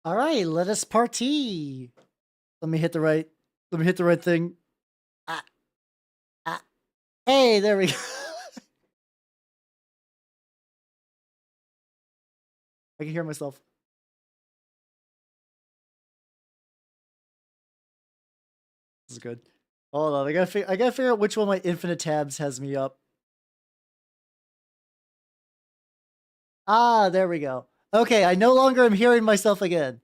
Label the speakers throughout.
Speaker 1: All right, let us party. Let me hit the right. Let me hit the right thing. Ah, ah. Hey, there we go. I can hear myself. This is good. Hold on, I gotta figure out which one of my infinite tabs has me up. Ah, there we go. Okay, I no longer am hearing myself again.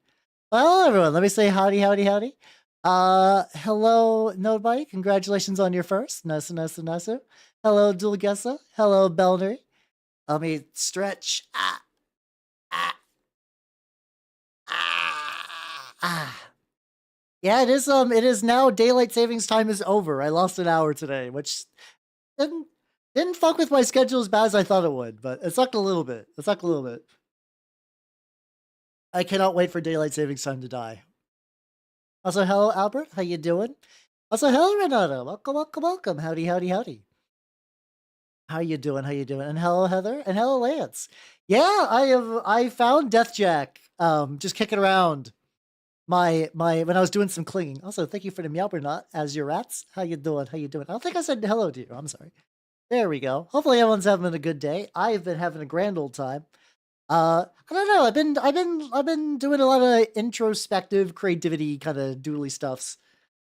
Speaker 1: Well, everyone, let me say howdy, howdy, howdy. Hello, Nodebody. Congratulations on your first. Nasu, nasu, nasu. Hello, Dulgessa. Hello, Belnery. Let me stretch. Ah, ah. Yeah, it is now daylight savings time is over. I lost an hour today, which didn't didn't fuck with my schedule as bad as I thought it would, but it sucked a little bit. It sucked a little bit. I cannot wait for daylight savings time to die. Also, hello Albert, how you doing? Also, hello Renata, welcome, welcome, welcome. Howdy, howdy, howdy. How you doing? How you doing? And hello Heather, and hello Lance. Yeah, I found Deathjack, just kicking around my when I was doing some clinging. Also, thank you for the meow not as your rats. How you doing? How you doing? I don't think I said hello to you. I'm sorry. There we go. Hopefully everyone's having a good day. I've been having a grand old time. I don't know. I've been doing a lot of introspective creativity kind of doodly stuffs.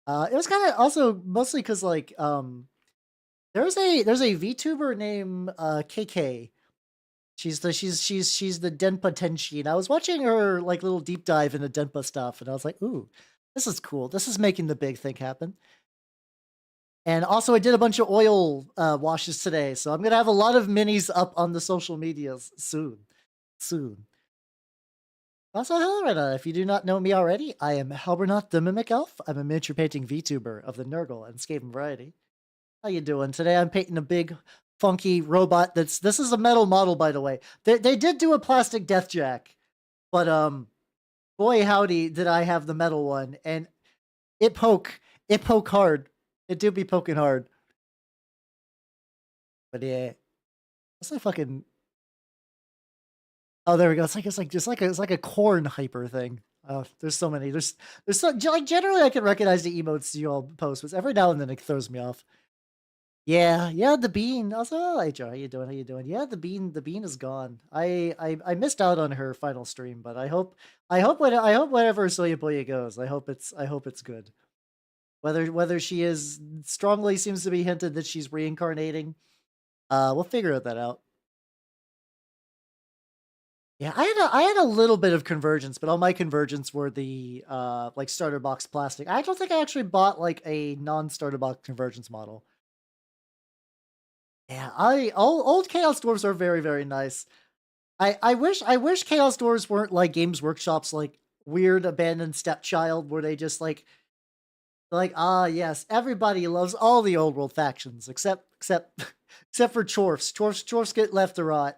Speaker 1: It was kind of also mostly because like there's a VTuber named KK. She's the Denpa Tenchi, and I was watching her like little deep dive into Denpa stuff, and I was like, ooh, this is cool. This is making the big thing happen. And also, I did a bunch of oil washes today, so I'm gonna have a lot of minis up on the social medias soon. Soon. Also, hello, Rena. If you do not know me already, I am Halbernath the Mimic Elf. I'm a miniature painting VTuber of the Nurgle and Skaven variety. How you doing? Today I'm painting a big, funky robot this is a metal model, by the way. They did do a plastic Deathjack, but, boy howdy did I have the metal one, and it poke hard. It do be poking hard. But yeah, it's like fucking. Oh, there we go. It's like a corn hyper thing. Oh, there's so many. There's so like generally I can recognize the emotes you all post, but every now and then it throws me off. Yeah, yeah, the bean. Also, oh, hey Joe, how you doing? How you doing? Yeah, the bean is gone. I missed out on her final stream, but I hope wherever Soya Boya goes, I hope it's good. Whether she is strongly seems to be hinted that she's reincarnating. We'll figure that out. Yeah, I had a little bit of convergence, but all my convergence were the like starter box plastic. I don't think I actually bought like a non-starter box convergence model. Yeah, old Chaos Dwarves are very, very nice. I wish Chaos Dwarves weren't like Games Workshop's like weird abandoned stepchild where they just like yes, everybody loves all the old world factions except for Chorfs. Chorfs get left to rot,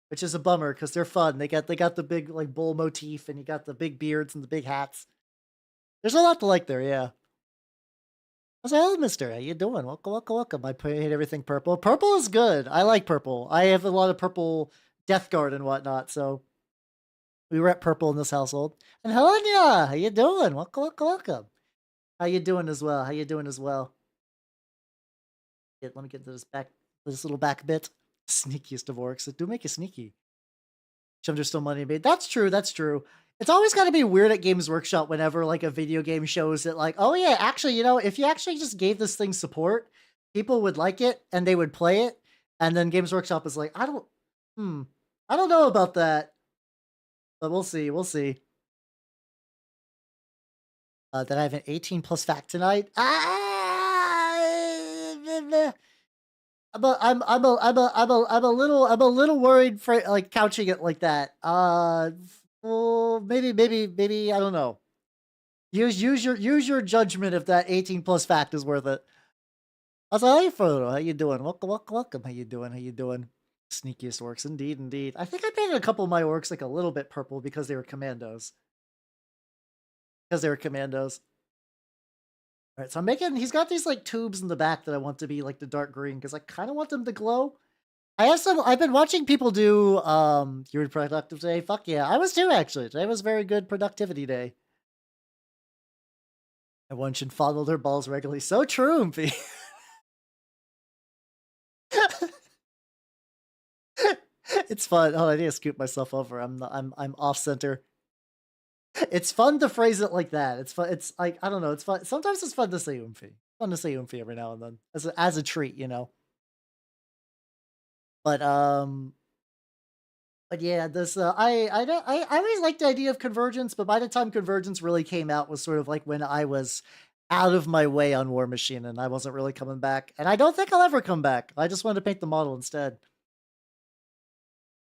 Speaker 1: which is a bummer because they're fun. They got the big like bull motif, and you got the big beards and the big hats. There's a lot to like there, yeah. I was like, "Oh, Mister, how you doing? Welcome, welcome, welcome." I paint everything purple. Purple is good. I like purple. I have a lot of purple Death Guard and whatnot, so we rep purple in this household. And Helena, how you doing? Welcome, welcome, welcome. How you doing as well? How you doing as well? Let me get to this little back bit. Sneakiest of orcs. It do make you sneaky. Chums are still money made. That's true. That's true. It's always got to be weird at Games Workshop whenever like a video game shows it like, oh yeah, actually, if you actually just gave this thing support, people would like it and they would play it. And then Games Workshop is like, I don't know about that, but we'll see. We'll see. That I have an 18 plus fact tonight. I'm a little worried for like couching it like that. Well, maybe I don't know. Use your judgment if that 18 plus fact is worth it. I was like, hey Frodo, how you doing? Welcome, welcome, welcome. How you doing? How you doing? Sneakiest orcs, indeed, indeed. I think I painted a couple of my orcs like a little bit purple because they were commandos. Because they were commandos. All right, so I'm making. He's got these like tubes in the back that I want to be like the dark green because I kind of want them to glow. I've been watching people do, you were productive today? Fuck yeah, I was too, actually. Today was a very good productivity day. And one should fondle their balls regularly. So true, Mp. It's fun. Oh, I need to scoop myself over. I'm off center. It's fun to phrase it like that. It's fun. It's like, I don't know. It's fun. Sometimes it's fun to say oomphy. Fun to say oomphy every now and then as a treat, you know. But yeah, this I always liked the idea of convergence, but by the time convergence really came out was sort of like when I was out of my way on Warmachine and I wasn't really coming back. And I don't think I'll ever come back. I just wanted to paint the model instead.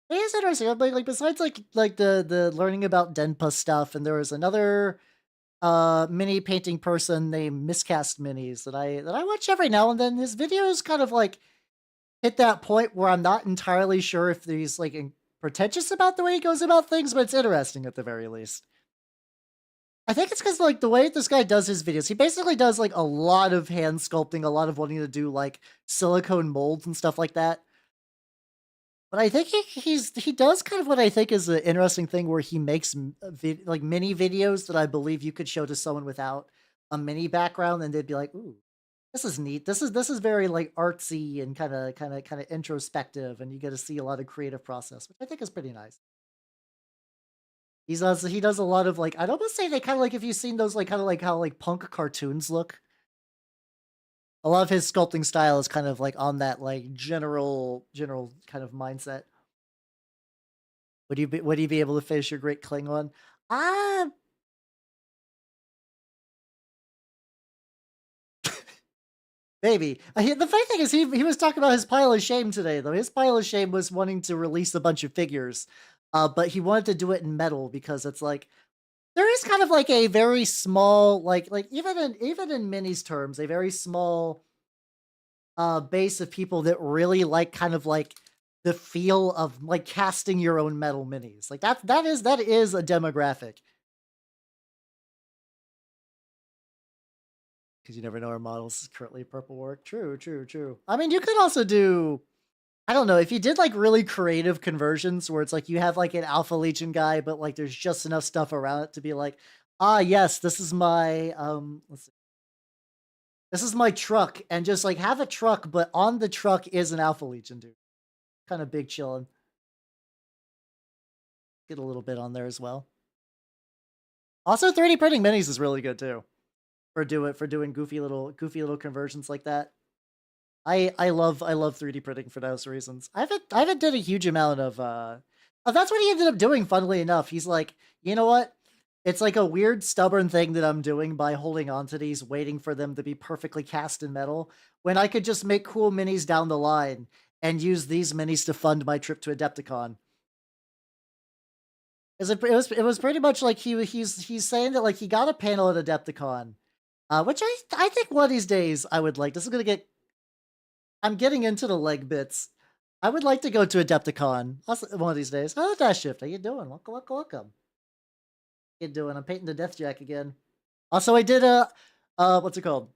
Speaker 1: It is interesting. Like besides like the learning about Denpa stuff, and there was another mini painting person named Miscast Minis that I watch every now and then. His videos kind of like hit that point where I'm not entirely sure if he's like pretentious about the way he goes about things, but it's interesting at the very least. I think it's because like the way this guy does his videos, he basically does like a lot of hand sculpting, a lot of wanting to do like silicone molds and stuff like that. But I think he does kind of what I think is an interesting thing where he makes like mini videos that I believe you could show to someone without a mini background, and they'd be like, "Ooh, this is neat. This is very like artsy and kind of introspective, and you get to see a lot of creative process, which I think is pretty nice." He does a lot of like I'd almost say they kind of like if you've seen those like kind of like how like punk cartoons look. A lot of his sculpting style is kind of like on that like general kind of mindset. Would you be able to finish your great Klingon? Ah, maybe. The funny thing is he was talking about his pile of shame today though. His pile of shame was wanting to release a bunch of figures, but he wanted to do it in metal because it's like there is kind of like a very small like even in minis terms a very small base of people that really like kind of like the feel of like casting your own metal minis. Like that is a demographic. Because you never know our models is currently purple work. True, true, true. I mean, you could also do, I don't know, if you did like really creative conversions where it's like you have like an Alpha Legion guy, but like there's just enough stuff around it to be like, ah, yes, this is my, let's see, this is my truck, and just like have a truck, but on the truck is an Alpha Legion dude. Kind of big chillin'. Get a little bit on there as well. Also, 3D printing minis is really good too for doing goofy little conversions like that. I love 3D printing for those reasons. I haven't done a huge amount of that's what he ended up doing, funnily enough. He's like, you know what? It's like a weird stubborn thing that I'm doing by holding on to these, waiting for them to be perfectly cast in metal, when I could just make cool minis down the line and use these minis to fund my trip to Adepticon. It was pretty much like he's saying that like he got a panel at Adepticon, which I think one of these days I would like. This is gonna get I'm getting into the leg bits. I would like to go to Adepticon one of these days. Hello, Dash Shift. How you doing? Welcome, welcome, welcome. How you doing? I'm painting the Deathjack again. Also, I did a what's it called?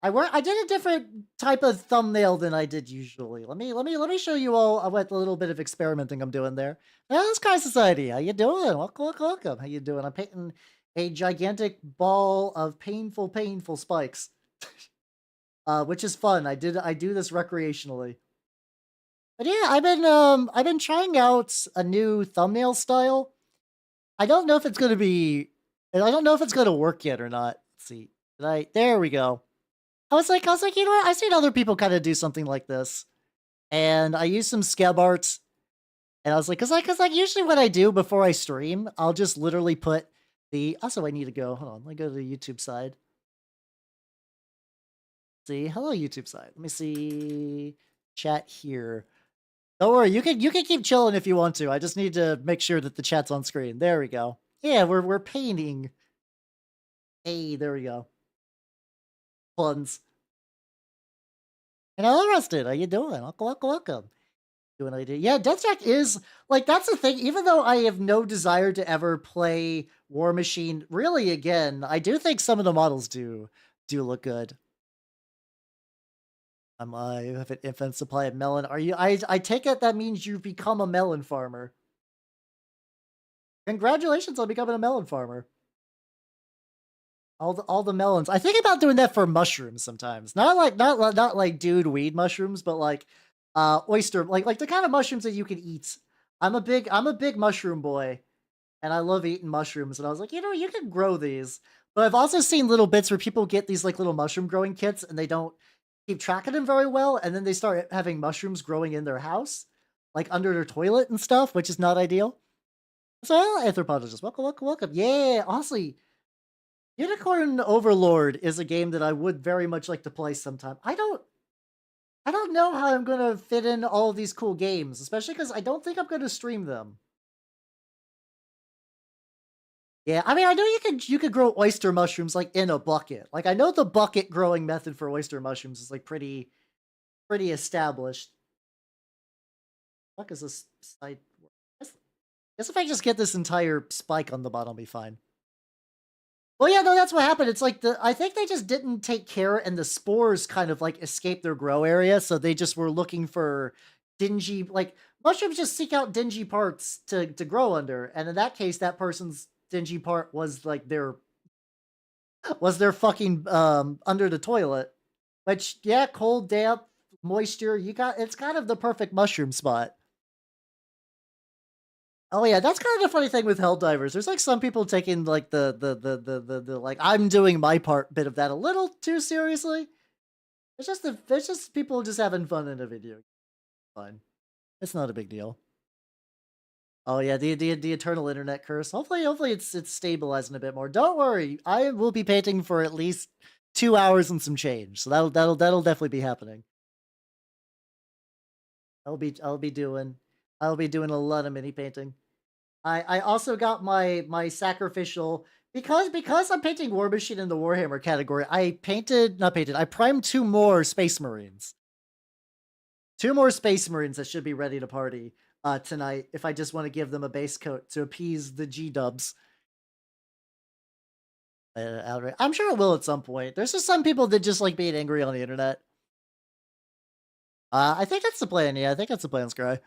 Speaker 1: I did a different type of thumbnail than I did usually. Let me show you all what little bit of experimenting I'm doing there. Hello, Sky Society. How you doing? Welcome, welcome, welcome. How you doing? I'm painting a gigantic ball of painful spikes. Which is fun. I do this recreationally. But yeah, I've been trying out a new thumbnail style. I don't know if it's gonna be I don't know if it's gonna work yet or not. Let's see. There we go. I was like, you know what? I've seen other people kind of do something like this. And I used some scab art. And I was like, cause like usually what I do before I stream, I'll just literally put also I need to go. Hold on, let me go to the YouTube side. See, hello YouTube side. Let me see chat here. Don't worry, you can keep chilling if you want to. I just need to make sure that the chat's on screen. There we go. Yeah, we're painting. Hey, there we go. Puns. And hello, Rusted. How you doing? Welcome, welcome, welcome. Doing what I do. Yeah, Deathjack is like that's the thing. Even though I have no desire to ever play Warmachine really again, I do think some of the models do look good. I have an infinite supply of melon. Are you? I take it that means you've become a melon farmer. Congratulations on becoming a melon farmer. All the melons. I think about doing that for mushrooms sometimes. Not like dude weed mushrooms, but like oyster like the kind of mushrooms that you can eat. I'm a big mushroom boy, and I love eating mushrooms. And I was like, you can grow these. But I've also seen little bits where people get these like little mushroom growing kits, and they don't keep track of them very well, and then they start having mushrooms growing in their house, like under their toilet and stuff, which is not ideal. So, anthropologist, welcome, welcome, welcome. Yeah, honestly, Unicorn Overlord is a game that I would very much like to play sometime. I don't know how I'm gonna fit in all of these cool games, especially because I don't think I'm gonna stream them. Yeah, I mean, I know you could grow oyster mushrooms like in a bucket. Like I know the bucket growing method for oyster mushrooms is like pretty established. Fuck is this site? Guess if I just get this entire spike on the bottom, I'll be fine. Well, yeah, no, that's what happened. It's like I think they just didn't take care, and the spores kind of like escaped their grow area, so they just were looking for dingy, like mushrooms just seek out dingy parts to grow under, and in that case, that person's dingy part was like their fucking under the toilet, which yeah, cold, damp, moisture, it's kind of the perfect mushroom spot. Oh yeah, that's kind of the funny thing with Helldivers. There's like some people taking like the like I'm doing my part bit of that a little too seriously. It's just people just having fun in a video. Fine, it's not a big deal. Oh yeah, the eternal internet curse. Hopefully it's stabilizing a bit more. Don't worry, I will be painting for at least 2 hours and some change. So that'll definitely be happening. I'll be doing a lot of mini painting. I also got my sacrificial because I'm painting Warmachine in the Warhammer category. I primed 2 more Space Marines. 2 more Space Marines that should be ready to party tonight if I just want to give them a base coat to appease the G dubs. Outright. I'm sure it will at some point. There's just some people that just like being angry on the internet. I think that's the plan. Yeah, I think that's the plan, Scry.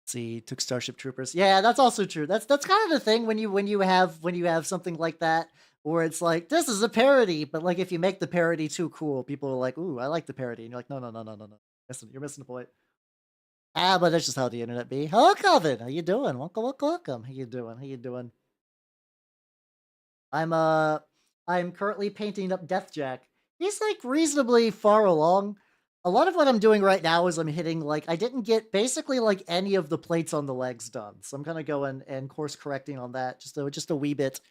Speaker 1: See, took Starship Troopers. Yeah, that's also true. That's kind of the thing when you have something like that where it's like this is a parody, but like if you make the parody too cool, people are like, "Ooh, I like the parody," and you're like, "No, no, no, no, no, no, you're missing the point." Ah, but that's just how the internet be. Hello, Calvin. How you doing? Welcome, welcome, welcome. How you doing? How you doing? I'm uh, I'm currently painting up Deathjack. He's like reasonably far along. A lot of what I'm doing right now is I'm hitting like I didn't get basically like any of the plates on the legs done, so I'm gonna go and course correcting on that just a wee bit.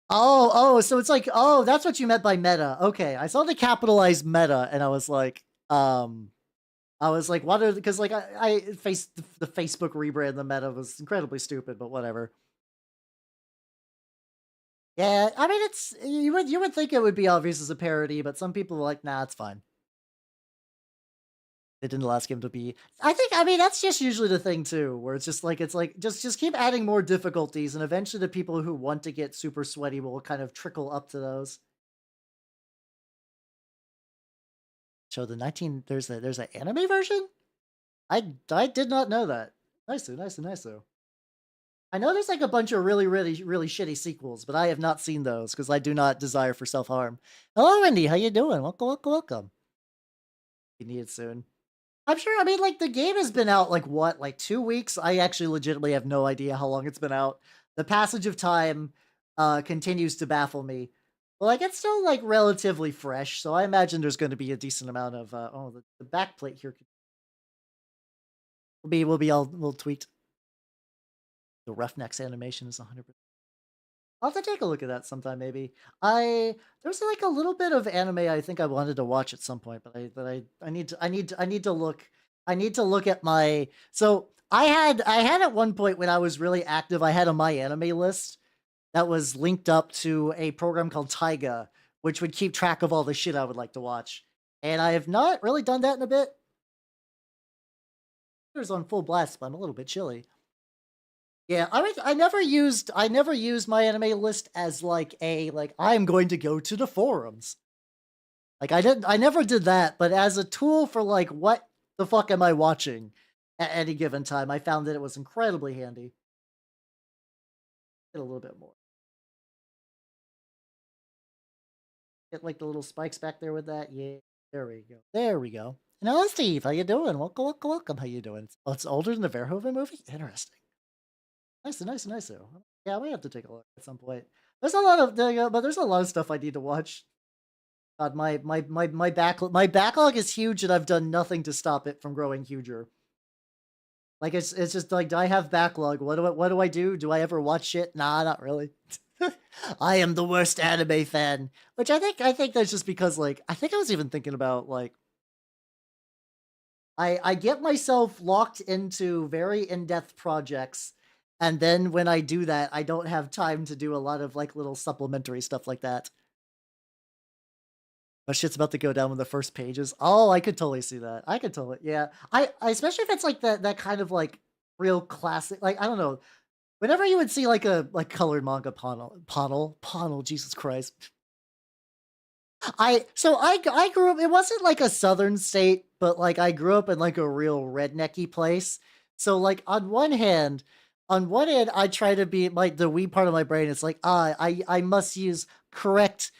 Speaker 1: So it's like that's what you meant by meta. Okay, I saw the capitalized meta and I was like, what are because like I face the Facebook rebrand the meta was incredibly stupid, but whatever. Yeah, I mean it's you would think it would be obvious as a parody, but some people are like, nah, it's fine. They didn't ask him to be. I mean that's just usually the thing too, where it's like just keep adding more difficulties, and eventually the people who want to get super sweaty will kind of trickle up to those. So the 19 there's an anime version? I did not know that. Nice, nice, nice. I know there's like a bunch of really, really, really shitty sequels, but I have not seen those because I do not desire for self harm. Hello, Wendy. How you doing? Welcome, welcome, welcome. You need it soon. I'm sure. I mean, like the game has been out like what, like 2 weeks. I actually legitimately have no idea how long it's been out. The passage of time continues to baffle me. But like it's still like relatively fresh, so I imagine there's going to be a decent amount of the backplate here will be all will tweaked. The Roughnecks animation is 100%. I'll have to take a look at that sometime, maybe. There's like a little bit of anime I think I wanted to watch at some point, but I need to look. I need to look at my. So I had at one point when I was really active, I had a my anime list that was linked up to a program called Taiga, which would keep track of all the shit I would like to watch. And I have not really done that in a bit. It was on full blast, but I'm a little bit chilly. Yeah, I never used my anime list as like I'm going to go to the forums. Like I never did that, but as a tool for like what the fuck am I watching at any given time, I found that it was incredibly handy. Get a little bit more. Get like the little spikes back there with that. Yeah, there we go. There we go. And hello, Steve. How you doing? Welcome, welcome, welcome. How you doing? Oh, it's older than the Verhoeven movie. Interesting. Nice, nice, nice. Yeah, we have to take a look at some point. There's a lot of, but there's a lot of stuff I need to watch. God, my backlog is huge, and I've done nothing to stop it from growing huger. Like it's just like, do I have backlog? What do I do? Do I ever watch shit? Nah, not really. I am the worst anime fan, which I think that's just because like I think I was even thinking about like I get myself locked into very in-depth projects, and then when I do that, I don't have time to do a lot of like little supplementary stuff like that. But shit's about to go down with the first pages. Oh, I could totally see that. I could totally, yeah. I especially if it's like that kind of like real classic, like I don't know. Whenever you would see like a colored manga panel, Jesus Christ. I grew up, it wasn't like a southern state, but like I grew up in like a real rednecky place. So like on one hand, I try to be like the wee part of my brain. It's like, I must use correct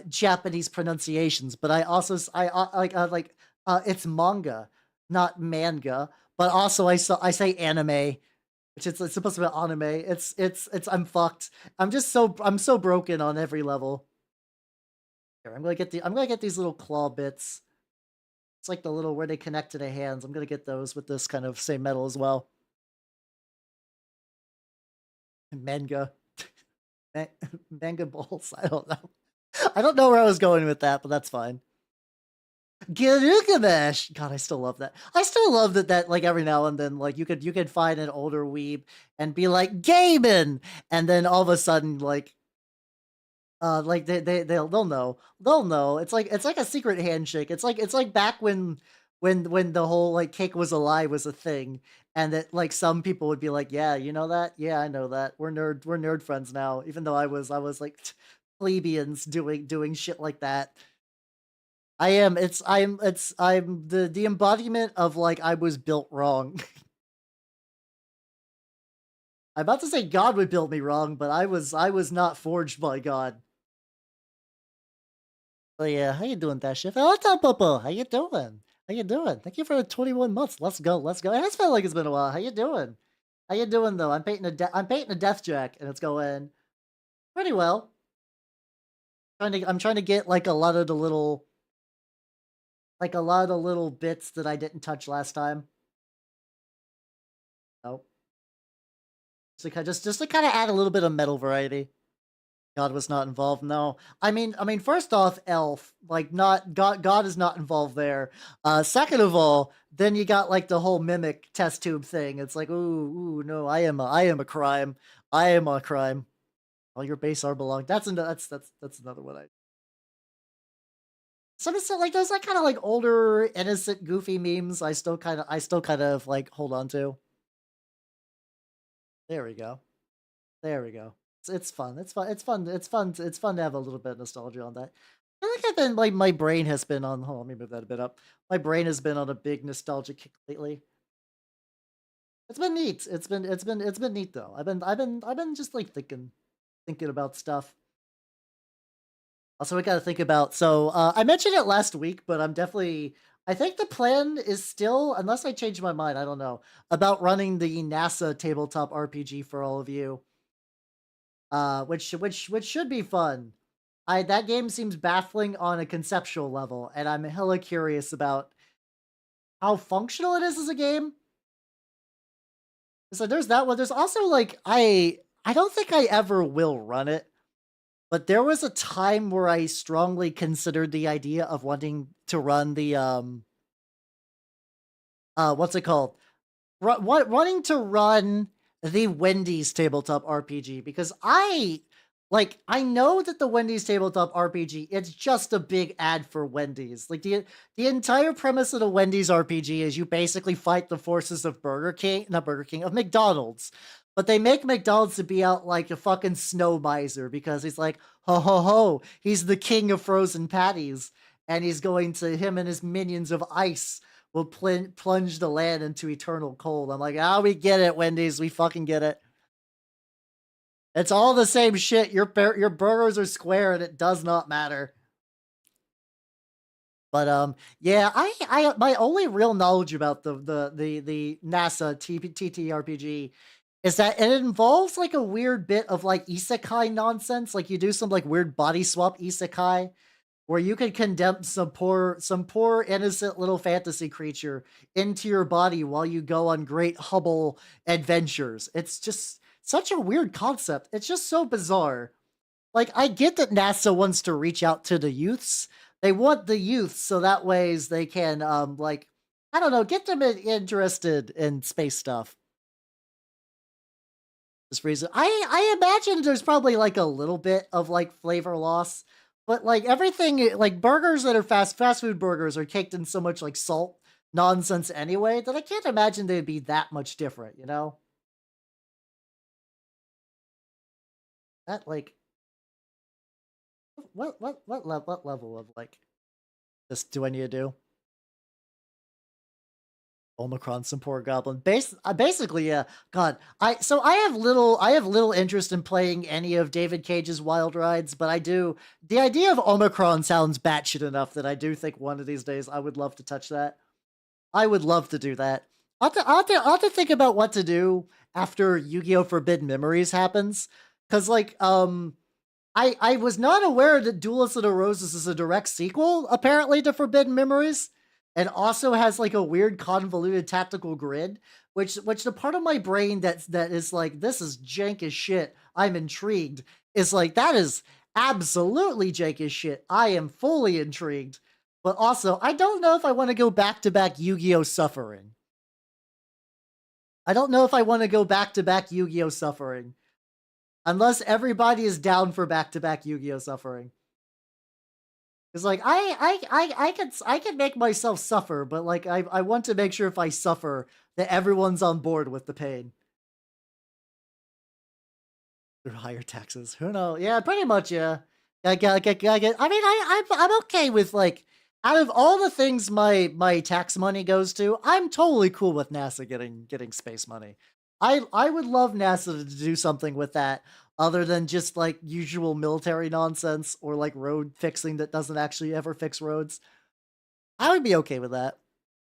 Speaker 1: Japanese pronunciations, but I also it's manga, not manga. But also I say anime, which it's supposed to be anime. It's I'm fucked. I'm so broken on every level. Here, I'm gonna get these little claw bits. It's like the little where they connect to the hands. I'm gonna get those with this kind of same metal as well. Manga. Manga balls. I don't know. I don't know where I was going with that, but that's fine. Gilgamesh. God, I still love that. I still love that like every now and then like you could find an older weeb and be like gaming, and then all of a sudden like they'll know. It's like a secret handshake. It's like back when the whole like cake was a lie was a thing, and that like some people would be like, yeah, you know that, yeah, I know that, we're nerd friends now, even though I was like plebeians doing shit like that. I'm the embodiment of like I was built wrong. I'm about to say God would build me wrong, but I was not forged by God. Oh yeah, how you doing, that shit? What's up, Popo? How you doing? How you doing? Thank you for the 21 months. Let's go, let's go. It has felt like it's been a while. How you doing? How you doing though? I'm painting a Deathjack, and it's going pretty well. I'm trying to get like a lot of the little bits that I didn't touch last time. Oh, just to kind of add a little bit of metal variety. God was not involved. No, I mean, first off, Elf, like not God is not involved there. Second of all, then you got like the whole mimic test tube thing. It's like, ooh, no, I am a crime. I am a crime. All your base are belong. That's another one. Some of like those like kind of like older, innocent, goofy memes. I still kind of like hold on to. There we go. There we go. It's fun. It's fun. It's fun. It's fun. It's fun to have a little bit of nostalgia on that. I feel like I've been like my brain has been on. Hold on, let me move that a bit up. My brain has been on a big nostalgia kick lately. It's been neat. It's been neat though. I've been just like thinking about stuff. Also, we got to think about. So I mentioned it last week, but I think the plan is still, unless I change my mind, I don't know, about running the NASA tabletop RPG for all of you. Which should be fun. That game seems baffling on a conceptual level, and I'm hella curious about how functional it is as a game. So there's that one. There's also like I don't think I ever will run it, but there was a time where I strongly considered the idea of wanting to run the what's it called? Wanting to run the Wendy's tabletop RPG, because I know that the Wendy's tabletop RPG, it's just a big ad for Wendy's. Like the entire premise of the Wendy's RPG is you basically fight the forces of of McDonald's. But they make McDonald's to be out like a fucking snow miser because he's like, ho ho ho, he's the king of frozen patties. and him and his minions of ice will plunge the land into eternal cold. I'm like, we get it, Wendy's. We fucking get it. It's all the same shit. Your burgers are square, and it does not matter. But yeah, I my only real knowledge about the NASA TTRPG is that it involves like a weird bit of like isekai nonsense. Like you do some like weird body swap isekai where you can condemn some poor innocent little fantasy creature into your body while you go on great Hubble adventures. It's just such a weird concept. It's just so bizarre. Like, I get that NASA wants to reach out to the youths. They want the youth so that ways they can, like, I don't know, get them interested in space stuff. This reason, I imagine there's probably like a little bit of like flavor loss, but like everything, like burgers that are fast food burgers are caked in so much like salt nonsense anyway that I can't imagine they'd be that much different. You know, that like what level of like this do I need to do? Omicron, some poor goblin. Basically, yeah. God, I have little interest in playing any of David Cage's Wild Rides, but I do. The idea of Omicron sounds batshit enough that I do think one of these days I would love to touch that. I would love to do that. I'll have to think about what to do after Yu-Gi-Oh! Forbidden Memories happens, because I was not aware that Duelist of the Roses is a direct sequel, apparently, to Forbidden Memories, and also has like a weird convoluted tactical grid, which the part of my brain that is like, this is jank as shit, I'm intrigued, is like, that is absolutely jank as shit. I am fully intrigued. But also, I don't know if I want to go back-to-back Yu-Gi-Oh! Suffering. I don't know if I want to go back-to-back Yu-Gi-Oh! Suffering. Unless everybody is down for back-to-back Yu-Gi-Oh! Suffering. It's like, I can make myself suffer, but like, I want to make sure if I suffer, that everyone's on board with the pain. Through higher taxes. Who knows? Yeah, pretty much, yeah. I mean, I'm okay with like, out of all the things my tax money goes to, I'm totally cool with NASA getting space money. I would love NASA to do something with that other than just like usual military nonsense or like road fixing that doesn't actually ever fix roads. I would be okay with that.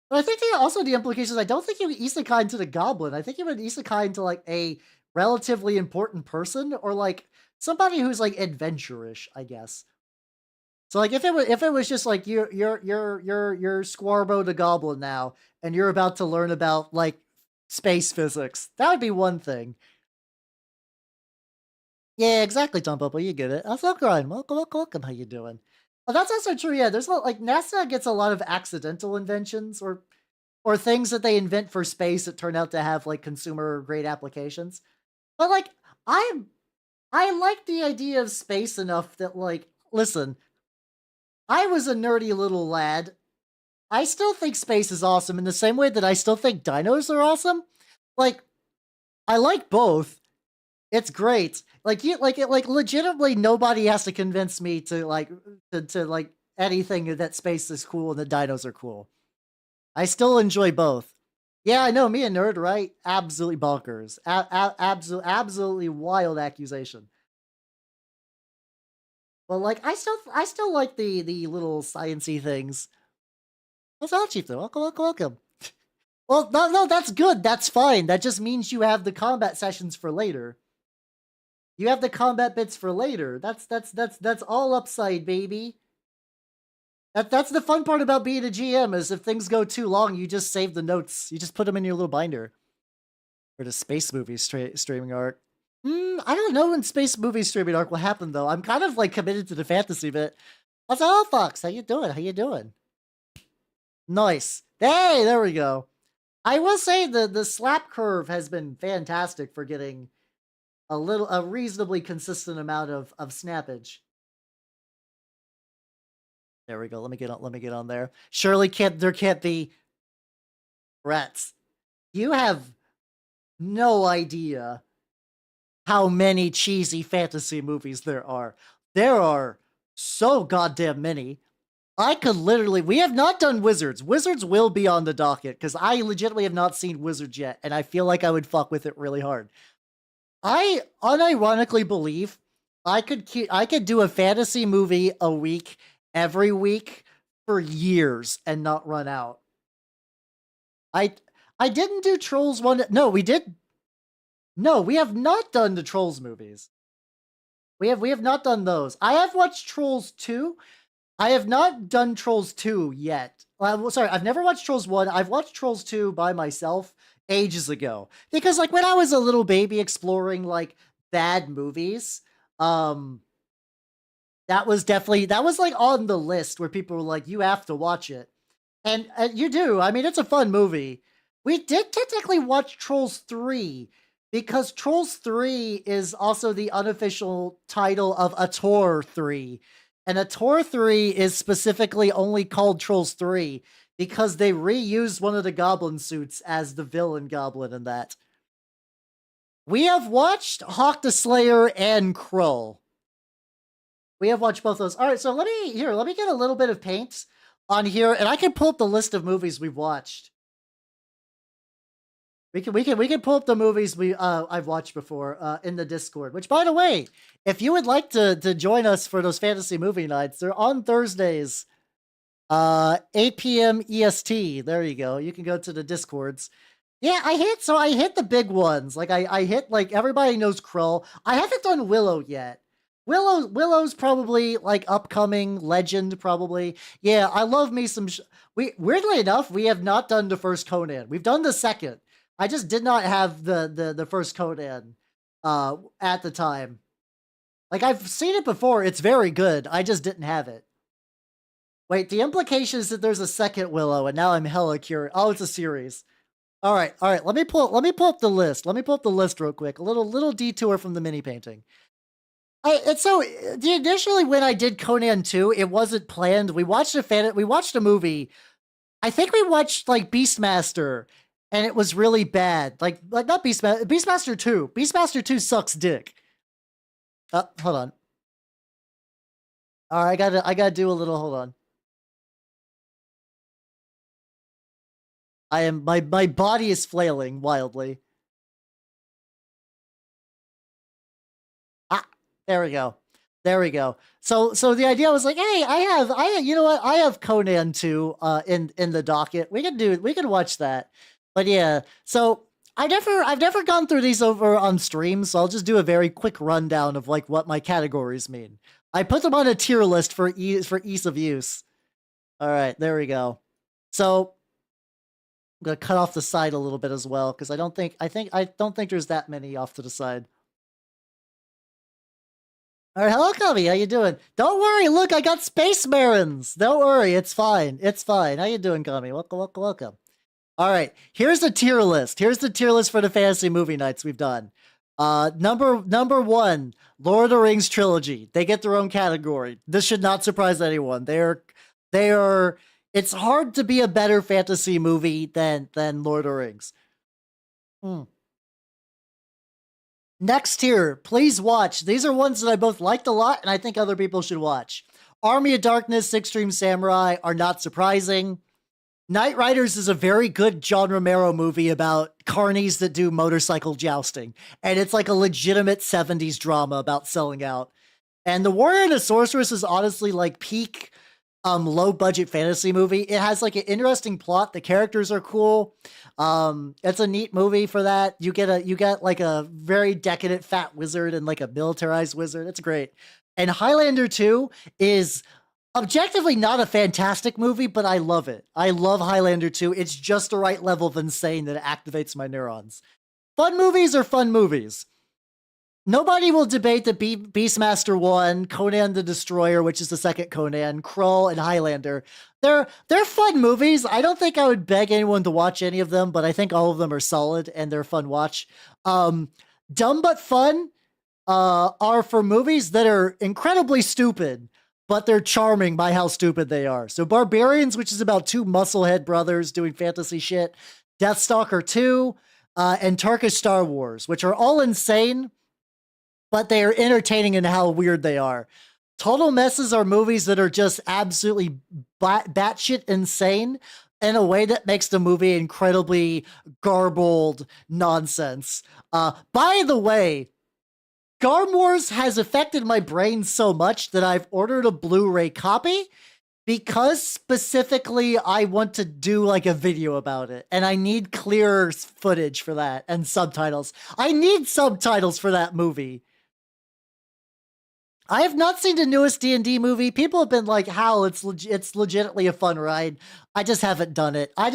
Speaker 1: But I think also the implications, I don't think you would isekai into the goblin. I think you would isekai into like a relatively important person or like somebody who's like adventurous, I guess. So like if it was just like you're Squarbo the Goblin now, and you're about to learn about like space physics, that would be one thing. Yeah, exactly, Tom Popo, you get it. That's all right. Welcome. How you doing? Oh, that's also true. Yeah, there's like NASA gets a lot of accidental inventions or things that they invent for space that turn out to have like consumer grade applications. But like I like the idea of space enough that like, listen, I was a nerdy little lad. I still think space is awesome in the same way that I still think dinos are awesome. Like, I like both. It's great. Like legitimately nobody has to convince me to like to like anything that space is cool and the dinos are cool. I still enjoy both. Yeah, I know, me a nerd, right? Absolutely bonkers. Absolutely wild accusation. But like I still like the little sciency things. What's up, Chief? Welcome. Well, no, that's good. That's fine. That just means you have the combat sessions for later. You have the combat bits for later. That's all upside, baby. That's the fun part about being a GM is if things go too long, you just save the notes. You just put them in your little binder. For the space movie streaming arc. I don't know when space movie streaming arc will happen though. I'm kind of like committed to the fantasy bit. What's up, Fox? How you doing? How you doing? Nice. Hey, there we go. I will say the slap curve has been fantastic for getting a reasonably consistent amount of snappage. There we go. Let me get on there. Surely there can't be rats. You have no idea how many cheesy fantasy movies there are. There are so goddamn many. I could literally. We have not done Wizards. Wizards will be on the docket because I legitimately have not seen Wizards yet, and I feel like I would fuck with it really hard. I unironically believe I could do a fantasy movie a week every week for years and not run out. I I didn't do Trolls 1. No, we did. No, we have not done the Trolls movies. We have not done those. I have watched Trolls 2. I have not done Trolls 2 yet. Sorry, I've never watched Trolls 1. I've watched Trolls 2 by myself ages ago. Because like when I was a little baby exploring like bad movies, that was like on the list where people were like, you have to watch it. And you do. I mean, it's a fun movie. We did technically watch Trolls 3 because Trolls 3 is also the unofficial title of A Tor 3. And A Tor 3 is specifically only called Trolls 3 because they reused one of the goblin suits as the villain goblin in that. We have watched Hawk the Slayer and Krull. We have watched both those. All right, so let me get a little bit of paint on here, and I can pull up the list of movies we've watched. We can pull up the movies I've watched before in the Discord. Which, by the way, if you would like to join us for those fantasy movie nights, they're on Thursdays, 8 p.m. EST. There you go. You can go to the Discords. Yeah, I hit the big ones. Like I hit like everybody knows Krull. I haven't done Willow yet. Willow's probably like upcoming legend probably. Yeah, I love me some. Weirdly enough, we have not done the first Conan. We've done the second. I just did not have the first Conan at the time. Like I've seen it before. It's very good. I just didn't have it. Wait, the implication is that there's a second Willow, and now I'm hella curious. Oh, it's a series. All right. Let me pull up the list. Let me pull up the list real quick. A little detour from the mini painting. Initially when I did Conan 2, it wasn't planned. We watched a movie. I think we watched like Beastmaster, and it was really bad. Like not Beastmaster 2. Beastmaster 2 sucks dick. Hold on. All right, I gotta do a little. Hold on. My body is flailing wildly. There we go. There we go. So the idea was like, hey, you know what? I have Conan 2 in the docket. We can watch that. But yeah, so I've never gone through these over on stream, so I'll just do a very quick rundown of like what my categories mean. I put them on a tier list for ease of use. All right, there we go. So I'm gonna cut off the side a little bit as well because I don't think there's that many off to the side. All right, hello, Cubby. How you doing? Don't worry. Look, I got Space Marines. Don't worry. It's fine. It's fine. How you doing, Cubby? Welcome. All right. Here's the tier list. Here's the tier list for the fantasy movie nights we've done. Number 1, Lord of the Rings trilogy. They get their own category. This should not surprise anyone. They are. It's hard to be a better fantasy movie than Lord of the Rings. Next tier, please watch. These are ones that I both liked a lot and I think other people should watch. Army of Darkness, Six Stream Samurai are not surprising. Knight Riders is a very good John Romero movie about carnies that do motorcycle jousting. And it's like a legitimate 70s drama about selling out. And The Warrior and the Sorceress is honestly like peak low budget fantasy movie. It has like an interesting plot. The characters are cool. It's a neat movie for that. You get like a very decadent fat wizard and like a militarized wizard. It's great. And Highlander 2 is objectively not a fantastic movie, but I love it. I love Highlander 2. It's just the right level of insane that it activates my neurons. Fun movies are fun movies. Nobody will debate that Beastmaster 1, Conan the Destroyer, which is the second Conan, Krull, and Highlander. They're fun movies. I don't think I would beg anyone to watch any of them, but I think all of them are solid and they're fun watch. Dumb but fun are for movies that are incredibly stupid, but they're charming by how stupid they are. So Barbarians, which is about 2 musclehead brothers doing fantasy shit, Deathstalker 2, and Turkish Star Wars, which are all insane, but they are entertaining in how weird they are. Total messes are movies that are just absolutely batshit insane in a way that makes the movie incredibly garbled nonsense. By the way, Garmores has affected my brain so much that I've ordered a Blu-ray copy because specifically I want to do like a video about it, and I need clearer footage for that and subtitles. I need subtitles for that movie. I have not seen the newest D&D movie. People have been like, "How it's legitimately a fun ride." I just haven't done it. What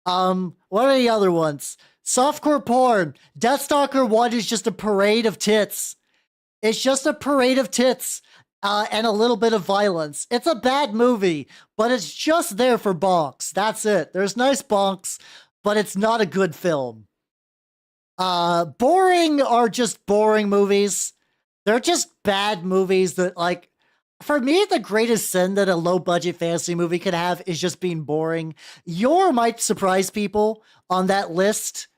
Speaker 1: are the other ones? Softcore porn. Deathstalker 1 is just a parade of tits. It's just a parade of tits and a little bit of violence. It's a bad movie, but it's just there for bonks. That's it. There's nice bonks, but it's not a good film. Boring are just boring movies. They're just bad movies that, like, for me, the greatest sin that a low-budget fantasy movie could have is just being boring. Your might surprise people on that list.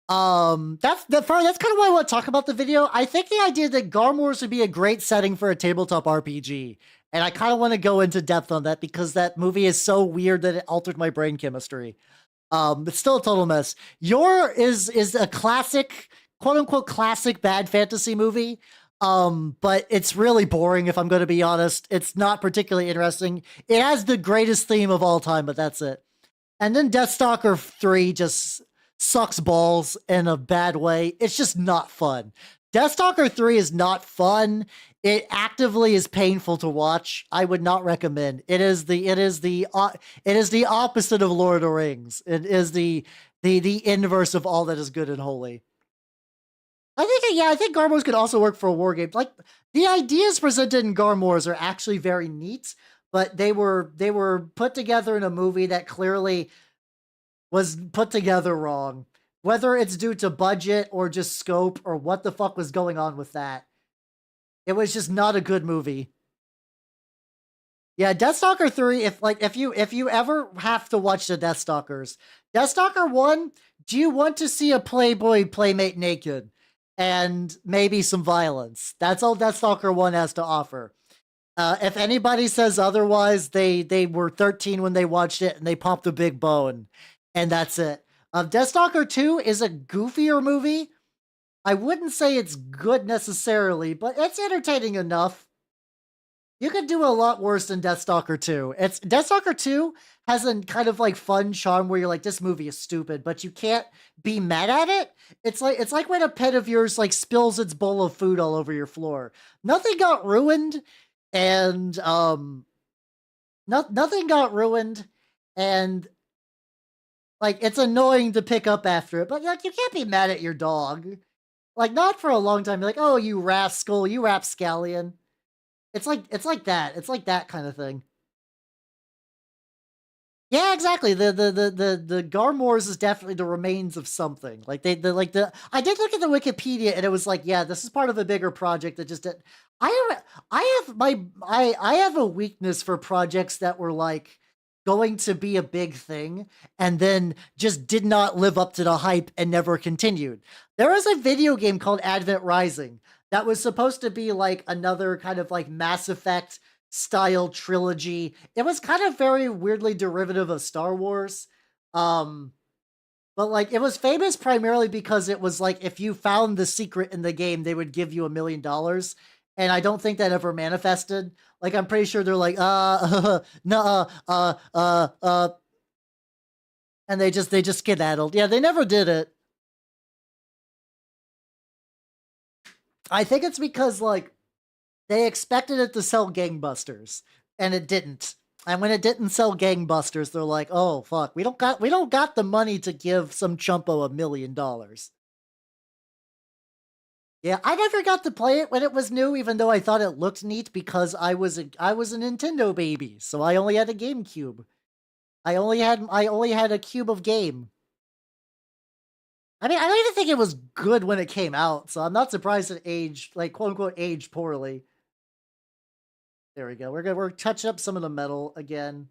Speaker 1: That's kind of why I want to talk about the video. I think the idea that Garmores would be a great setting for a tabletop RPG, and I kind of want to go into depth on that because that movie is so weird that it altered my brain chemistry. It's still a total mess. Your is a classic, quote unquote classic bad fantasy movie. But it's really boring if I'm going to be honest. It's not particularly interesting. It has the greatest theme of all time, but that's it. And then Deathstalker 3 just sucks balls in a bad way. It's just not fun. Deathstalker 3 is not fun. It actively is painful to watch. I would not recommend. It is the opposite of Lord of the Rings. It is the inverse of all that is good and holy. I think Garmores could also work for a war game. Like, the ideas presented in Garmores are actually very neat, but they were put together in a movie that clearly was put together wrong. Whether it's due to budget or just scope or what the fuck was going on with that. It was just not a good movie. Yeah, Deathstalker 3, if you ever have to watch the Deathstalkers, Deathstalker 1, do you want to see a Playboy playmate naked? And maybe some violence. That's all Deathstalker 1 has to offer. If anybody says otherwise, they were 13 when they watched it and they popped a big bone. And that's it. Deathstalker 2 is a goofier movie. I wouldn't say it's good necessarily, but it's entertaining enough. You could do a lot worse than Deathstalker 2. Deathstalker 2 has a kind of like fun charm where you're like, this movie is stupid, but you can't be mad at it. It's like when a pet of yours like spills its bowl of food all over your floor. Nothing got ruined, and nothing got ruined, and like it's annoying to pick up after it, but like you can't be mad at your dog. Like, not for a long time. You're like, oh, you rascal, you rapscallion. It's like that. It's like that kind of thing. Yeah, exactly. The Garmores is definitely the remains of something. Like I did look at the Wikipedia and it was like, yeah, this is part of a bigger project that just did. I have a weakness for projects that were like going to be a big thing and then just did not live up to the hype and never continued. There was a video game called Advent Rising that was supposed to be like another kind of like Mass Effect style trilogy. It was kind of very weirdly derivative of Star Wars. But like it was famous primarily because it was like if you found the secret in the game, they would give you $1 million. And I don't think that ever manifested. Like I'm pretty sure they're like, and they just skedaddled. Yeah, they never did it. I think it's because like they expected it to sell gangbusters, and it didn't. And when it didn't sell gangbusters, they're like, "Oh fuck, we don't got the money to give some chumpo $1 million." Yeah, I never got to play it when it was new, even though I thought it looked neat because I was a Nintendo baby, so I only had a GameCube. I only had a cube of game. I mean, I don't even think it was good when it came out, so I'm not surprised it aged, like, quote unquote, aged poorly. There we go. We're touching up some of the metal again.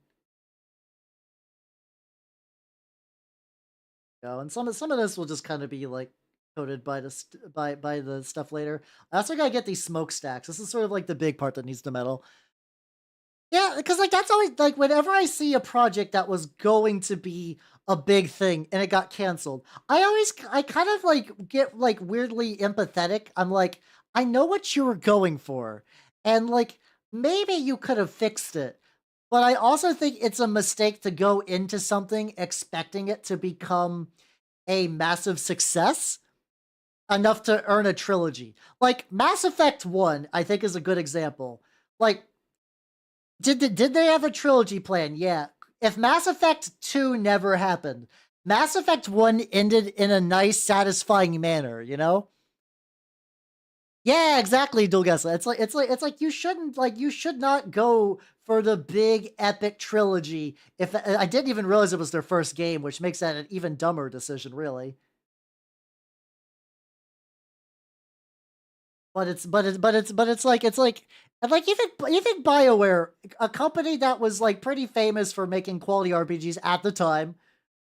Speaker 1: And some of this will just kind of be like coated by by the stuff later. I also gotta get these smokestacks. This is sort of like the big part that needs the metal. Yeah, because like that's always like whenever I see a project that was going to be a big thing and it got canceled, I kind of like get like weirdly empathetic. I'm like, I know what you were going for, and like maybe you could have fixed it, but I also think it's a mistake to go into something expecting it to become a massive success enough to earn a trilogy. Like Mass Effect 1, I think is a good example. Like did they have a trilogy plan? Yeah. If Mass Effect 2 never happened, Mass Effect 1 ended in a nice, satisfying manner, you know? Yeah, exactly, Dulgessa. It's like you should not go for the big epic trilogy. If I didn't even realize it was their first game, which makes that an even dumber decision, really. But it's like and like even BioWare, a company that was like pretty famous for making quality RPGs at the time.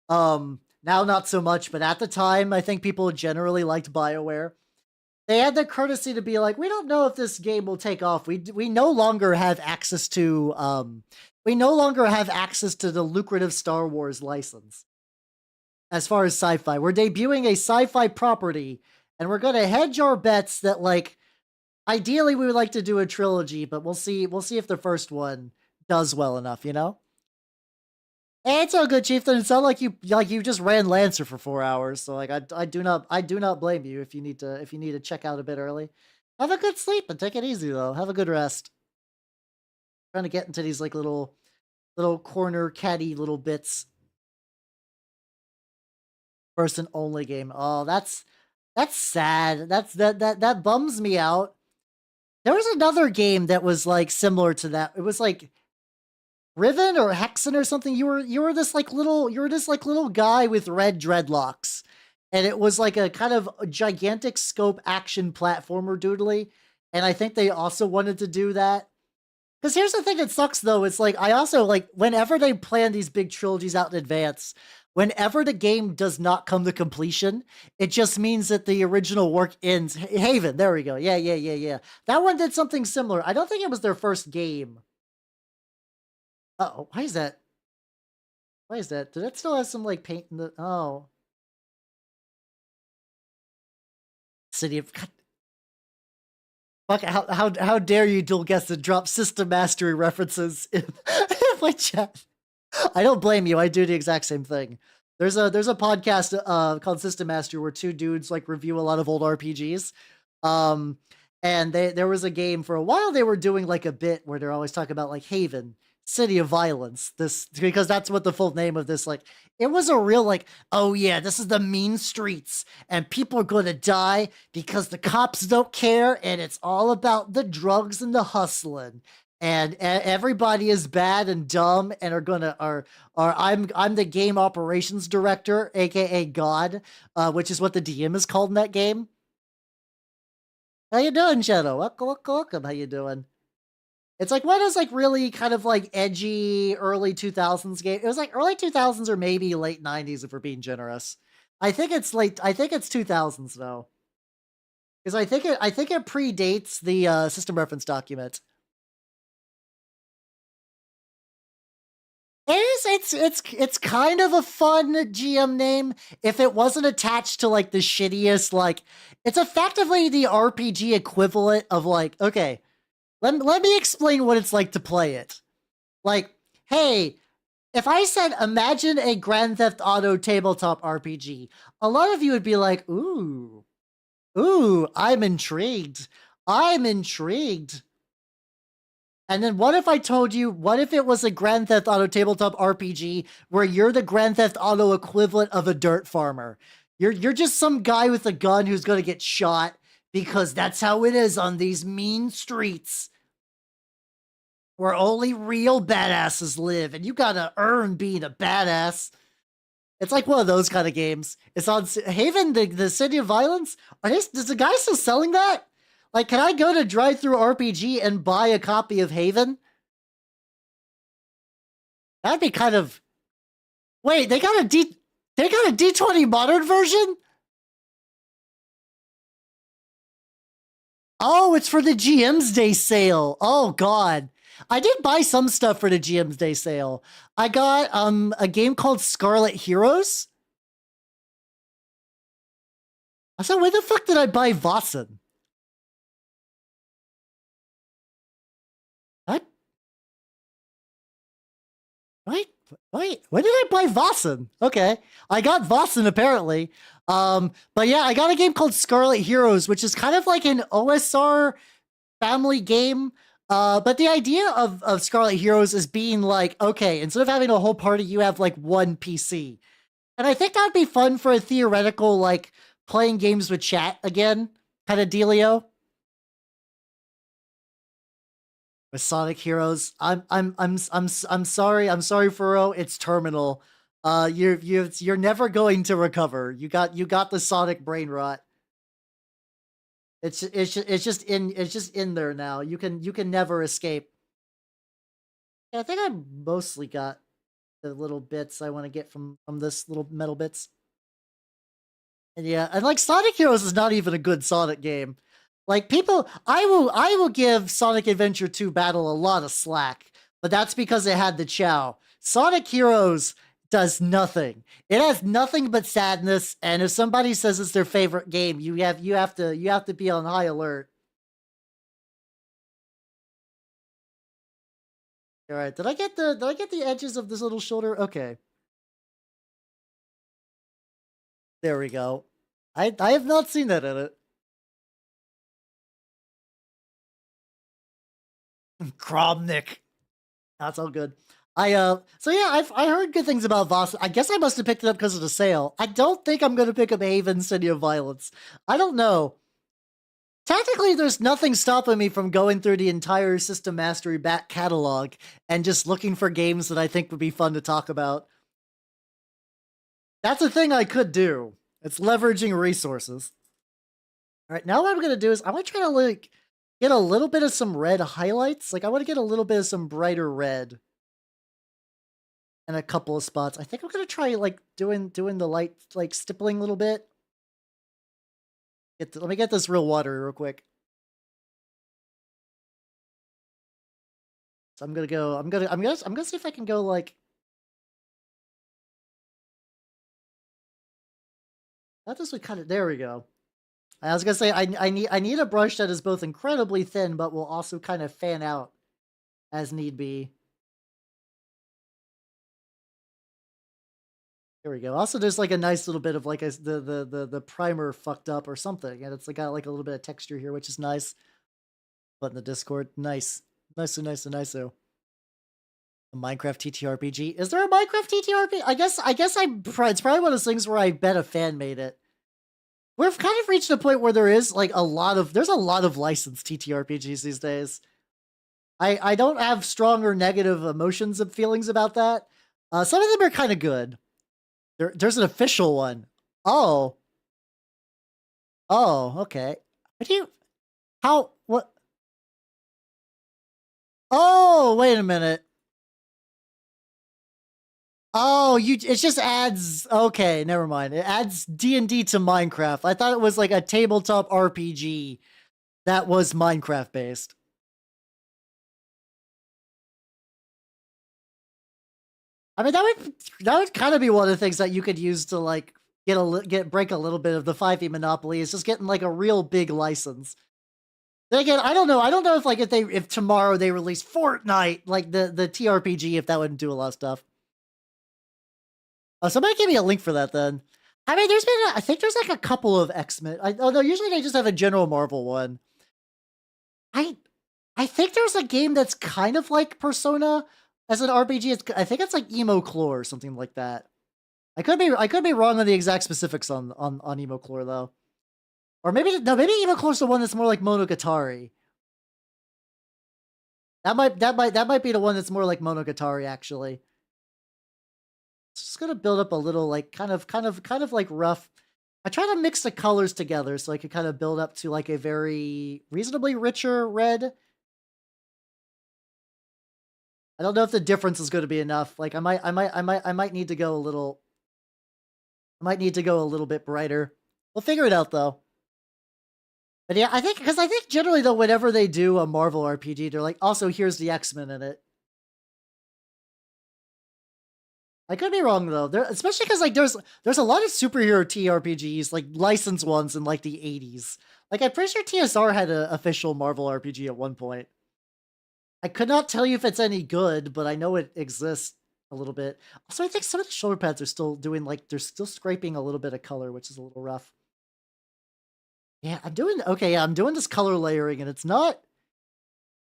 Speaker 1: Now not so much, but at the time, I think people generally liked BioWare. They had the courtesy to be like, we don't know if this game will take off. We no longer have access to the lucrative Star Wars license as far as sci-fi. We're debuting a sci-fi property, and we're gonna hedge our bets that like ideally we would like to do a trilogy, but we'll see if the first one does well enough, you know? It's all good, Chieftain. It sounded like you just ran Lancer for 4 hours, so like I do not blame you if you need to check out a bit early. Have a good sleep and take it easy though. Have a good rest. Trying to get into these like little corner catty little bits. Person only game. Oh, that's sad. That bums me out. There was another game that was like similar to that. It was like Riven or Hexen or something. You were this like little guy with red dreadlocks, and it was like a kind of gigantic scope action platformer doodly. And I think they also wanted to do that. Because here's the thing that sucks though. It's like I also like whenever they plan these big trilogies out in advance. Whenever the game does not come to completion, it just means that the original work ends. Haven, there we go. Yeah, yeah, yeah, yeah. That one did something similar. I don't think it was their first game. Uh-oh, why is that? Why is that? Did it still have some like paint in the? Oh, City of. God, fuck! How dare you, dual guess and drop system mastery references in, in my chat? I don't blame you. I do the exact same thing. There's a podcast called System Mastery where two dudes like review a lot of old RPGs. Um, and there was a game for a while they were doing like a bit where they're always talking about like Haven, City of Violence. This because that's what the full name of this like. It was a real like, oh yeah, this is the mean streets and people are going to die because the cops don't care and it's all about the drugs and the hustling. And everybody is bad and dumb and are I'm the game operations director, aka God, which is what the DM is called in that game. How you doing, Shadow? Welcome. How you doing? It's like one of those like really kind of like edgy early 2000s game. It was like early 2000s or maybe late 90s if we're being generous. I think it's late. I think it's 2000s though, because I think it predates the system reference document. It is. It's kind of a fun GM name if it wasn't attached to like the shittiest like. It's effectively the RPG equivalent of like okay. Let me explain what it's like to play it. Like, hey, if I said imagine a Grand Theft Auto tabletop RPG, a lot of you would be like, ooh, I'm intrigued. I'm intrigued. And then what if I told you, what if it was a Grand Theft Auto tabletop RPG where you're the Grand Theft Auto equivalent of a dirt farmer? You're just some guy with a gun who's gonna get shot because that's how it is on these mean streets where only real badasses live, and you gotta earn being a badass. It's like one of those kind of games. It's on Haven, the City of Violence. Is the guy still selling that? Like, can I go to Drive Through RPG and buy a copy of Haven? That'd be kind of. Wait, they got a D20 modern version? Oh, it's for the GM's Day sale. Oh God. I did buy some stuff for the GM's Day sale. I got a game called Scarlet Heroes. So where the fuck did I buy Vossen? What? Wait, when did I buy Vossen? Okay. I got Vossen apparently. But yeah, I got a game called Scarlet Heroes, which is kind of like an OSR family game. But the idea of Scarlet Heroes is being like, okay, instead of having a whole party, you have like one PC. And I think that'd be fun for a theoretical, like, playing games with chat again kind of dealio. With Sonic Heroes, I'm sorry, Furo. It's terminal. You're never going to recover. You got the Sonic brain rot. It's just in there now. You can never escape. Yeah, I think I mostly got the little bits I want to get from this little metal bits. And yeah, and like Sonic Heroes is not even a good Sonic game. Like people, I will give Sonic Adventure 2 Battle a lot of slack, but that's because it had the Chow. Sonic Heroes does nothing. It has nothing but sadness, and if somebody says it's their favorite game, you have to be on high alert. All right, did I get the edges of this little shoulder? Okay. There we go. I have not seen that in it. Kromnik. That's all good. So yeah, I heard good things about Voss. I guess I must have picked it up because of the sale. I don't think I'm gonna pick up Haven City of Violence. I don't know. Technically, there's nothing stopping me from going through the entire System Mastery back catalog and just looking for games that I think would be fun to talk about. That's a thing I could do. It's leveraging resources. All right, now what I'm gonna do is I want to try to like get a little bit of some red highlights. Like I want to get a little bit of some brighter red in a couple of spots. I think I'm gonna try like doing the light like stippling a little bit. Let me get this real water real quick. So I'm gonna see if I can go like. That this would kind of, there we go. I was gonna say I need a brush that is both incredibly thin but will also kind of fan out as need be. There we go. Also, there's like a nice little bit of like the primer fucked up or something, and it's like got like a little bit of texture here, which is nice. But in the Discord, nice, nice. The Minecraft TTRPG. Is there a Minecraft TTRPG? I guess it's probably one of those things where I bet a fan made it. We've kind of reached a point where there's a lot of licensed TTRPGs these days. I don't have strong or negative emotions and feelings about that. Some of them are kind of good. There's an official one. Oh, okay. What? Oh, wait a minute. Oh, it just adds, okay, never mind. It adds D&D to Minecraft. I thought it was like a tabletop RPG that was Minecraft based. I mean, that would kind of be one of the things that you could use to like break a little bit of the 5e monopoly. Is just getting like a real big license. Then again, I don't know if like if tomorrow they release Fortnite, like the TRPG, if that wouldn't do a lot of stuff. Oh, somebody give me a link for that then. I mean, I think there's like a couple of X-Men. Oh no, usually they just have a general Marvel one. I think there's a game that's kind of like Persona as an RPG. I think it's like Emo Clore or something like that. I could be wrong on the exact specifics on Emo Clore though. Or maybe Emo Clore's the one that's more like Monogatari. That might be the one that's more like Monogatari actually. Just gonna build up a little like kind of like rough. I try to mix the colors together so I can kind of build up to like a very reasonably richer red. I don't know if the difference is going to be enough. Like I might need to go a little. I might need to go a little bit brighter. We'll figure it out though. But yeah, I think generally though, whenever they do a Marvel RPG, they're like, also here's the X-Men in it. I could be wrong though. There, especially because like there's a lot of superhero TRPGs, like licensed ones in like the 80s. Like I'm pretty sure TSR had an official Marvel RPG at one point. I could not tell you if it's any good, but I know it exists a little bit. Also, I think some of the shoulder pads are still doing like they're still scraping a little bit of color, which is a little rough. Yeah, I'm doing okay. Yeah, I'm doing this color layering, and it's not.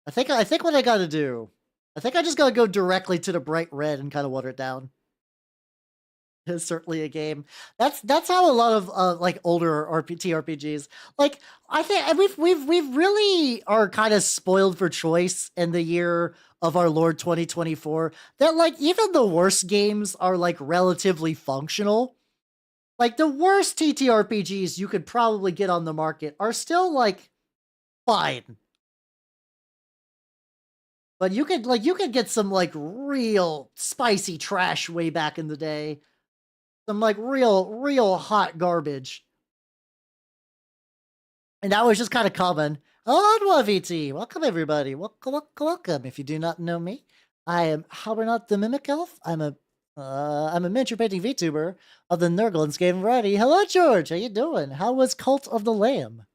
Speaker 1: I think what I got to do. I think I just got to go directly to the bright red and kind of water it down. Is certainly a game. That's how a lot of like older TRPGs. Like I think we've really are kind of spoiled for choice in the year of our Lord 2024. That like even the worst games are like relatively functional. Like the worst TTRPGs you could probably get on the market are still like fine. But you could get some like real spicy trash way back in the day. Some like real hot garbage. And that was just kind of common. Hello, VT. Welcome, everybody. Welcome. If you do not know me, I am Halbernot the Mimic Elf. I'm a miniature painting VTuber of the Nurgle game variety. Hello, George. How you doing? How was Cult of the Lamb?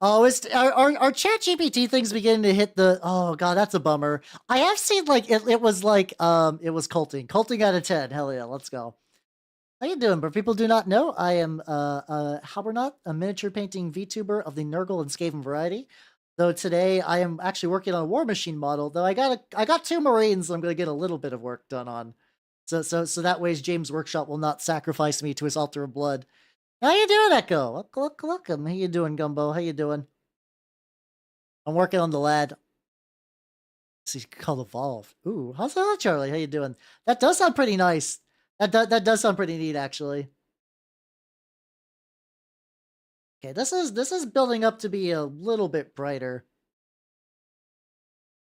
Speaker 1: Oh, it's our chat GPT things beginning to hit the. Oh god, that's a bummer. I have seen like it was like it was culting out of 10. Hell yeah, let's go. How you doing? But people do not know, I am Halbernot, a miniature painting VTuber of the Nurgle and Skaven variety. Though today I am actually working on a Warmachine model. Though I got 2 Marines, I'm going to get a little bit of work done on. So that way James Workshop will not sacrifice me to his altar of blood. How you doing, Echo? Welcome. How you doing, Gumbo? How you doing? I'm working on the lad. He's called Evolve. Ooh, how's that, Charlie? How you doing? That does sound pretty nice. That does sound pretty neat, actually. Okay, this is building up to be a little bit brighter.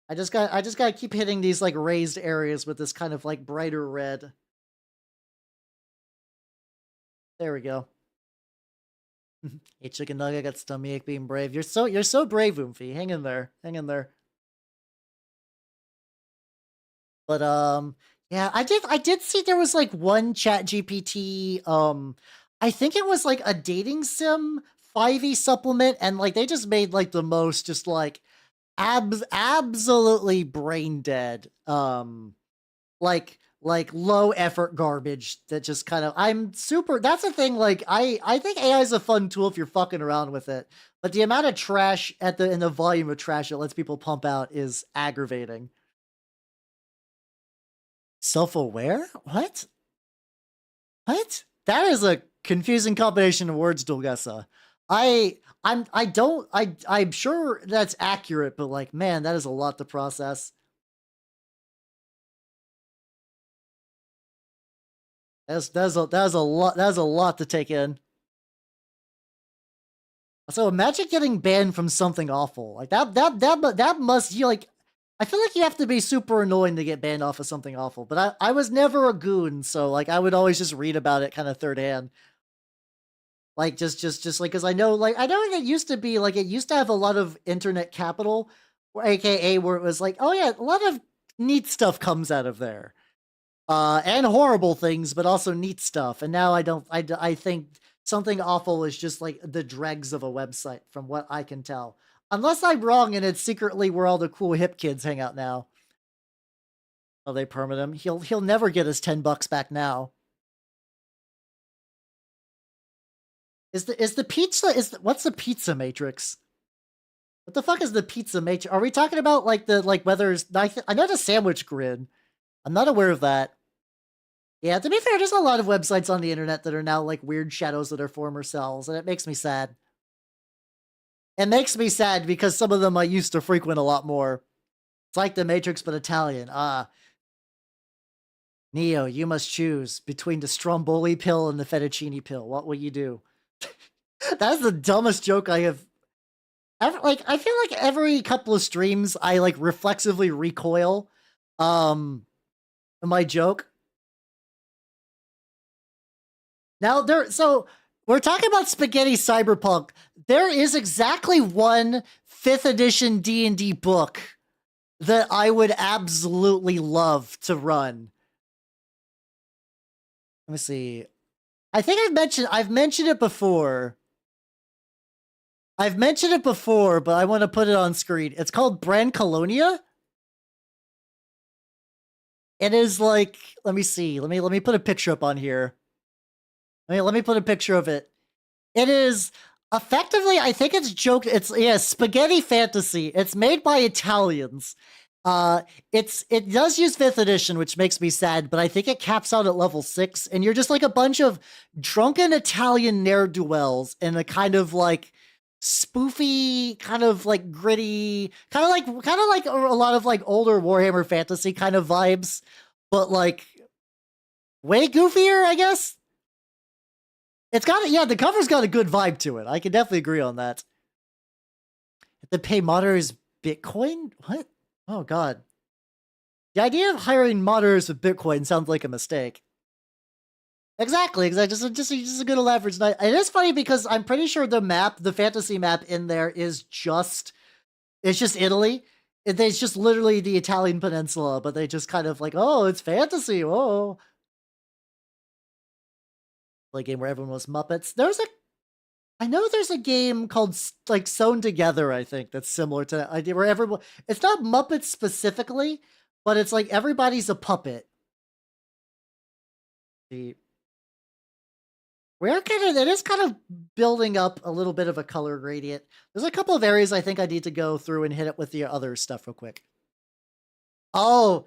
Speaker 1: I just gotta keep hitting these like raised areas with this kind of like brighter red. There we go. Hey, chicken nugget got stomach being brave. You're so brave, Oomphy. Hang in there. Hang in there. But yeah, I did see there was like one chat GPT, I think it was like a dating sim 5e supplement, and like they just made like the most just like absolutely brain dead, like low effort garbage that just kind of I'm super that's the thing, like I think AI is a fun tool if you're fucking around with it. But the amount of trash in the volume of trash it lets people pump out is aggravating. Self-aware? What? What? That is a confusing combination of words, Dulgessa. I'm sure that's accurate, but like, man, that is a lot to process. That's a lot to take in. So imagine getting banned from something awful like that must you like. I feel like you have to be super annoying to get banned off of something awful, but I was never a goon, so like I would always just read about it kind of third hand. Like just like because I know it used to be like it used to have a lot of internet capital, or AKA where it was like, oh yeah, a lot of neat stuff comes out of there. And horrible things, but also neat stuff. And now I think something awful is just like the dregs of a website, from what I can tell. Unless I'm wrong and it's secretly where all the cool hip kids hang out now. Oh, they permit him. He'll never get his $10 back now. What's the pizza matrix? What the fuck is the pizza matrix? Are we talking about like whether I know the sandwich grid. I'm not aware of that. Yeah, to be fair, there's a lot of websites on the internet that are now like weird shadows of their former selves, and it makes me sad. It makes me sad because some of them I used to frequent a lot more. It's like the Matrix, but Italian. Neo, you must choose between the Stromboli pill and the fettuccine pill. What will you do? That's the dumbest joke I have ever. Like, I feel like every couple of streams, I like reflexively recoil. My joke. Now so We're talking about spaghetti cyberpunk. There is exactly one 5th edition D&D book that I would absolutely love to run. Let me see. I think I've mentioned it before. But I want to put it on screen. It's called Brand Colonia. It is like, let me see. Let me put a picture up on here. Let me put a picture of it. It is effectively, I think it's spaghetti fantasy. It's made by Italians. It does use 5th edition, which makes me sad, but I think it caps out at level 6, and you're just like a bunch of drunken Italian ne'er-do-wells in a kind of like spoofy, kind of like gritty, kind of like a lot of like older Warhammer fantasy kind of vibes, but like way goofier, I guess. The cover's got a good vibe to it. I can definitely agree on that. The pay modders Bitcoin? What? Oh god. The idea of hiring modders with Bitcoin sounds like a mistake. Exactly. Just a good leverage. It is funny because I'm pretty sure the fantasy map in there is it's just Italy. It's just literally the Italian peninsula, but they just kind of like, oh, it's fantasy. Oh. Like game where everyone was Muppets. I know there's a game called like Sewn Together, I think, that's similar to that idea where everyone, it's not Muppets specifically, but it's like everybody's a puppet. It is kind of building up a little bit of a color gradient. There's a couple of areas I think I need to go through and hit it with the other stuff real quick. Oh,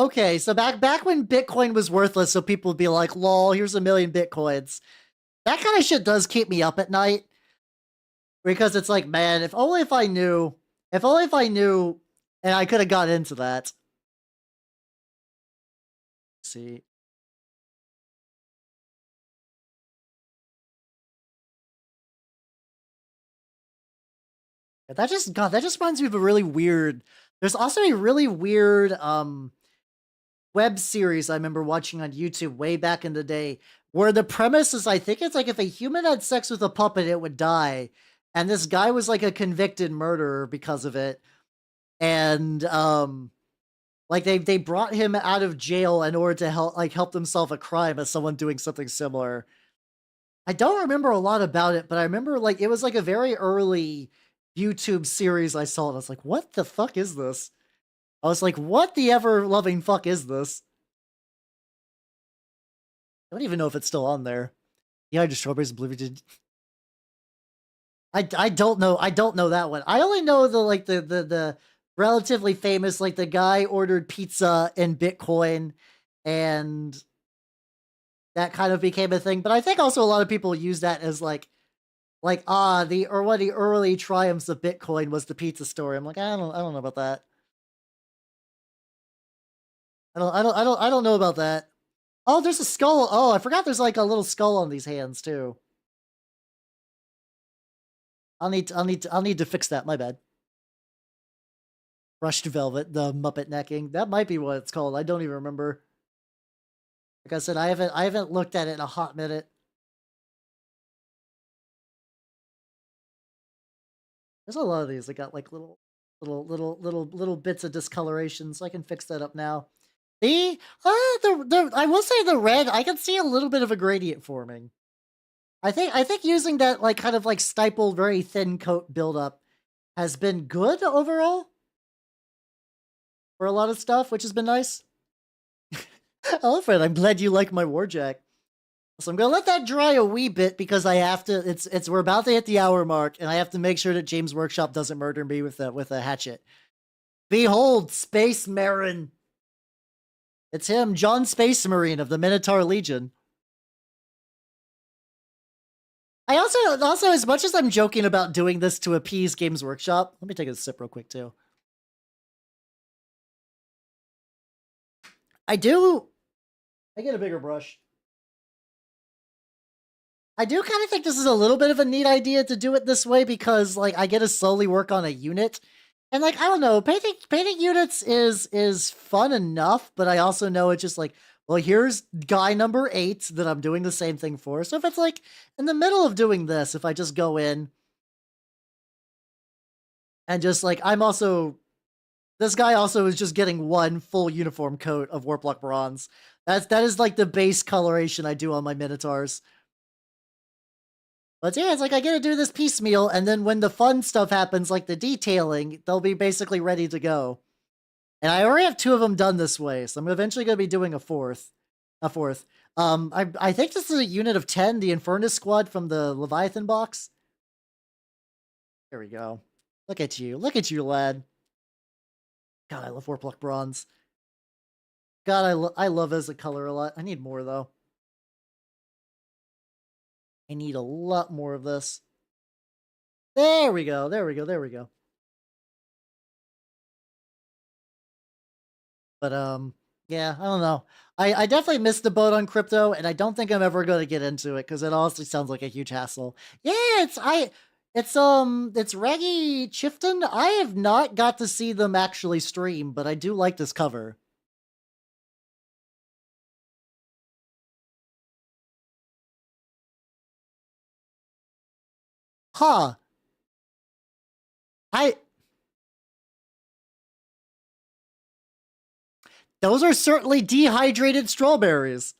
Speaker 1: okay. So back when Bitcoin was worthless, so people would be like, lol, here's 1 million Bitcoins. That kind of shit does keep me up at night. Because it's like, man, if only if I knew, and I could have got into that. Let's see. That just reminds me of a really weird, there's also a really weird, web series I remember watching on YouTube way back in the day, where the premise is, I think it's like if a human had sex with a puppet, it would die. And this guy was like a convicted murderer because of it. And like they brought him out of jail in order to help them solve a crime as someone doing something similar. I don't remember a lot about it, but I remember like it was like a very early YouTube series I saw, and I was like, what the fuck is this? I was like, what the ever-loving fuck is this? I don't even know if it's still on there. Yeah, just strawberries and blueberries. I don't know. I don't know that one. I only know the relatively famous, like the guy ordered pizza in Bitcoin, and that kind of became a thing. But I think also a lot of people use that as like one of the early triumphs of Bitcoin was the pizza story. I'm like, I don't know about that. I don't know about that. Oh, there's a skull. Oh, I forgot there's like a little skull on these hands too. I'll need to fix that. My bad. Brushed velvet, the Muppet necking. That might be what it's called. I don't even remember. Like I said, I haven't looked at it in a hot minute. There's a lot of these. I got like little bits of discoloration, so I can fix that up now. I will say the red, I can see a little bit of a gradient forming. I think using that like kind of like stippled, very thin coat buildup has been good overall for a lot of stuff, which has been nice. Alfred, I'm glad you like my Warjack. So I'm gonna let that dry a wee bit because I have to. We're about to hit the hour mark, and I have to make sure that James Workshop doesn't murder me with a hatchet. Behold, Space Marin. It's him, John Space Marine of the Minotaur Legion. I also, as much as I'm joking about doing this to appease Games Workshop, let me take a sip real quick too. I get a bigger brush. I do kind of think this is a little bit of a neat idea to do it this way because, like, I get to slowly work on a unit. And, like, I don't know, painting units is fun enough, but I also know it's just, like, Well, here's guy number 8 that I'm doing the same thing for. So if it's like in the middle of doing this, if I just go in and just like, this guy also is just getting one full uniform coat of Warplock Bronze. That is like the base coloration I do on my Minotaurs. But yeah, it's like I get to do this piecemeal, and then when the fun stuff happens, like the detailing, they'll be basically ready to go. And I already have 2 of them done this way, so I'm eventually going to be doing a fourth. I think this is a unit of 10, the Infernus squad from the Leviathan box. There we go. Look at you, lad. God, I love Warpluck Bronze. God, I love as a color a lot. I need more though. I need a lot more of this. There we go. But yeah, I don't know. I definitely missed the boat on crypto, and I don't think I'm ever going to get into it because it honestly sounds like a huge hassle. Yeah, it's Reggie Chifton. I have not got to see them actually stream, but I do like this cover. Huh. I Those are certainly dehydrated strawberries.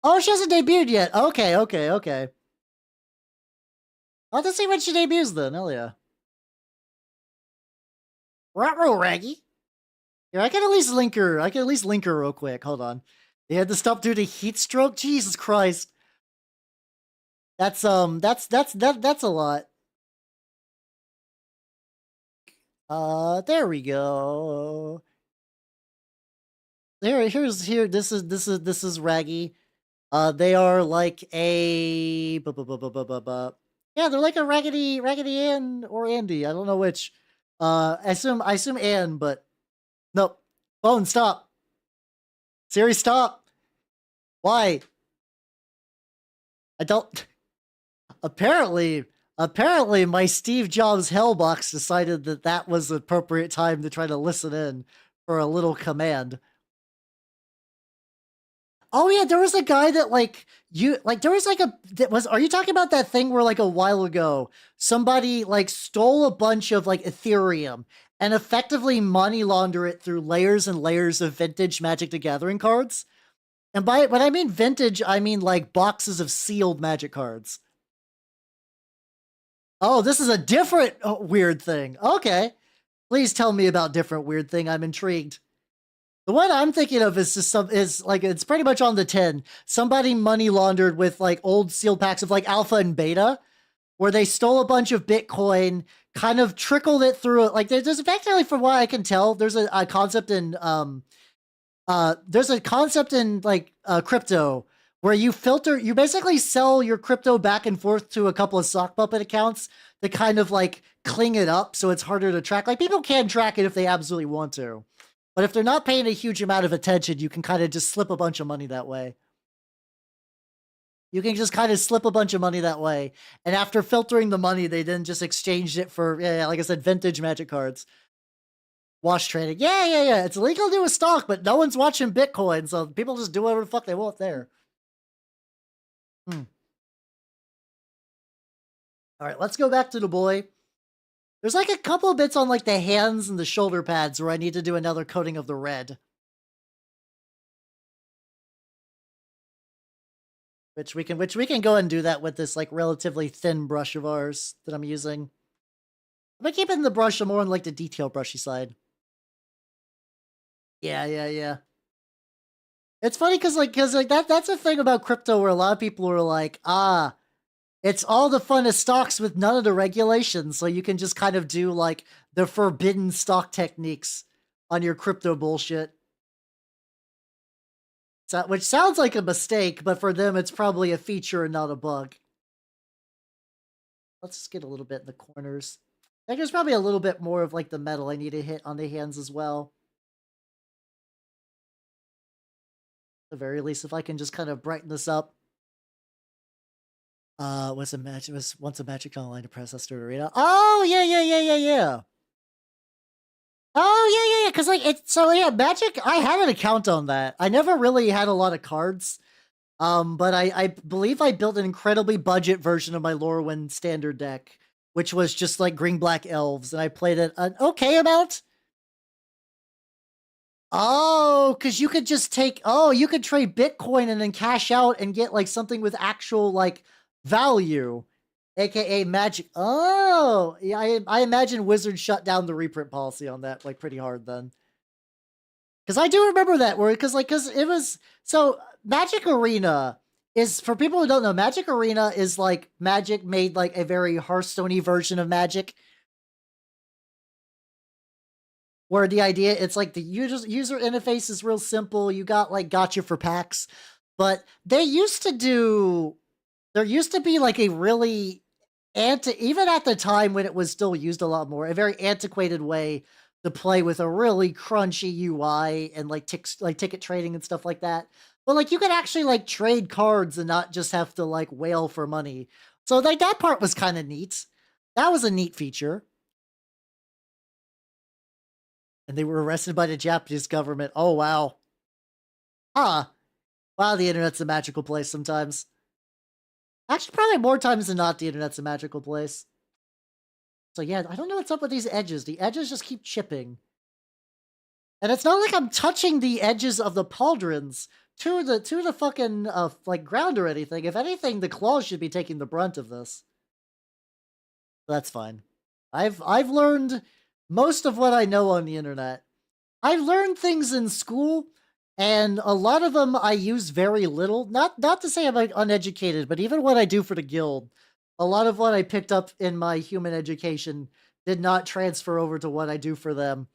Speaker 1: Oh, she hasn't debuted yet. Okay. I'll have to see when she debuts then. Hell yeah. Ruh-roh, Raggy. Here, I can at least link her. Real quick. Hold on. They had to stop due to heat stroke? Jesus Christ. That's a lot. There we go. This is Raggy. They are like a yeah, they're like a Raggedy Ann or Andy. I don't know which. I assume Ann, but nope. Phone, stop. Siri, stop. Why? I don't. Apparently, my Steve Jobs Hellbox decided that that was the appropriate time to try to listen in for a little command. Oh yeah, there was a guy that there was like are you talking about that thing where like a while ago somebody like stole a bunch of like Ethereum and effectively money launder it through layers and layers of vintage Magic the Gathering cards? And by when I mean vintage, I mean like boxes of sealed Magic cards. Oh, this is a different weird thing. Okay. Please tell me about different weird thing. I'm intrigued. The one I'm thinking of is just it's pretty much on the 10. Somebody money laundered with like old sealed packs of like alpha and beta, where they stole a bunch of Bitcoin, kind of trickled it through it. Like there's effectively, from what I can tell, there's a concept in crypto where you basically sell your crypto back and forth to a couple of sock puppet accounts to kind of like cling it up so it's harder to track. Like people can track it if they absolutely want to. But if they're not paying a huge amount of attention, you can kind of just slip a bunch of money that way. And after filtering the money, they then just exchanged it for, like I said, vintage Magic cards. Wash trading. Yeah. It's illegal to do a stock, but no one's watching Bitcoin, so people just do whatever the fuck they want there. All right, let's go back to the boy. There's like a couple of bits on like the hands and the shoulder pads where I need to do another coating of the red. Which we can go and do that with this like relatively thin brush of ours that I'm using. I'm keeping the brush more on like the detail brushy side. Yeah. It's funny because that's a thing about crypto where a lot of people are like, it's all the fun of stocks with none of the regulations, so you can just kind of do like the forbidden stock techniques on your crypto bullshit. Which sounds like a mistake, but for them it's probably a feature and not a bug. Let's just get a little bit in the corners. I think there's probably a little bit more of like the metal I need to hit on the hands as well. At the very least, if I can just kind of brighten this up. Once a Magic Online to press us through arena. Oh yeah. Oh yeah, because like it's so yeah, Magic. I had an account on that. I never really had a lot of cards. But I believe I built an incredibly budget version of my Lorwyn standard deck, which was just like green black elves, and I played it an okay amount. Oh, because you could just take, oh, you could trade Bitcoin and then cash out and get like something with actual like value, aka magic. Oh, yeah, I imagine Wizards shut down the reprint policy on that like pretty hard then. Because I do remember that word, because it was so Magic Arena is, for people who don't know, Magic Arena is like Magic made like a very Hearthstone-y version of Magic, where the idea, it's like the user interface is real simple. You got like gotcha for packs, but there used to be like a really even at the time when it was still used a lot more, a very antiquated way to play with a really crunchy UI and like ticket trading and stuff like that. But like you could actually like trade cards and not just have to like wail for money. So like that part was kind of neat. That was a neat feature. And they were arrested by the Japanese government. Oh wow. Huh. Wow, the internet's a magical place sometimes. Actually, probably more times than not, the internet's a magical place. So yeah, I don't know what's up with these edges. The edges just keep chipping. And it's not like I'm touching the edges of the pauldrons to the fucking like ground or anything. If anything, the claws should be taking the brunt of this. That's fine. I've learned most of what I know on the internet. I learned things in school, and a lot of them I use very little. Not to say I'm like uneducated, but even what I do for the guild, a lot of what I picked up in my human education did not transfer over to what I do for them.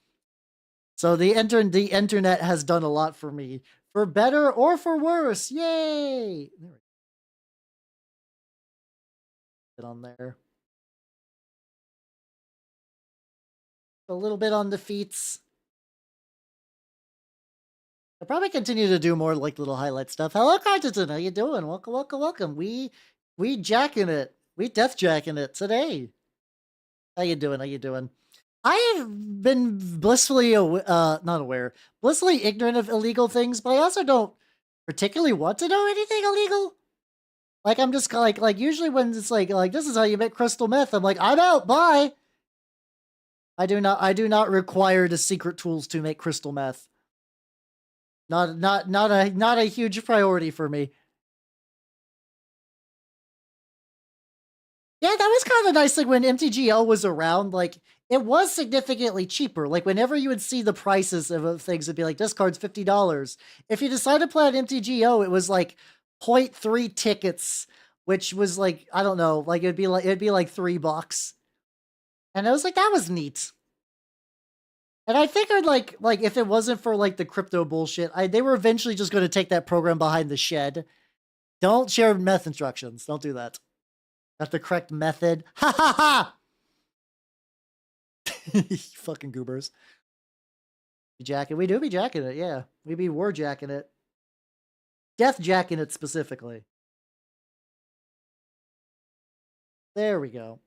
Speaker 1: So the internet has done a lot for me, for better or for worse. Yay! There we get on there. A little bit on defeats. I'll probably continue to do more like little highlight stuff. Hello, Carterton. How you doing? Welcome, welcome, welcome. We jacking it. We deathjacking it today. How you doing? How you doing? I have been blissfully not aware, blissfully ignorant of illegal things, but I also don't particularly want to know anything illegal. Like I'm just like usually when it's like this is how you make crystal meth, I'm like, I'm out, bye. I do not require the secret tools to make crystal meth. Not a huge priority for me. Yeah, that was kind of nice. Like when MTGO was around, like it was significantly cheaper. Like whenever you would see the prices of things, it'd be like this card's $50. If you decide to play on MTGO, it was like 0.3 tickets, which was like, I don't know, like it'd be like $3. And I was like, that was neat. And I figured like if it wasn't for like the crypto bullshit, they were eventually just going to take that program behind the shed. Don't share meth instructions. Don't do that. That's the correct method. Ha ha ha! Fucking goobers. Be jacking. We do be jacking it, yeah. We be war jacking it. Death jacking it specifically. There we go.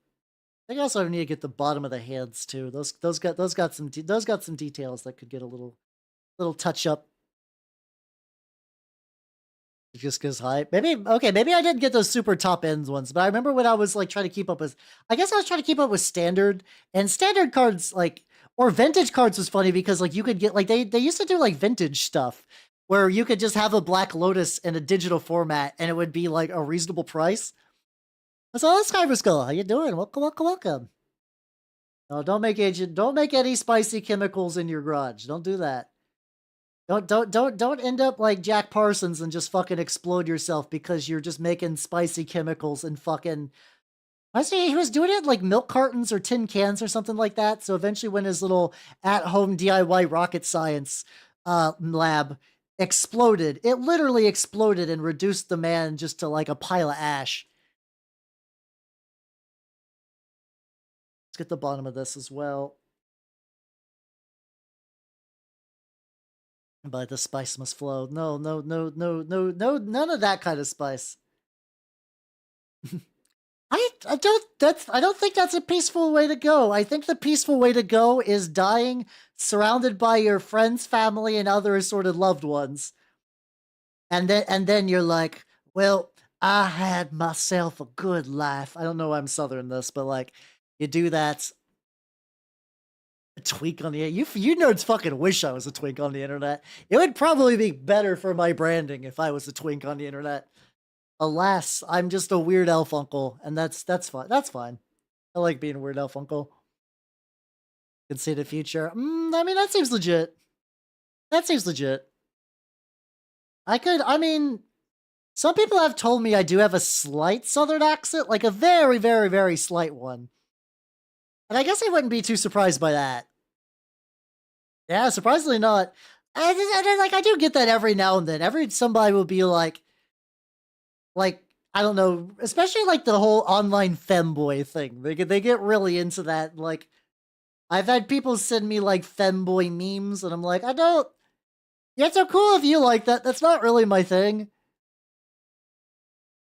Speaker 1: I think also need to get the bottom of the hands too. Those got some details that could get a little touch up. Just because hype. Maybe maybe I didn't get those super top ends ones, but I remember when I was like trying to keep up with, I guess I was trying to keep up with standard, and standard cards like, or vintage cards was funny because like you could get like they used to do like vintage stuff where you could just have a Black Lotus in a digital format and it would be like a reasonable price. So that's Kyber Skull. How you doing? Welcome, welcome, welcome. No, don't make any spicy chemicals in your garage. Don't do that. Don't end up like Jack Parsons and just fucking explode yourself because you're just making spicy chemicals and fucking. I see he was doing it like milk cartons or tin cans or something like that. So eventually, when his little at-home DIY rocket science lab exploded, it literally exploded and reduced the man just to like a pile of ash. Let's get the bottom of this as well. But the spice must flow. No, none of that kind of spice. I don't think that's a peaceful way to go. I think the peaceful way to go is dying surrounded by your friends, family, and other assorted loved ones. And then you're like, well, I had myself a good life. I don't know why I'm southern this, but like you do that. A tweak on the you nerds fucking wish I was a twink on the internet. It would probably be better for my branding if I was a twink on the internet. Alas, I'm just a weird elf uncle, and that's fine. That's fine. I like being a weird elf uncle. Can see the future. I mean, that seems legit. That seems legit. I mean, some people have told me I do have a slight southern accent, like a very, very, very slight one. And I guess I wouldn't be too surprised by that. Yeah, surprisingly not. I do get that every now and then. Somebody will be like I don't know, especially like the whole online femboy thing. They get really into that. Like I've had people send me like femboy memes, and I'm like, I don't. Yeah, it's so cool if you like that. That's not really my thing.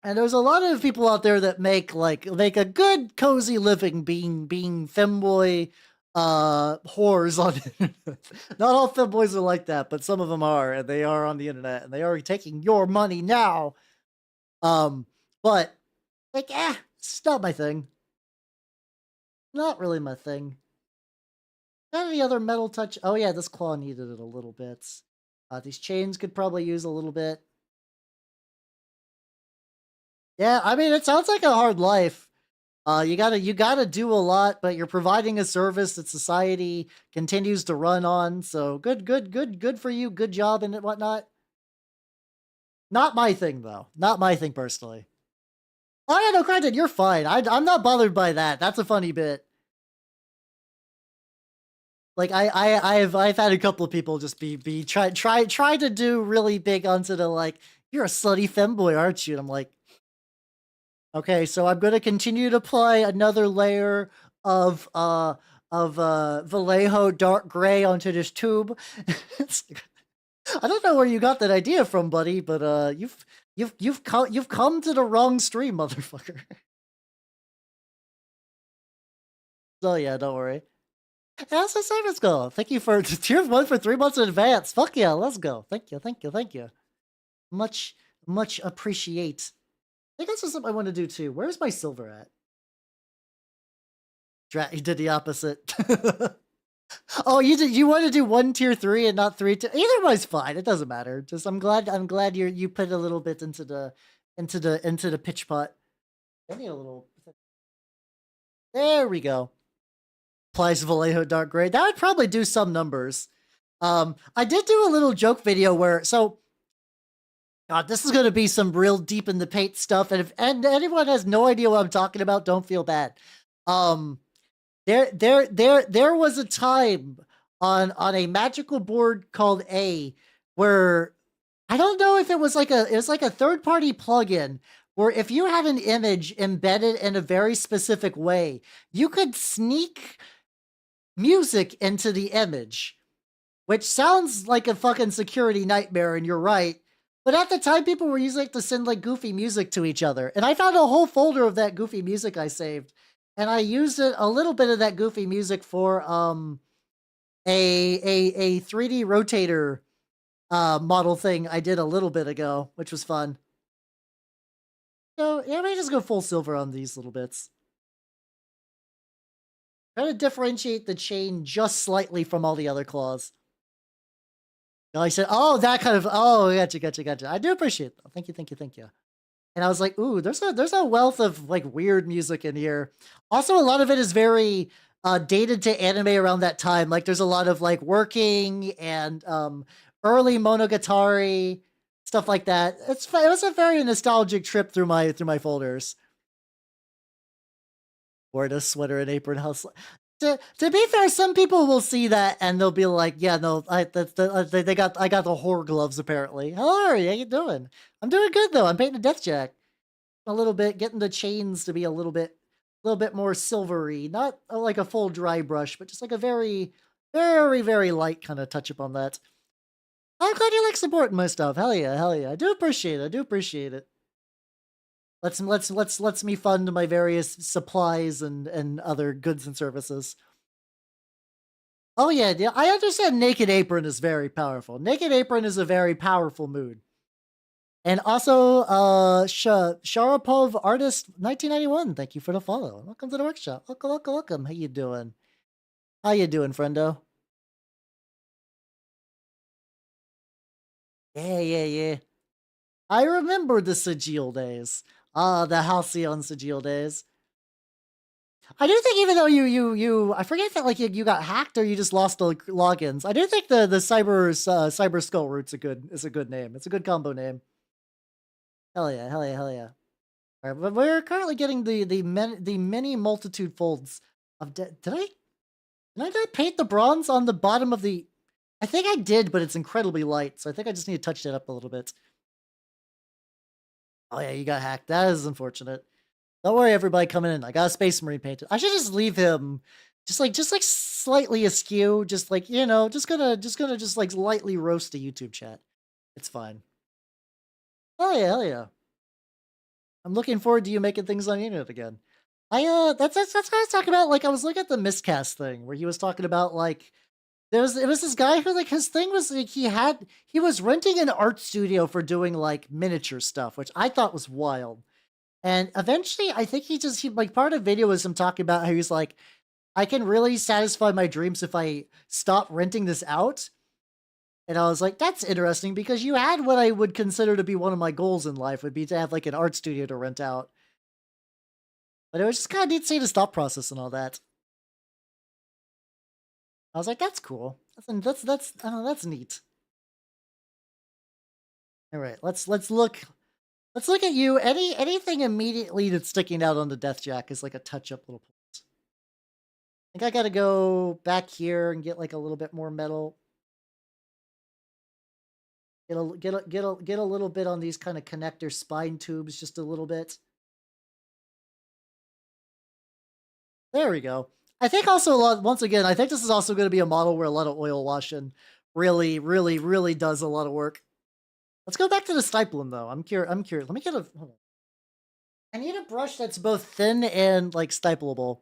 Speaker 1: And there's a lot of people out there that make a good cozy living being femboy whores on the internet. Not all femboys are like that, but some of them are, and they are on the internet, and they are taking your money now. But like, it's not my thing. Not really my thing. Got any other metal touch? Oh yeah, this claw needed it a little bit. These chains could probably use a little bit. Yeah, I mean, it sounds like a hard life. You gotta do a lot, but you're providing a service that society continues to run on. So good for you. Good job and whatnot. Not my thing though. Not my thing personally. Oh yeah, no, granted, you're fine. I'm not bothered by that. That's a funny bit. Like I've had a couple of people just try to do really big onto the like, you're a slutty femboy, aren't you? And I'm like, okay, so I'm gonna continue to apply another layer of Vallejo dark gray onto this tube. I don't know where you got that idea from, buddy, but you've come to the wrong stream, motherfucker. So yeah, don't worry. How's the savings go? Thank you for tier 1 for 3 months in advance. Fuck yeah, let's go. Thank you. Much appreciate. I think that's just something I want to do too. Where's my silver at? He did the opposite. Oh, you want to do 1 tier 3 and not 3 either one's fine. It doesn't matter. Just I'm glad you put a little bit into the pitch pot. I need a little. There we go. Applies Vallejo Dark Gray. That would probably do some numbers. I did do a little joke video where God, this is going to be some real deep in the paint stuff, and if anyone has no idea what I'm talking about, don't feel bad. There was a time on a magical board called A where I don't know if it was like a third-party plugin where if you had an image embedded in a very specific way, you could sneak music into the image, which sounds like a fucking security nightmare, and you're right. But at the time, people were using it to send like goofy music to each other. And I found a whole folder of that goofy music I saved. And I used a little bit of that goofy music for a 3D rotator model thing I did a little bit ago, which was fun. So yeah, let me just go full silver on these little bits. Try to differentiate the chain just slightly from all the other claws. I said, oh, that kind of, oh, gotcha. I do appreciate that. Thank you. And I was like, ooh, there's a wealth of like weird music in here. Also, a lot of it is very dated to anime around that time. Like there's a lot of like working and early Monogatari, stuff like that. It was a very nostalgic trip through my folders. Wore a sweater and apron house. To be fair, some people will see that and they'll be like, "Yeah, no, I got the horror gloves apparently." Hello, how you doing? I'm doing good though. I'm painting a Deathjack a little bit, getting the chains to be a little bit more silvery, not like a full dry brush, but just like a very, very, very light kind of touch up on that. I'm glad you like supporting my stuff. Hell yeah. I do appreciate it. lets me fund my various supplies and other goods and services. Oh yeah, yeah, I understand Naked Apron is very powerful. Naked Apron is a very powerful mood. And also, Sharapov Artist 1991, thank you for the follow. Welcome to the workshop. Welcome, welcome, welcome. How you doing? How you doing, friendo? Yeah, yeah, yeah. I remember the Sigil days. The Halcyon Sigil days. I do think even though I forget that like you got hacked or you just lost the logins. I do think the Cyber Skull Root's a good name. It's a good combo name. Hell yeah, hell yeah, hell yeah. All right, but we're currently getting the many multitude folds of did I not paint the bronze on the bottom of the? I think I did, but it's incredibly light, so I think I just need to touch that up a little bit. Oh yeah, you got hacked. That is unfortunate. Don't worry, everybody coming in. I got a Space Marine painted. I should just leave him just like slightly askew. Just like, you know, just gonna just like lightly roast the YouTube chat. It's fine. Oh yeah, hell yeah. I'm looking forward to you making things on the internet again. That's what I was talking about. Like I was looking at the miscast thing where he was talking about like it was this guy who like his thing was like he was renting an art studio for doing like miniature stuff, which I thought was wild. And eventually, I think he like part of the video was him talking about how he's like, I can really satisfy my dreams if I stop renting this out. And I was like, that's interesting because you had what I would consider to be one of my goals in life would be to have like an art studio to rent out. But it was just kind of neat to see the stop process and all that. I was like, that's cool. That's neat. All right, let's look at you. Anything immediately that's sticking out on the Deathjack is like a touch-up little point. I think I gotta go back here and get like a little bit more metal. Get a little bit on these kind of connector spine tubes, just a little bit. There we go. I think also once again, I think this is also going to be a model where a lot of oil washing really does a lot of work. Let's go back to the stipulum though. I'm curious. Let me get a. Hold on. I need a brush that's both thin and like stipulable.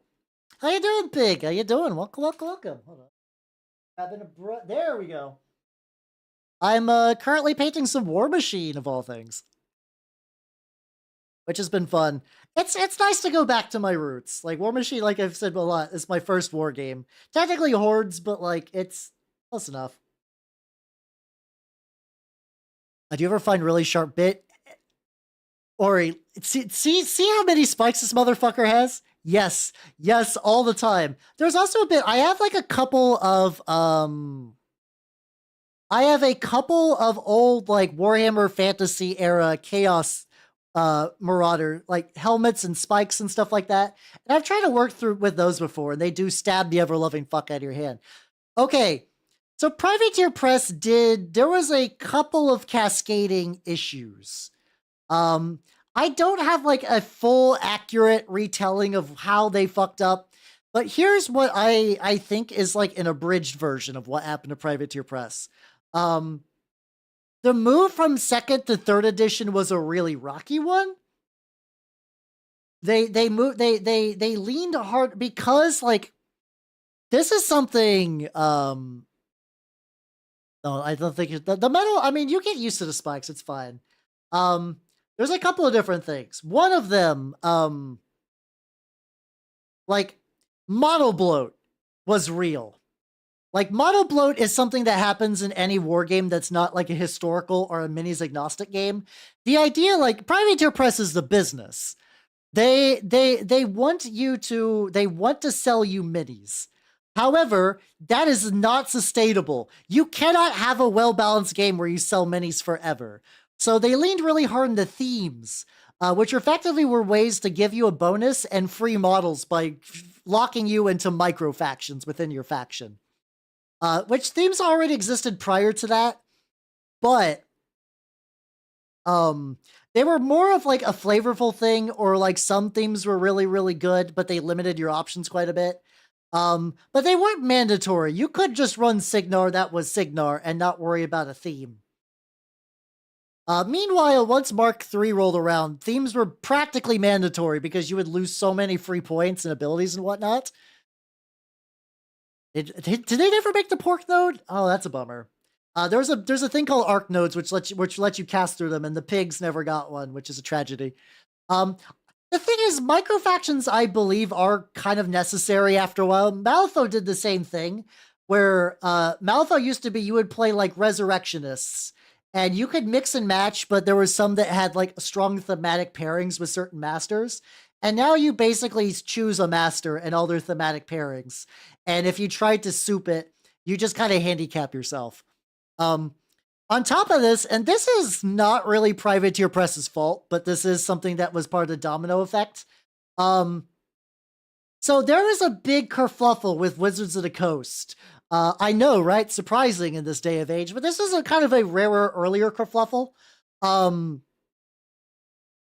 Speaker 1: How you doing, Pig? How you doing? Welcome, welcome, welcome. Hold on. Grabbing a brush. There we go. I'm currently painting some Warmachine of all things, which has been fun. It's nice to go back to my roots. Like Warmachine, like I've said a lot, is my first war game. Technically Hordes, but like it's close enough. Do you ever find really sharp bit? Ori, see how many spikes this motherfucker has? Yes, yes, all the time. There's also a bit. I have like a couple of I have a couple of old like Warhammer Fantasy era Chaos Marauder like helmets and spikes and stuff like that. And I've tried to work through with those before, and they do stab the ever loving fuck out of your hand. Okay, so Privateer Press there was a couple of cascading issues. I don't have like a full accurate retelling of how they fucked up, but here's what I think is like an abridged version of what happened to Privateer Press. The move from second to third edition was a really rocky one. They leaned hard because like this is something no, I don't think the metal, I mean, you get used to the spikes, it's fine. There's a couple of different things. One of them, like model bloat was real. Like model bloat is something that happens in any war game that's not like a historical or a minis agnostic game. The idea, like Privateer Press is the business. They want to sell you minis. However, that is not sustainable. You cannot have a well-balanced game where you sell minis forever. So they leaned really hard into themes, which effectively were ways to give you a bonus and free models by locking you into micro factions within your faction. Which themes already existed prior to that, but they were more of like a flavorful thing, or like some themes were really good, but they limited your options quite a bit. But they weren't mandatory. You could just run Signar that was Signar and not worry about a theme. Meanwhile, once Mark III rolled around, themes were practically mandatory because you would lose so many free points and abilities and whatnot. Did they never make the pork node? Oh, that's a bummer. There's a thing called arc nodes which let you cast through them, and the pigs never got one, which is a tragedy. The thing is, microfactions, I believe, are kind of necessary after a while. Malifaux did the same thing, where Malifaux used to be you would play like resurrectionists, and you could mix and match, but there was some that had like strong thematic pairings with certain masters. And now you basically choose a master and all their thematic pairings. And if you tried to soup it, you just kind of handicap yourself. On top of this, and this is not really Privateer Press's fault, but this is something that was part of the domino effect. So there is a big kerfluffle with Wizards of the Coast. I know, right? Surprising in this day of age, but this is a kind of a rarer, earlier kerfluffle.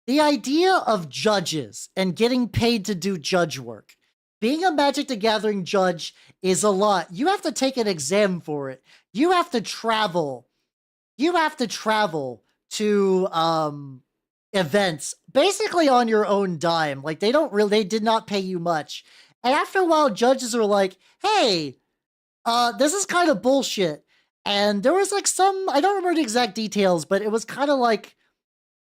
Speaker 1: The idea of judges and getting paid to do judge work. Being a Magic the Gathering judge is a lot. You have to take an exam for it. You have to travel. You have to travel to events basically on your own dime. Like they did not pay you much. And after a while, judges are like, hey, this is kind of bullshit. And there was like I don't remember the exact details, but it was kind of like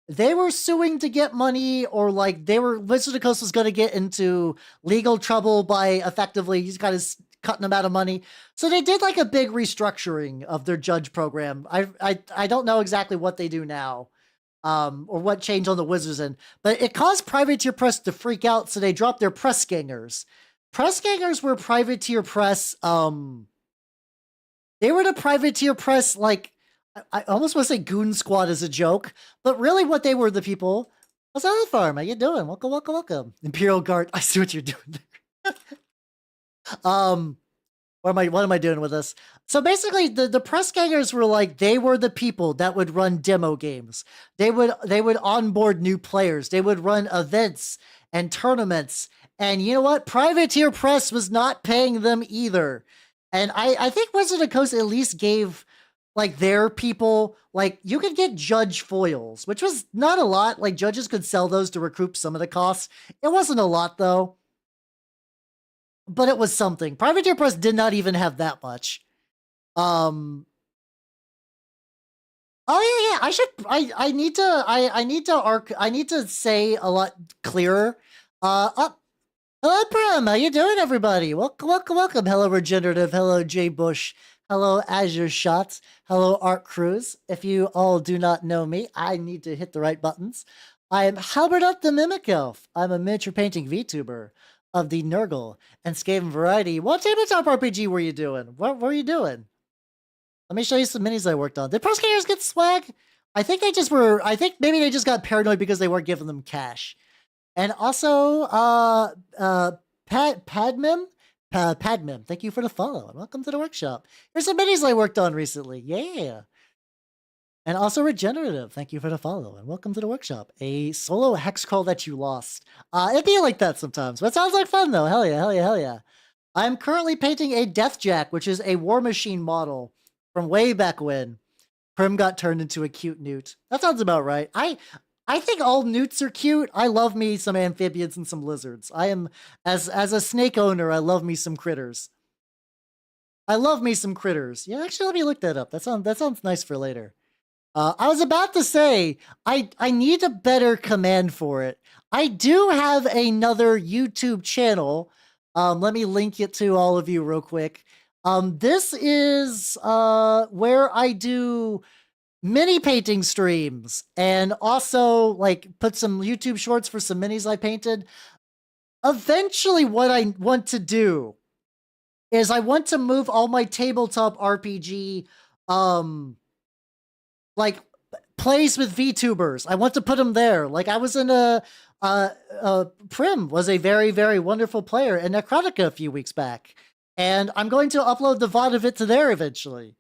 Speaker 1: they were suing to get money, or like Wizards of the Coast was going to get into legal trouble by effectively kind of cutting them out of money. So they did like a big restructuring of their judge program. I don't know exactly what they do now, or what changed on the Wizards end, but it caused Privateer Press to freak out, so they dropped their press gangers. Press gangers were Privateer Press. They were the Privateer Press, like, I almost want to say Goon Squad as a joke, but really what they were the people. What's up, Farm? How you doing? Welcome, welcome, welcome. Imperial Guard. I see what you're doing there. What am I doing with this? So basically, the press gangers were like, they were the people that would run demo games. They would onboard new players. They would run events and tournaments. And you know what? Privateer Press was not paying them either. And I think Wizard of the Coast at least gave like their people, like you could get judge foils, which was not a lot. Like judges could sell those to recoup some of the costs. It wasn't a lot though, but it was something. Privateer Press did not even have that much. Oh yeah. I need to say a lot clearer. Hello Prim, how you doing everybody? Welcome, welcome, welcome. Hello Regenerative, hello Jay Bush. Hello, Azure Shots. Hello, Art Cruz. If you all do not know me, I need to hit the right buttons. I am Halbert Up the Mimic Elf. I'm a miniature painting VTuber of the Nurgle and Skaven variety. What tabletop RPG were you doing? What were you doing? Let me show you some minis I worked on. Did Press Gangers get swag? I think maybe they just got paranoid because they weren't giving them cash. And also, Padmem, thank you for the follow and welcome to the workshop. Here's some minis I worked on recently. Yeah. And also Regenerative, thank you for the follow and welcome to the workshop. A solo hex crawl that you lost. It'd be like that sometimes, but it sounds like fun though. Hell yeah, hell yeah, hell yeah. I'm currently painting a Deathjack, which is a Warmachine model from way back when Prim got turned into a cute newt. That sounds about right. I think all newts are cute. I love me some amphibians and some lizards. I am, as a snake owner, I love me some critters. I love me some critters. Yeah, actually, let me look that up. That sounds nice for later. I was about to say, I need a better command for it. I do have another YouTube channel. Let me link it to all of you real quick. This is where I do mini painting streams and also like put some YouTube shorts for some minis I painted. Eventually what I want to do is I want to move all my tabletop RPG like plays with VTubers. I want to put them there. Like I was in Prim was a very, very wonderful player in Necrotica a few weeks back. And I'm going to upload the VOD of it to there eventually.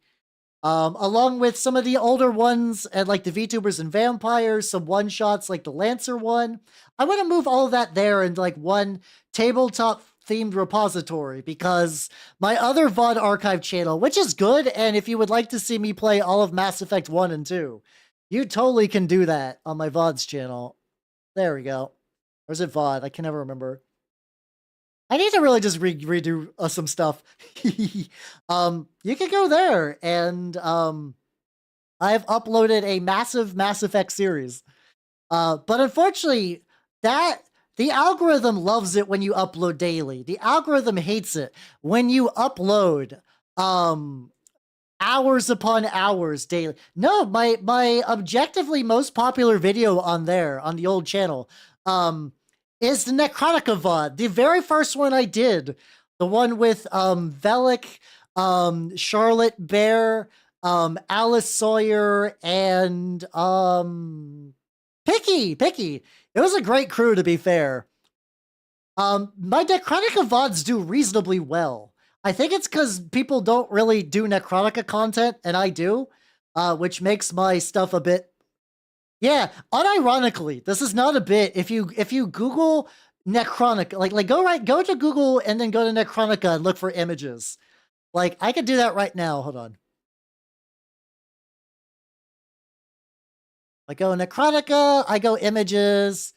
Speaker 1: Along with some of the older ones and like the VTubers and Vampires, some one-shots like the Lancer one. I want to move all of that there in like one tabletop themed repository because my other VOD archive channel, which is good, and if you would like to see me play all of Mass Effect 1 and 2, You totally can do that on my VOD's channel. There we go. Or is it VOD? I can never remember. I need to really just redo some stuff. You can go there, and I've uploaded a massive Mass Effect series. But unfortunately, that the algorithm loves it when you upload daily. The algorithm hates it when you upload hours upon hours daily. No, my objectively most popular video on there on the old channel is the Necrotica VOD. The very first one I did, the one with Velik, Charlotte Bear, Alice Sawyer, and Picky. It was a great crew, to be fair. My Necrotica VODs do reasonably well. I think it's because people don't really do Necrotica content, and I do, which makes my stuff a bit. Yeah, unironically, this is not a bit. If you Google Necronica, like go to Google and then go to Necronica and look for images. Like I could do that right now. Hold on. I go Necrotica, I go images,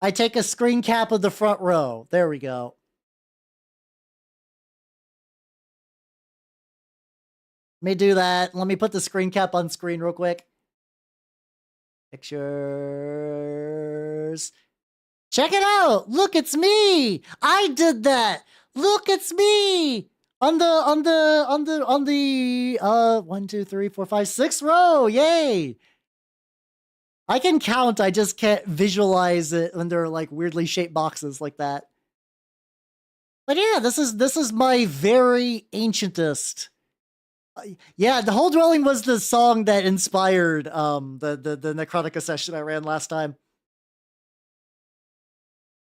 Speaker 1: I take a screen cap of the front row. There we go. Let me do that. Let me put the screen cap on screen real quick. Pictures. Check it out. Look, it's me. I did that. Look, it's me. On the 1, 2, 3, 4, 5, 6 row. Yay. I can count, I just can't visualize it when they're like weirdly shaped boxes like that. But yeah, this is my very ancientest. Yeah, the whole dwelling was the song that inspired the Necrotica session I ran last time.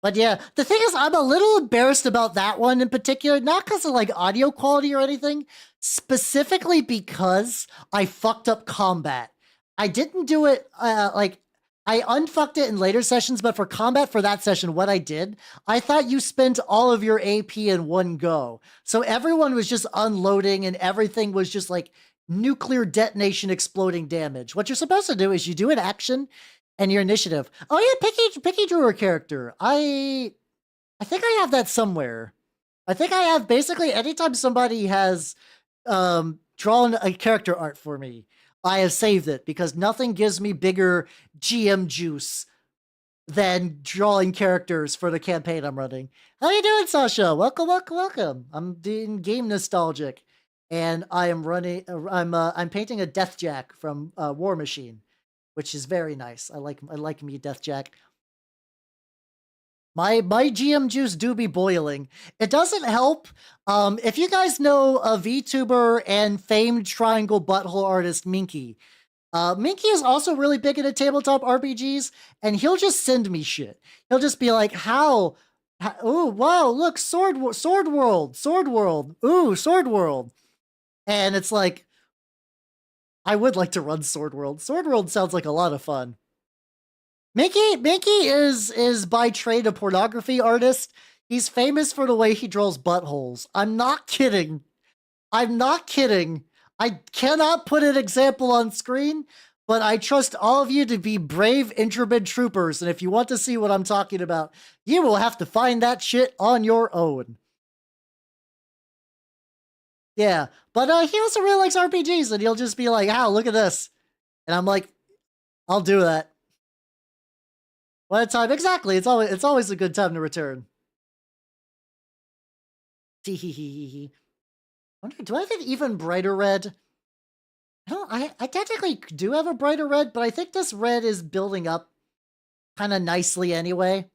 Speaker 1: But yeah, the thing is, I'm a little embarrassed about that one in particular, not because of like audio quality or anything, specifically because I fucked up combat. I didn't do it like I unfucked it in later sessions, but for combat for that session, what I did, I thought you spent all of your AP in one go. So everyone was just unloading and everything was just like nuclear detonation exploding damage. What you're supposed to do is you do an action and your initiative. Oh yeah, Picky drew her character. I think I have that somewhere. I think I have basically anytime somebody has drawn a character art for me, I have saved it because nothing gives me bigger GM juice than drawing characters for the campaign I'm running. How you doing, Sasha? Welcome. I'm being game nostalgic, and I am running. I'm painting a Deathjack from Warmachine, which is very nice. I like me Deathjack. My GM juice do be boiling. It doesn't help. If you guys know a VTuber and famed triangle butthole artist Minky, Minky is also really big into tabletop RPGs, and he'll just send me shit. He'll just be like, "How? Oh wow! Look, Sword World, ooh, Sword World," and it's like, I would like to run Sword World. Sword World sounds like a lot of fun. Minky is by trade a pornography artist. He's famous for the way he draws buttholes. I'm not kidding. I cannot put an example on screen, but I trust all of you to be brave intrepid troopers, and if you want to see what I'm talking about, you will have to find that shit on your own. Yeah, but he also really likes RPGs, and he'll just be like, "Wow, look at this," and I'm like, "I'll do that." What a time! Exactly. It's always a good time to return. Teehee. Wonder, do I have an even brighter red? I technically do have a brighter red, but I think this red is building up kind of nicely anyway.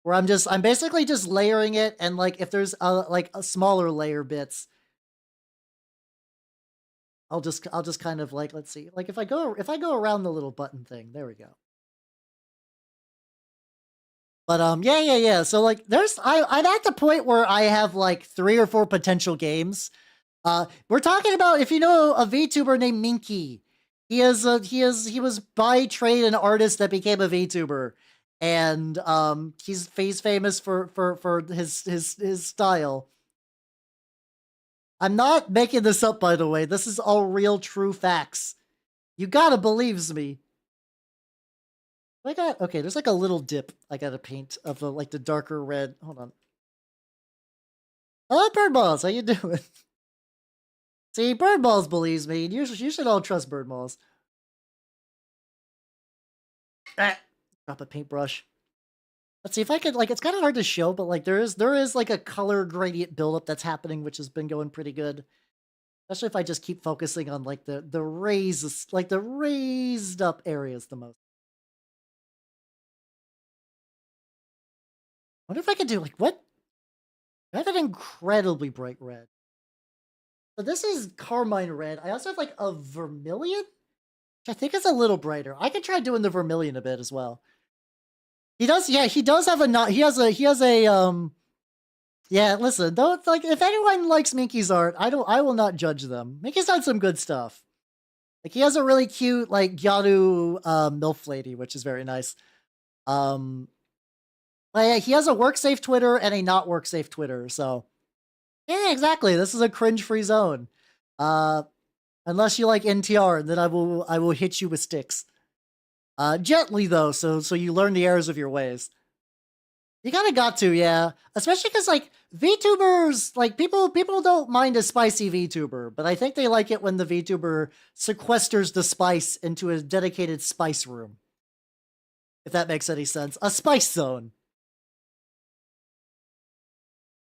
Speaker 1: Where I'm basically just layering it, and like if there's a smaller layer bits, I'll just kind of like, let's see, like if I go around the little button thing, there we go. But yeah. So like I'm at the point where I have like 3 or 4 potential games. We're talking about, if you know a VTuber named Minky. He was by trade an artist that became a VTuber. And he's famous for his style. I'm not making this up, by the way. This is all real, true facts. You gotta believes me. Okay, there's like a little dip I gotta paint of the, like, the darker red. Hold on. Oh, Bird Balls, how you doing? See, Bird Balls believes me. You should all trust Bird Balls. Ah, drop a paintbrush. Let's see if I could, like, it's kind of hard to show, but like there is like a color gradient buildup that's happening, which has been going pretty good. Especially if I just keep focusing on like the raised, like the raised up areas the most. I wonder if I could do like what? I have an incredibly bright red. So this is carmine red. I also have like a vermilion, which I think is a little brighter. I could try doing the vermilion a bit as well. He does, yeah, he does have a not. He has a. Yeah, listen, don't, like, if anyone likes Minky's art, I will not judge them. Minky's done some good stuff. Like, he has a really cute, like, Gyaru MILF lady, which is very nice. Yeah, he has a work-safe Twitter and a not-work-safe Twitter, so. Yeah, exactly, this is a cringe-free zone. Unless you like NTR, then I will hit you with sticks. Gently, though, so you learn the errors of your ways. You kind of got to, yeah. Especially because, like, VTubers, like, people don't mind a spicy VTuber, but I think they like it when the VTuber sequesters the spice into a dedicated spice room. If that makes any sense. A spice zone.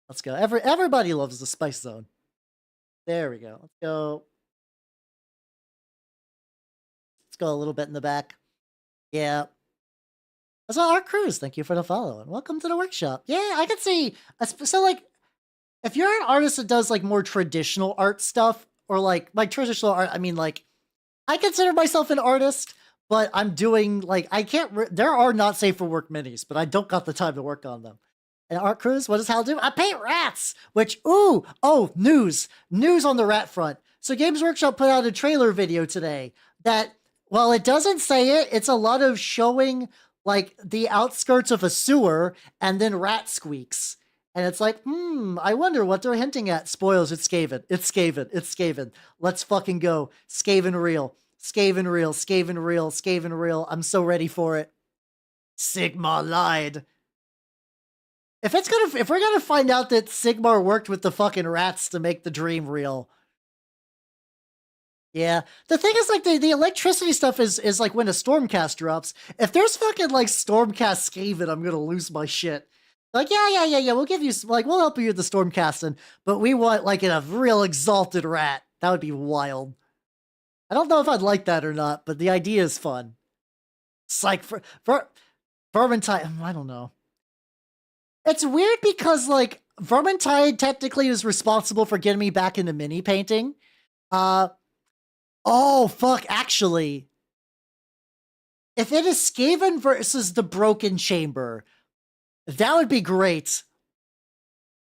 Speaker 1: Let's go. Everybody loves the spice zone. There we go. Let's go. Let's go a little bit in the back. Yeah. So, Art Cruz, thank you for the follow, and welcome to the workshop. Yeah, I can see. So, like, if you're an artist that does, like, more traditional art stuff, or, like traditional art, I mean, like, I consider myself an artist, but I'm doing, like, I can't, there are not safe for work minis, but I don't got the time to work on them. And Art Cruz, what does Hal do? I paint rats! Which, news on the rat front. So Games Workshop put out a trailer video today that, while it doesn't say it, it's a lot of showing, like, the outskirts of a sewer and then rat squeaks. And it's like, I wonder what they're hinting at. Spoils, it's Skaven. It's Skaven. It's Skaven. Let's fucking go. Skaven real. Skaven real. Skaven real. Skaven real. I'm so ready for it. Sigma lied. If we're gonna find out that Sigmar worked with the fucking rats to make the dream real. Yeah. The thing is, like, the electricity stuff is like when a Stormcast drops. If there's fucking, like, Stormcast Skaven, I'm gonna lose my shit. Like, yeah, we'll give you, like, we'll help you with the Stormcasting, but we want, like, a real exalted rat. That would be wild. I don't know if I'd like that or not, but the idea is fun. It's like, for Vermintide, I don't know. It's weird because, like, Vermintide technically is responsible for getting me back into mini painting. Oh, fuck, actually. If it is Skaven versus the Broken Chamber, that would be great.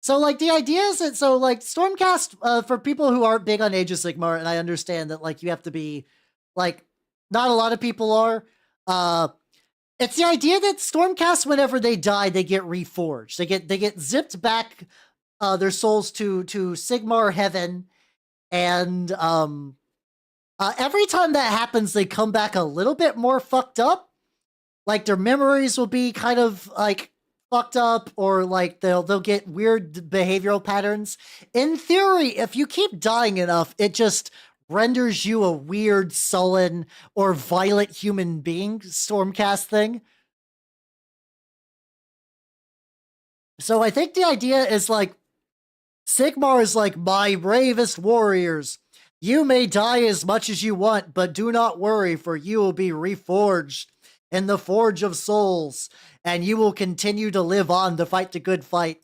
Speaker 1: So, like, the idea is that, so, like, Stormcast, for people who aren't big on Age of Sigmar, and I understand that, like, you have to be, like, not a lot of people are, it's the idea that Stormcast, whenever they die, they get reforged. They get zipped back, their souls to Sigmar heaven, and, every time that happens, they come back a little bit more fucked up. Like, their memories will be kind of, like, fucked up, or, like, they'll get weird behavioral patterns. In theory, if you keep dying enough, it just renders you a weird, sullen, or violent human being, Stormcast thing. So I think the idea is, like, Sigmar is like, my bravest warriors. You may die as much as you want, but do not worry, for you will be reforged in the Forge of Souls, and you will continue to live on to fight the good fight.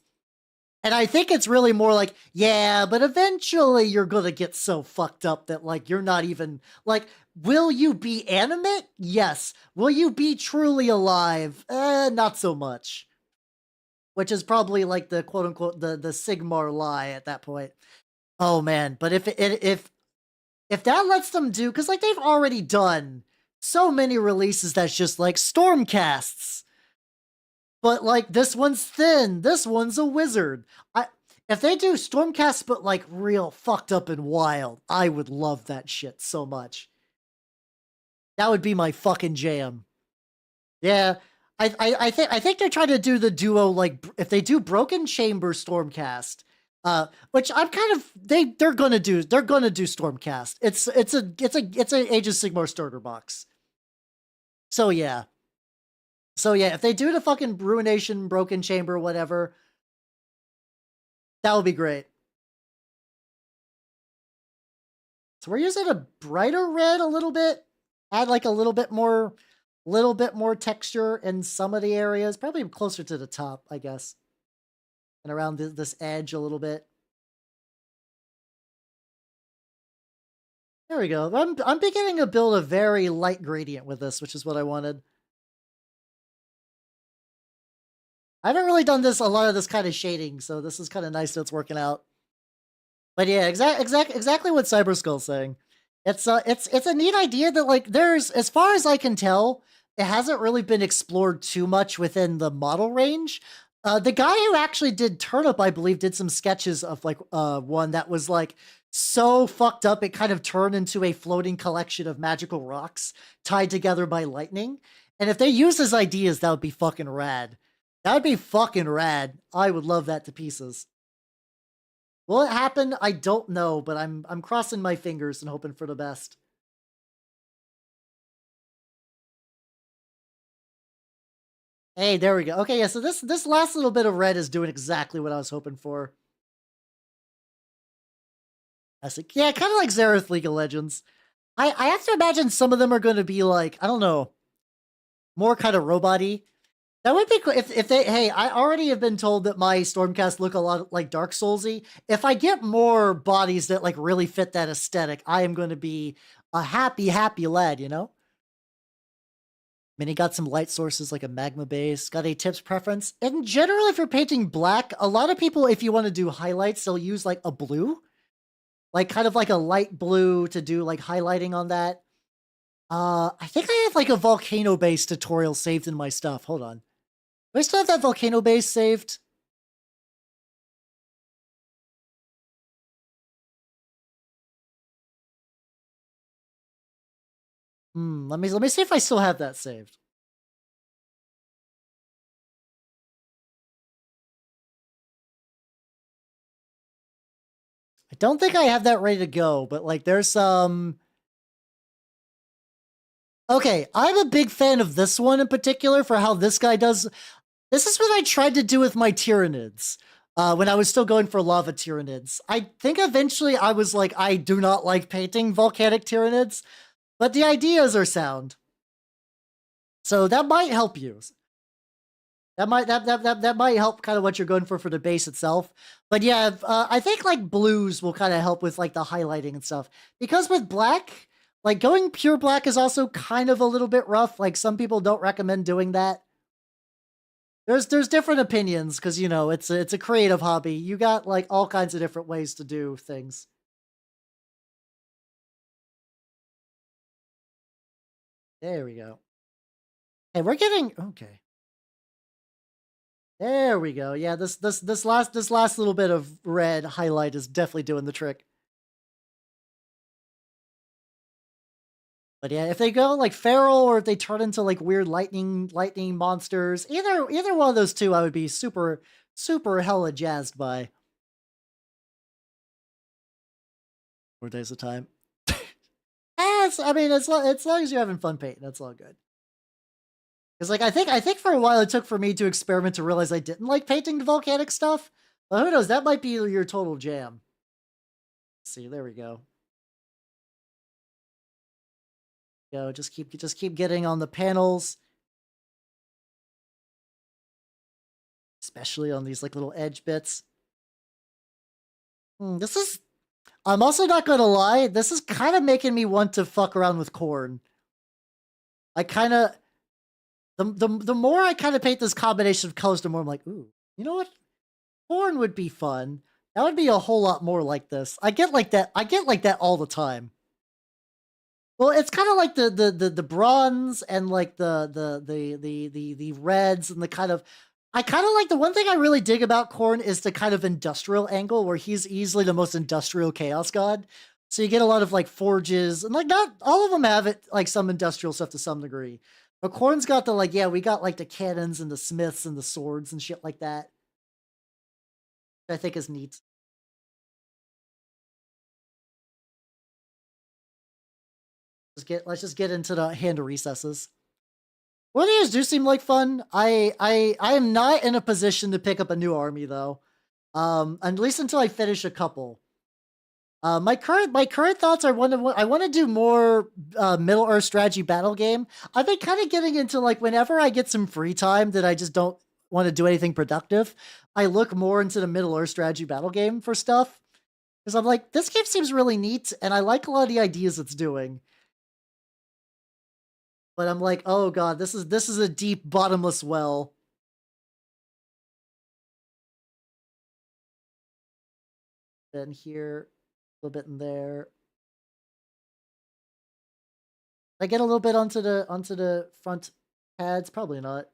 Speaker 1: And I think it's really more like, yeah, but eventually you're gonna get so fucked up that, like, you're not even, like, will you be animate? Yes. Will you be truly alive? Not so much. Which is probably, like, the quote-unquote, the Sigmar lie at that point. Oh, man. But if that lets them do, because, like, they've already done so many releases that's just, like, Stormcasts. But, like, this one's thin. This one's a wizard. If they do Stormcast, but like real fucked up and wild, I would love that shit so much. That would be my fucking jam. Yeah, I think they're trying to do the duo like if they do Broken Chamber Stormcast, which I'm kind of they're gonna do Stormcast. It's a Age of Sigmar starter box. So yeah. So yeah, if they do the fucking Ruination, Broken Chamber, whatever, that would be great. So we're using a brighter red a little bit, add like a little bit more texture in some of the areas, probably closer to the top, I guess, and around this edge a little bit. There we go. I'm beginning to build a very light gradient with this, which is what I wanted. I haven't really done a lot of this kind of shading, so this is kind of nice that it's working out. But yeah, exactly what Cyberskull's saying. It's a neat idea that like there's, as far as I can tell, it hasn't really been explored too much within the model range. The guy who actually did Turnip, I believe, did some sketches of like one that was like so fucked up it kind of turned into a floating collection of magical rocks tied together by lightning. And if they use his ideas, that would be fucking rad. That would be fucking rad. I would love that to pieces. Will it happen? I don't know, but I'm crossing my fingers and hoping for the best. Hey, there we go. Okay, yeah, so this last little bit of red is doing exactly what I was hoping for. That's like, yeah, kind of like Xerath League of Legends. I have to imagine some of them are going to be like, I don't know, more kind of robot-y. That would be cool if they, hey, I already have been told that my Stormcast look a lot like Dark Soulsy. If I get more bodies that like really fit that aesthetic, I am going to be a happy lad, you know? I mean, he got some light sources like a magma base, got a tips preference. In general, if you're painting black, a lot of people, if you want to do highlights, they'll use like a blue, like kind of like a light blue to do like highlighting on that. I think I have like a volcano base tutorial saved in my stuff. Hold on. Do I still have that volcano base saved? Let me see if I still have that saved. I don't think I have that ready to go, but like there's some. Okay, I'm a big fan of this one in particular for how this guy does. This is what I tried to do with my Tyranids when I was still going for lava Tyranids. I think eventually I was like, I do not like painting volcanic Tyranids, but the ideas are sound. So that might help you. That might help kind of what you're going for the base itself. But yeah, I think like blues will kind of help with like the highlighting and stuff. Because with black, like going pure black is also kind of a little bit rough. Like some people don't recommend doing that. There's different opinions because you know it's a creative hobby. You got like all kinds of different ways to do things. There we go. Hey, we're getting okay. There we go. Yeah, this last little bit of red highlight is definitely doing the trick. But yeah, if they go like feral or if they turn into like weird lightning monsters, either one of those two, I would be super hella jazzed by. 4 days of time. I mean, as long as you're having fun painting, that's all good. Because like I think for a while it took for me to experiment to realize I didn't like painting the volcanic stuff. But who knows? That might be your total jam. Let's see, there we go. Just keep getting on the panels, especially on these like little edge bits. This is. I'm also not gonna lie. This is kind of making me want to fuck around with corn. I kind of. The more I kind of paint this combination of colors, the more I'm like, ooh, you know what? Corn would be fun. That would be a whole lot more like this. I get like that all the time. Well, it's kind of like the bronze and like the reds and the kind of. I kind of like the one thing I really dig about Khorne is the kind of industrial angle where he's easily the most industrial chaos god. So you get a lot of like forges and like not all of them have it like some industrial stuff to some degree. But Khorne's got the like, yeah, we got like the cannons and the smiths and the swords and shit like that. I think is neat. Let's just get into the hand of recesses. Warriors do seem like fun. I am not in a position to pick up a new army though. At least until I finish a couple. My current thoughts are I want to do more Middle Earth strategy battle game. I've been kind of getting into like whenever I get some free time that I just don't want to do anything productive, I look more into the Middle Earth strategy battle game for stuff. Because I'm like, this game seems really neat, and I like a lot of the ideas it's doing. But I'm like, oh god, this is a deep, bottomless well. Then here, a little bit in there. I get a little bit onto the front pads, probably not.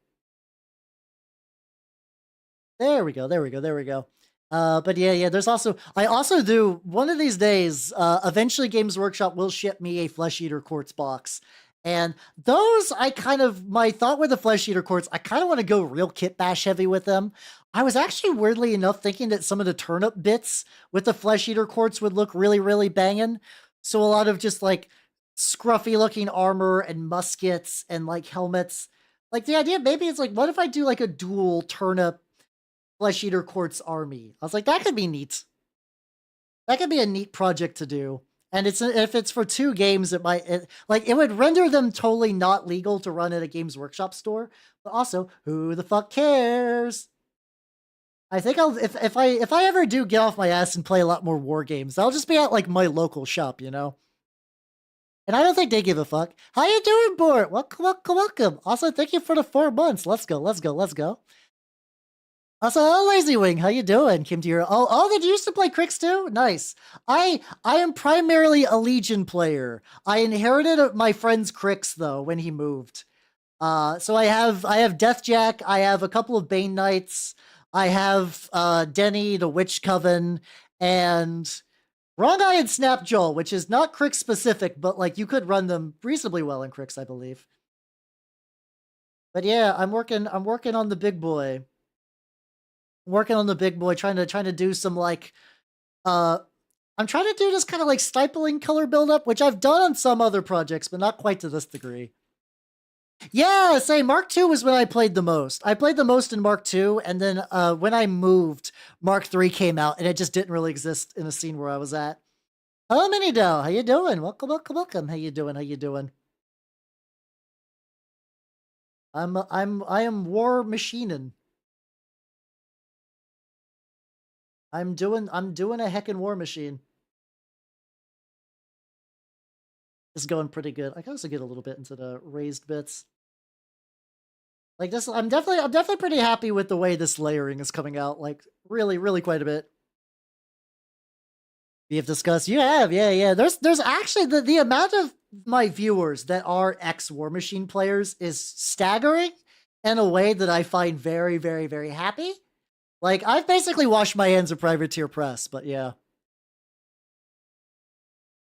Speaker 1: There we go. There we go. There we go. But yeah, there's also, I also do, one of these days, eventually Games Workshop will ship me a Flesh Eater Quartz box. And those, my thought with the Flesh Eater Quartz, I kind of want to go real kit bash heavy with them. I was actually weirdly enough thinking that some of the turnip bits with the Flesh Eater Quartz would look really, really banging. So a lot of just like scruffy looking armor and muskets and like helmets. Like the idea maybe it's like, what if I do like a dual turnip Flesh Eater Quartz army? I was like, that could be neat. That could be a neat project to do. And if it's for 2 games, it would render them totally not legal to run at a Games Workshop store. But also, who the fuck cares? I think if I ever do get off my ass and play a lot more war games, I'll just be at like my local shop, you know. And I don't think they give a fuck. How you doing, Bort? Welcome. Also, thank you for the 4 months. Let's go. Also, oh, Lazy Wing, how you doing? Kim to your did you used to play Crix too? Nice. I am primarily a Legion player. I inherited my friend's Crix though when he moved. So I have Deathjack. I have a couple of Bane Knights. I have Denny, the Witch Coven, and Wrong Eye and Snapjaw, which is not Crix specific, but like you could run them reasonably well in Crix, I believe. But yeah, I'm working on the big boy. Trying to do some like I'm trying to do this kind of like stifling color buildup, which I've done on some other projects, but not quite to this degree. Yeah, say Mark II was when I played the most. I played the most in Mark II, and then when I moved, Mark III came out, and it just didn't really exist in the scene where I was at. Hello, Minido. How you doing? Welcome. How you doing? I am war machining. I'm doing a heckin' war machine. It's going pretty good. I can also get a little bit into the raised bits. Like this, I'm definitely pretty happy with the way this layering is coming out. Like really quite a bit. We have discussed. You have, yeah. There's actually the amount of my viewers that are ex Warmachine players is staggering in a way that I find very happy. Like, I've basically washed my hands of Privateer Press, but yeah.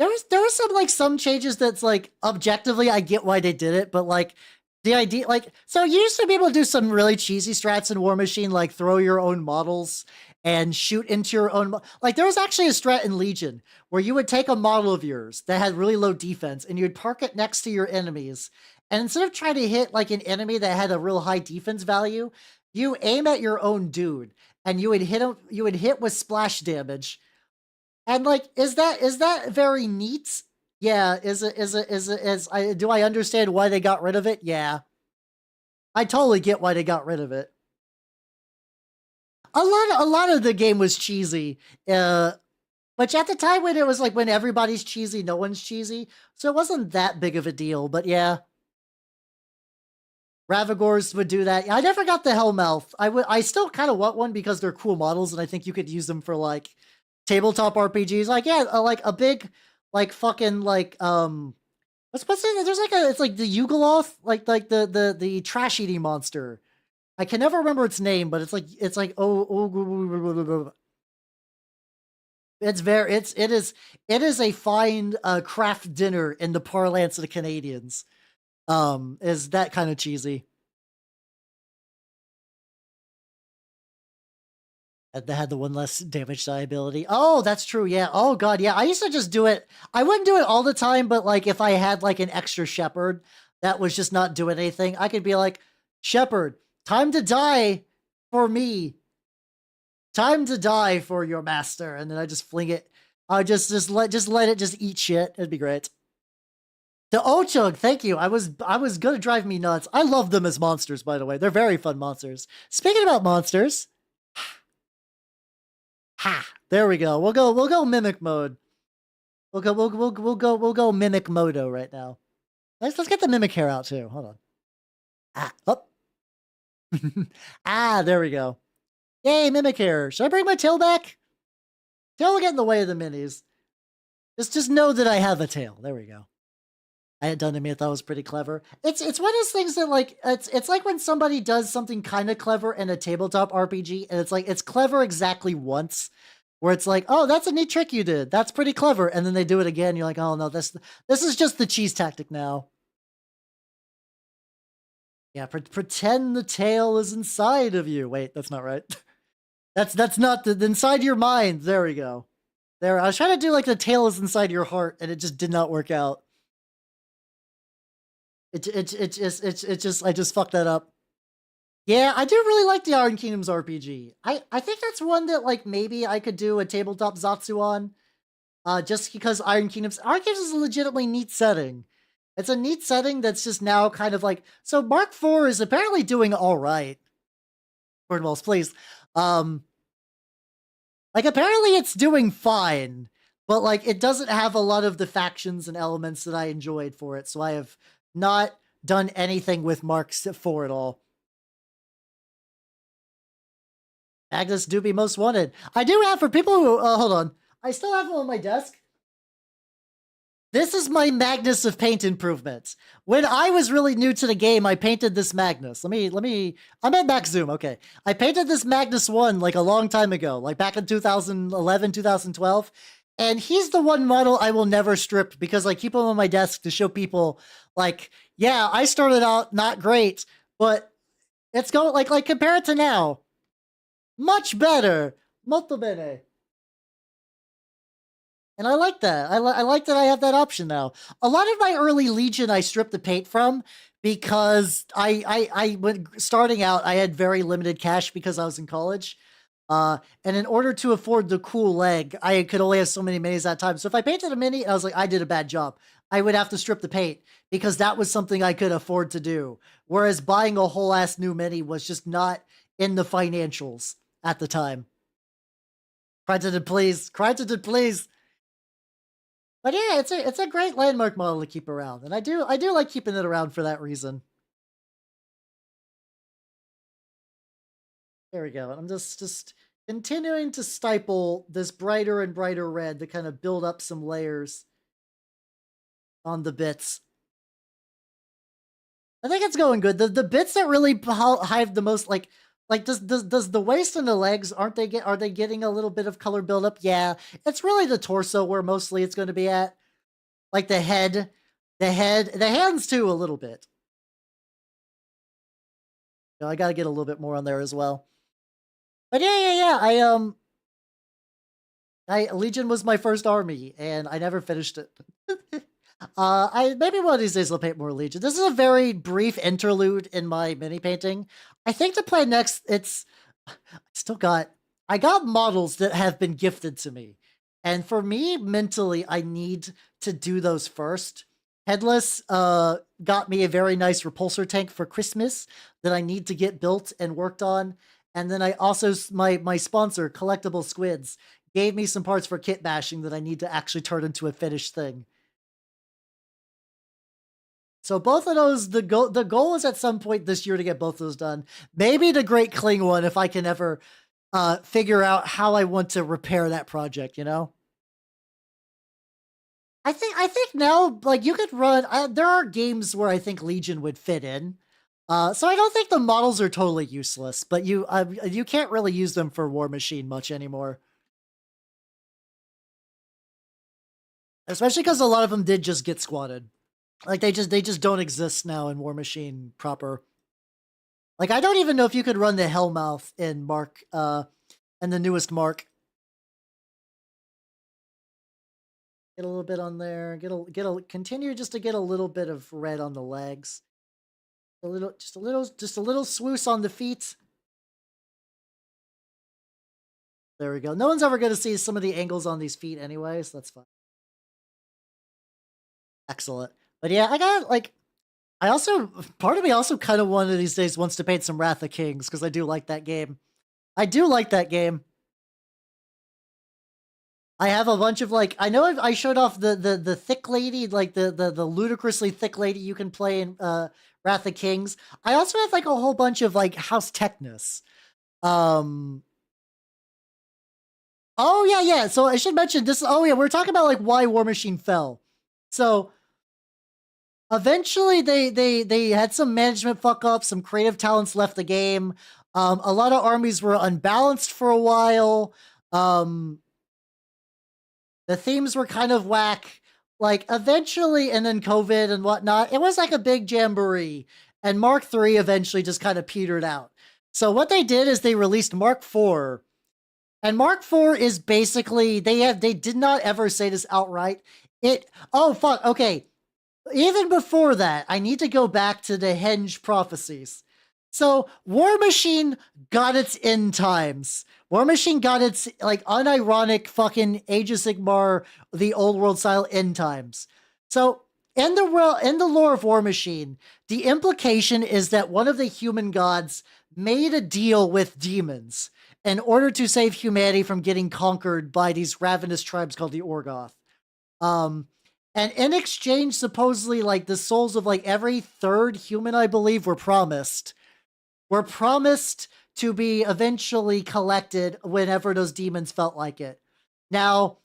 Speaker 1: There was some changes that's like objectively I get why they did it, but like the idea, like, so you used to be able to do some really cheesy strats in Warmachine, like throw your own models and shoot into your own, like there was actually a strat in Legion where you would take a model of yours that had really low defense and you'd park it next to your enemies. And instead of trying to hit like an enemy that had a real high defense value, you aim at your own dude and you would hit with splash damage. And like, is that very neat? Yeah. Do I understand why they got rid of it? Yeah. I totally get why they got rid of it. A lot of the game was cheesy. Which at the time when it was like, when everybody's cheesy, no one's cheesy. So it wasn't that big of a deal, but yeah. Ravagors would do that. I never got the Hellmouth. I still kind of want one because they're cool models and I think you could use them for like tabletop RPGs. Like, yeah, like a big, like fucking like, what's it? There's like it's like the Yugoloth, like the trash eating monster. I can never remember its name, but it's like it is a fine craft dinner in the parlance of the Canadians. Is that kind of cheesy? That had the one less damage die ability. Oh, that's true. Yeah. Oh god. Yeah. I used to just do it. I wouldn't do it all the time, but like if I had like an extra shepherd that was just not doing anything, I could be like, Shepherd, time to die for me. Time to die for your master. And then I just fling it. I just let it just eat shit. It'd be great. The Ochug, thank you. I was gonna drive me nuts. I love them as monsters, by the way. They're very fun monsters. Speaking about monsters, ha! There we go. We'll go mimic mode. We'll go mimic modo right now. Let's get the mimic hair out too. Hold on. Ah, up. Ah, there we go. Yay, mimic hair. Should I bring my tail back? Tail will get in the way of the minis. Just know that I have a tail. There we go. I had done to me. I thought it was pretty clever. It's one of those things that like it's like when somebody does something kind of clever in a tabletop RPG, and it's like it's clever exactly once, where it's like, oh, that's a neat trick you did. That's pretty clever, and then they do it again. You're like, oh no, this is just the cheese tactic now. Yeah, pretend the tail is inside of you. Wait, that's not right. that's not the inside your mind. There we go. There, I was trying to do like the tail is inside your heart, and it just did not work out. It just I just fucked that up. Yeah, I do really like the Iron Kingdoms RPG. I think that's one that like maybe I could do a tabletop Zatsu on. Just because Iron Kingdoms is a legitimately neat setting. It's a neat setting that's just now kind of like so Mark IV is apparently doing alright. Cornwalls, please. Like apparently it's doing fine, but like it doesn't have a lot of the factions and elements that I enjoyed for it, so I have not done anything with Mark IV at all. Magnus do be most wanted. I do have for people who hold on. I still have them on my desk. This is my Magnus of paint improvements. When I was really new to the game, I painted this Magnus. Let me I'm at max zoom, okay. I painted this Magnus 1 like a long time ago, like back in 2011, 2012. And he's the one model I will never strip because I keep him on my desk to show people like, yeah, I started out not great, but it's going like compared to now. Much better. Molto bene. And I like that. I like that I have that option now. A lot of my early Legion I stripped the paint from because when starting out, I had very limited cash because I was in college. And in order to afford the cool leg, I could only have so many minis at a time. So if I painted a mini and I was like, I did a bad job, I would have to strip the paint because that was something I could afford to do. Whereas buying a whole ass new mini was just not in the financials at the time. Credited, please. Credited, please. But yeah, it's a great landmark model to keep around, and I do like keeping it around for that reason. There we go. And I'm just continuing to stipple this brighter and brighter red to kind of build up some layers on the bits. I think it's going good. The bits that really hive the most, like does the waist and the legs are they getting a little bit of color buildup? Yeah, it's really the torso where mostly it's going to be at. Like the head, the hands too a little bit. You know, I got to get a little bit more on there as well. But yeah. Legion was my first army, and I never finished it. I maybe one of these days I'll paint more Legion. This is a very brief interlude in my mini painting. I think to play next, I got models that have been gifted to me. And for me, mentally, I need to do those first. Headless got me a very nice repulsor tank for Christmas that I need to get built and worked on. And then I also, my sponsor, Collectible Squids, gave me some parts for kit bashing that I need to actually turn into a finished thing. So both of those, the goal is at some point this year to get both of those done. Maybe the Great Kling one if I can ever figure out how I want to repair that project, you know? I think now, like, you could run, there are games where I think Legion would fit in. So I don't think the models are totally useless, but you can't really use them for Warmachine much anymore. Especially because a lot of them did just get squatted. Like they just don't exist now in Warmachine proper. Like I don't even know if you could run the Hellmouth in Mark and the newest Mark. Get a little bit on there. Continue just to get a little bit of red on the legs. Just a little swoosh on the feet. There we go. No one's ever going to see some of the angles on these feet anyway, so that's fine. Excellent. But yeah, I got like, part of me also kind of one of these days wants to paint some Wrath of Kings because I do like that game. I do like that game. I have a bunch of like, I know I showed off the thick lady, like the ludicrously thick lady you can play in Wrath of Kings. I also have like a whole bunch of like House Technus. Oh yeah. So I should mention this. Oh yeah, we're talking about like why Warmachine fell. So eventually they had some management fuck ups, some creative talents left the game. A lot of armies were unbalanced for a while. The themes were kind of whack. Like eventually, and then COVID and whatnot, it was like a big jamboree. And Mark III eventually just kind of petered out. So what they did is they released Mark IV. And Mark IV is basically, they did not ever say this outright. Oh fuck, okay. Even before that, I need to go back to the Henge prophecies. So Warmachine got its end times. Warmachine got its like unironic fucking Age of Sigmar, the old world style end times. So in the lore of Warmachine, the implication is that one of the human gods made a deal with demons in order to save humanity from getting conquered by these ravenous tribes called the Orgoth. And in exchange, supposedly, like the souls of like every third human, I believe, were promised to be eventually collected whenever those demons felt like it. Now,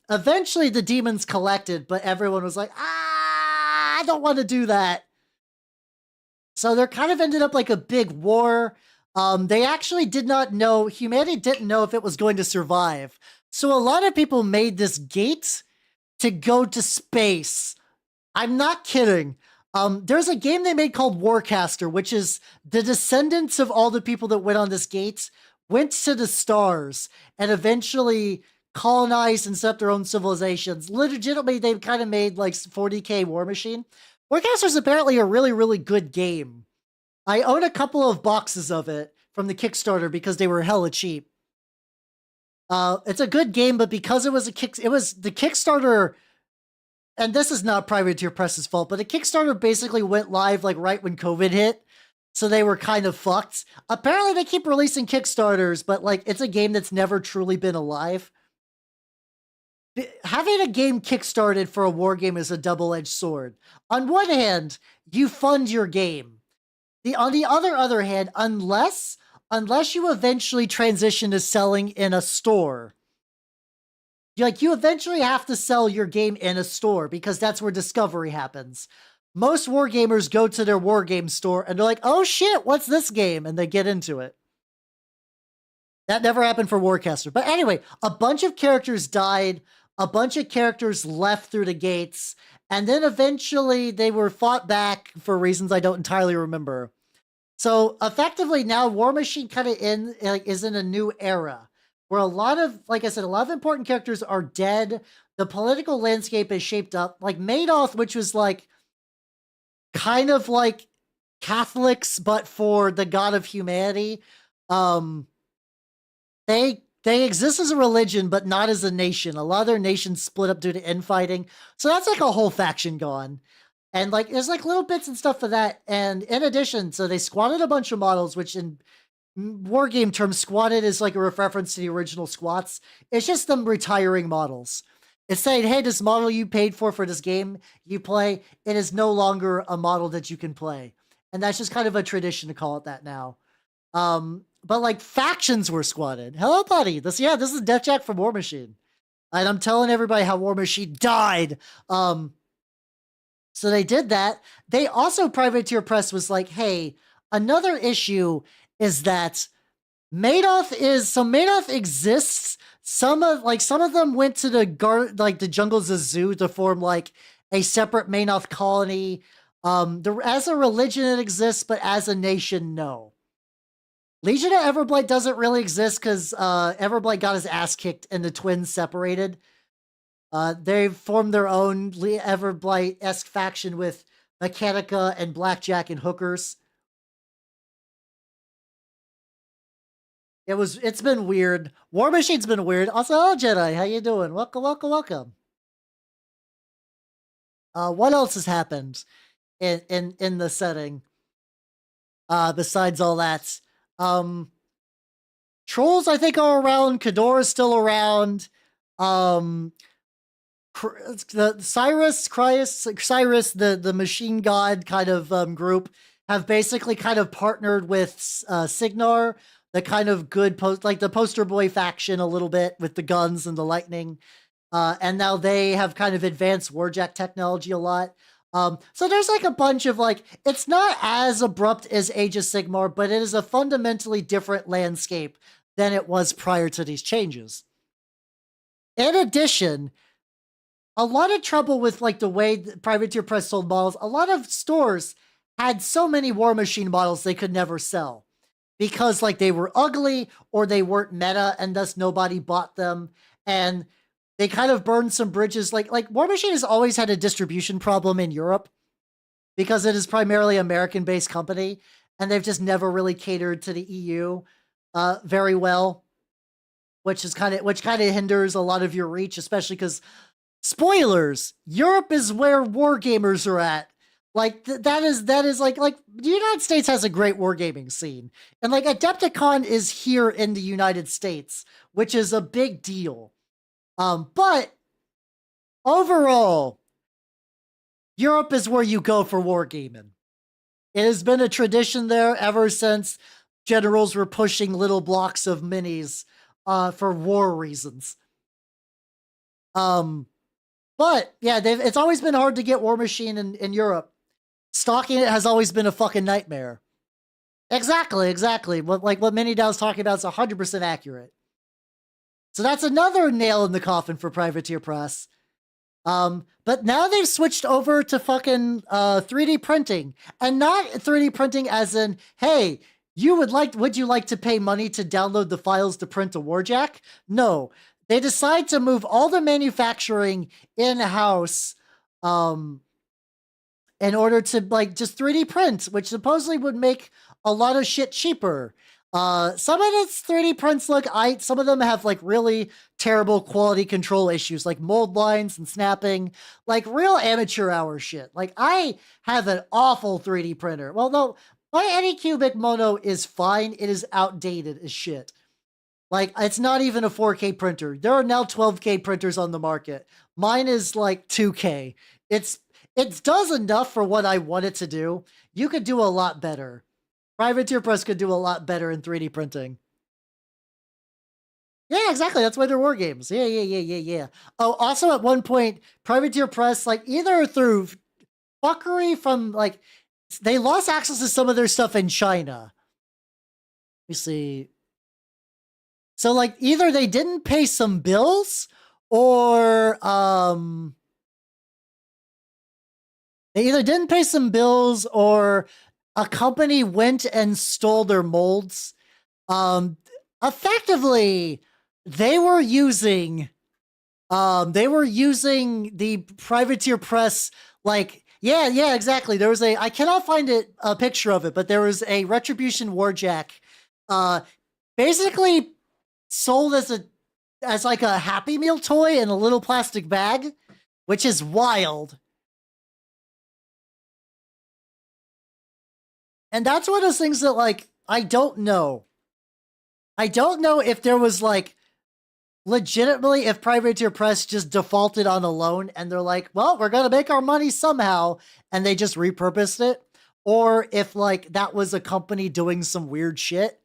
Speaker 1: eventually the demons collected, but everyone was like, I don't want to do that. So there kind of ended up like a big war. They actually did not know, humanity didn't know if it was going to survive. So a lot of people made this gate to go to space. I'm not kidding. There's a game they made called Warcaster, which is the descendants of all the people that went on this gate, went to the stars, and eventually colonized and set up their own civilizations. Legitimately, they've kind of made like 40K Warmachine. Warcaster is apparently a really, really good game. I own a couple of boxes of it from the Kickstarter because they were hella cheap. It's a good game, but because it was the Kickstarter, and this is not Privateer Press's fault, but the Kickstarter basically went live like right when COVID hit, so they were kind of fucked. Apparently, they keep releasing Kickstarters, but like it's a game that's never truly been alive. Having a game kickstarted for a war game is a double-edged sword. On one hand, you fund your game. On the other hand, unless you eventually transition to selling in a store, you eventually have to sell your game in a store because that's where discovery happens. Most war gamers go to their war game store and they're like, oh shit, what's this game? And they get into it. That never happened for Warcaster. But anyway, a bunch of characters died. A bunch of characters left through the gates. And then eventually they were fought back for reasons I don't entirely remember. So effectively now Warmachine kind of is in a new era where a lot of, like I said, a lot of important characters are dead. The political landscape is shaped up. Like Madoff, which was like kind of like Catholics, but for the god of humanity. They exist as a religion, but not as a nation. A lot of their nations split up due to infighting. So that's like a whole faction gone. And like, there's like little bits and stuff for that. And in addition, so they squatted a bunch of models, which in war game terms, squatted is like a reference to the original squats. It's just them retiring models. It's saying, hey, this model you paid for this game you play, it is no longer a model that you can play. And that's just kind of a tradition to call it that now. But like factions were squatted. Hello, buddy. This is Deathjack from Warmachine. And I'm telling everybody how Warmachine died. So they did that. They also, Privateer Press was like, hey, another issue is that Madoff exists. Some of them went to the jungles of Zoo to form like a separate Madoff colony. As a religion it exists, but as a nation, no. Legion of Everblight doesn't really exist because Everblight got his ass kicked and the twins separated. They've formed their own Everblight-esque faction with Mechanica and Blackjack and Hookers. It's been weird. Warmachine's been weird. Also, hello Jedi, how you doing? Welcome, welcome, welcome. What else has happened in the setting? Besides all that. Trolls, I think, are around. Khador is still around. The Cyrus, the machine god kind of group, have basically kind of partnered with Signar, the kind of good the poster boy faction a little bit with the guns and the lightning. And now they have kind of advanced warjack technology a lot. So there's like a bunch of it's not as abrupt as Age of Sigmar, but it is a fundamentally different landscape than it was prior to these changes. In addition, a lot of trouble with the way Privateer Press sold models. A lot of stores had so many Warmachine models they could never sell because they were ugly or they weren't meta and thus nobody bought them. And they kind of burned some bridges. Like Warmachine has always had a distribution problem in Europe because it is primarily American-based company, and they've just never really catered to the EU very well, which kind of hinders a lot of your reach, especially because spoilers, Europe is where wargamers are at. That is the United States has a great wargaming scene, and Adepticon is here in the United States, which is a big deal. But overall, Europe is where you go for wargaming. It has been a tradition there ever since generals were pushing little blocks of minis for war reasons. But yeah, it's always been hard to get Warmachine in Europe. Stocking it has always been a fucking nightmare. Exactly. What MiniDAO's talking about is 100% accurate. So that's another nail in the coffin for Privateer Press. But now they've switched over to fucking 3D printing. And not 3D printing as in, hey, would you like to pay money to download the files to print a warjack? No. They decide to move all the manufacturing in-house in order to just 3D print, which supposedly would make a lot of shit cheaper. Some of its 3D prints look some of them have really terrible quality control issues, like mold lines and snapping, real amateur hour shit. I have an awful 3D printer. Well, no, my Anycubic Mono is fine. It is outdated as shit. It's not even a 4K printer. There are now 12K printers on the market. Mine is 2K. It does enough for what I want it to do. You could do a lot better. Privateer Press could do a lot better in 3D printing. Yeah, exactly. That's why they're war games. Yeah. Oh, also at one point, Privateer Press, either through fuckery from, they lost access to some of their stuff in China. Let me see. So, either they didn't pay some bills, or, they either didn't pay some bills, or a company went and stole their molds. Effectively, they were using the Privateer Press, yeah, exactly. There was I cannot find a picture of it, but there was a Retribution Warjack, basically sold as a Happy Meal toy in a little plastic bag, which is wild. And that's one of those things that I don't know. I don't know if there was legitimately, if Privateer Press just defaulted on a loan and they're well, we're gonna make our money somehow, and they just repurposed it, or if that was a company doing some weird shit.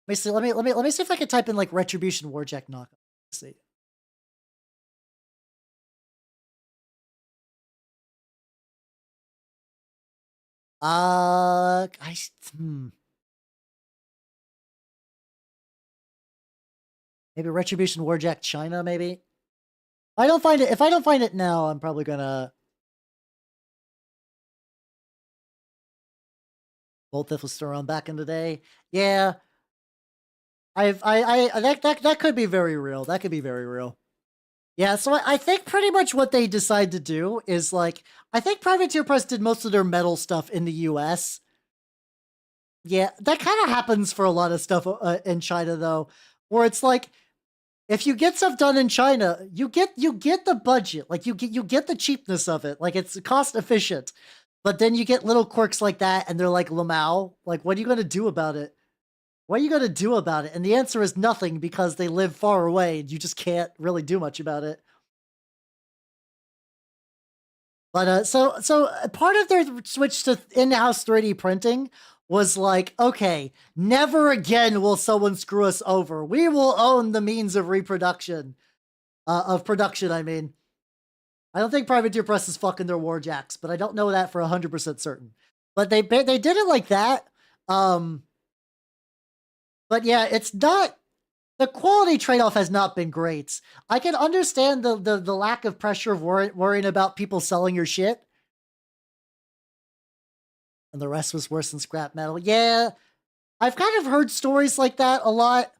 Speaker 1: Let me see. Let me see if I can type in Retribution Warjack knockoff. Let's see. Hmm. Maybe Retribution Warjack China, maybe? If I don't find it now, I'm probably gonna Bolt Thief was still around back in the day. Yeah. That could be very real. That could be very real. Yeah, so I think pretty much what they decide to do is like I think Privateer Press did most of their metal stuff in the US. Yeah, that kind of happens for a lot of stuff in China though, where it's like if you get stuff done in China, you get the budget, like you get the cheapness of it, like it's cost efficient. But then you get little quirks like that, and they're like Lamau. Like, what are you gonna do about it? What are you gonna do about it? And the answer is nothing because they live far away, and you just can't really do much about it. But part of their switch to in-house 3D printing was like, okay, never again will someone screw us over. We will own the means of reproduction, of production. I mean, I don't think Privateer Press is fucking their warjacks, but I don't know that for 100% certain. But they did it like that. But yeah, it's not the quality trade-off has not been great. I can understand the lack of pressure of worrying about people selling your shit. And the rest was worse than scrap metal. Yeah, I've kind of heard stories like that a lot.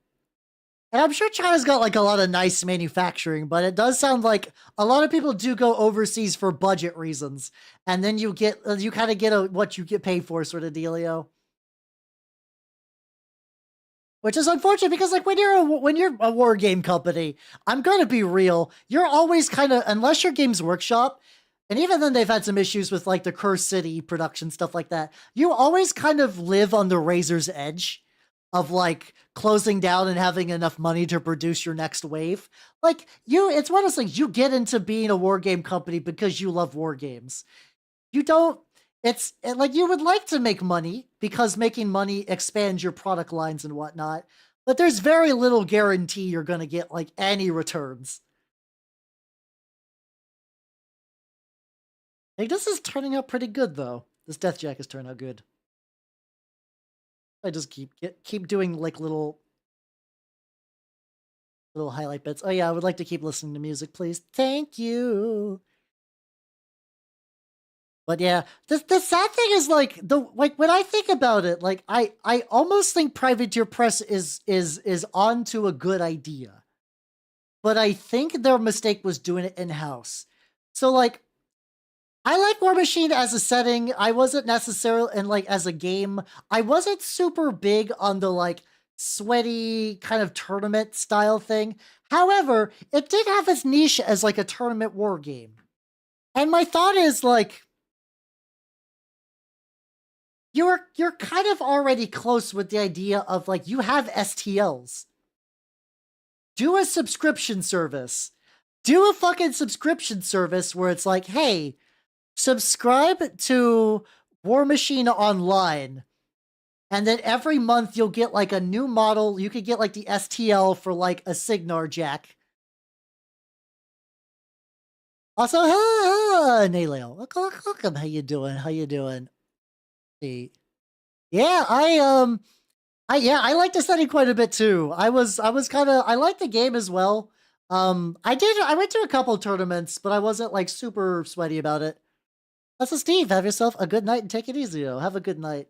Speaker 1: And I'm sure China's got like a lot of nice manufacturing, but it does sound like a lot of people do go overseas for budget reasons. And then you kind of get a what you get paid for sort of dealio. Which is unfortunate because like when you're a war game company, I'm gonna be real, you're always kind of unless you're Games Workshop, and even then they've had some issues with like the Curse City production stuff like that. You always kind of live on the razor's edge of like closing down and having enough money to produce your next wave. Like it's one of those things you get into being a war game company because you love war games. You don't like you would like to make money because making money expands your product lines and whatnot, but there's very little guarantee you're going to get like any returns. Like this is turning out pretty good though. This Deathjack is turning out good. I just keep doing like little highlight bits. Oh yeah, I would like to keep listening to music, please. Thank you. But yeah, the sad thing is like when I think about it, like I almost think Privateer Press is onto a good idea. But I think their mistake was doing it in-house. So like I like Warmachine as a setting. I wasn't necessarily and like as a game, I wasn't super big on the like sweaty kind of tournament style thing. However, it did have its niche as like a tournament war game. And my thought is like you're kind of already close with the idea of like you have STLs. Do a subscription service. Do a fucking subscription service where it's like, hey, subscribe to Warmachine Online. And then every month you'll get like a new model. You could get like the STL for like a Signar Jack. Also, Naleo, welcome. How you doing? How you doing? See, yeah, I like the setting quite a bit too. I was kind of I like the game as well. I went to a couple tournaments, but I wasn't like super sweaty about it. That's a Steve. Have yourself a good night and take it easy, though. Have a good night.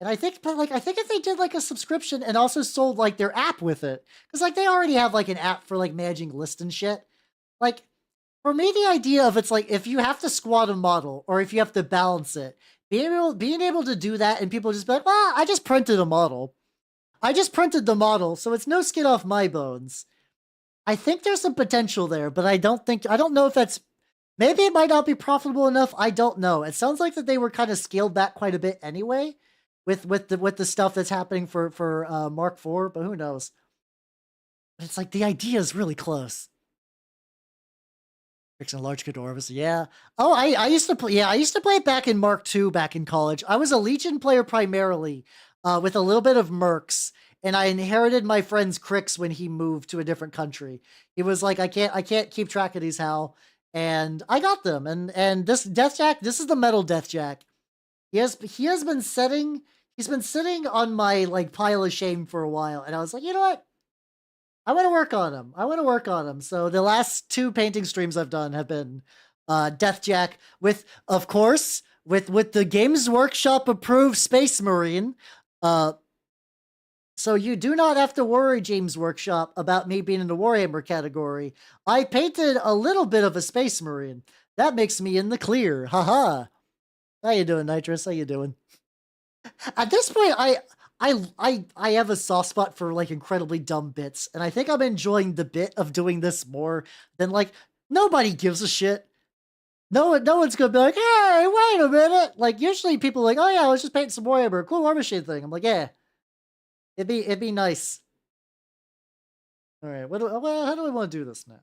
Speaker 1: And I think, but like, I think if they did like a subscription and also sold like their app with it, because like they already have like an app for like managing lists and shit. Like, for me, the idea of it's like if you have to squat a model or if you have to balance it, being able to do that and people just be like, well, I just printed a model. I just printed the model, so it's no skin off my bones. I think there's some potential there, but I don't know if that's maybe it might not be profitable enough. I don't know. It sounds like that they were kind of scaled back quite a bit anyway, with the stuff that's happening for Mark IV, but who knows? But it's like the idea is really close. Fixing large Cadorvus, yeah. Oh, I used to play. Yeah, I used to play it back in Mark II back in college. I was a Legion player primarily, with a little bit of Mercs, and I inherited my friend's Crix when he moved to a different country. He was like, I can't keep track of these, Hal, and I got them. And this Deathjack, this is the metal Deathjack. He has been sitting. He's been sitting on my like pile of shame for a while, and I was like, you know what? I want to work on him. I want to work on him. So the last 2 painting streams I've done have been Deathjack with, of course, with the Games Workshop approved Space Marine. So you do not have to worry, Games Workshop, about me being in the Warhammer category. I painted a little bit of a Space Marine. That makes me in the clear. Haha. How you doing, Nitrous? How you doing? At this point, I have a soft spot for like incredibly dumb bits, and I think I'm enjoying the bit of doing this more than like nobody gives a shit. No one's gonna be like, hey, wait a minute. Like usually people are like, oh yeah, let's just paint some Warhammer, cool Warmachine thing. I'm like, yeah, it'd be nice. All right, well, how do we want to do this now?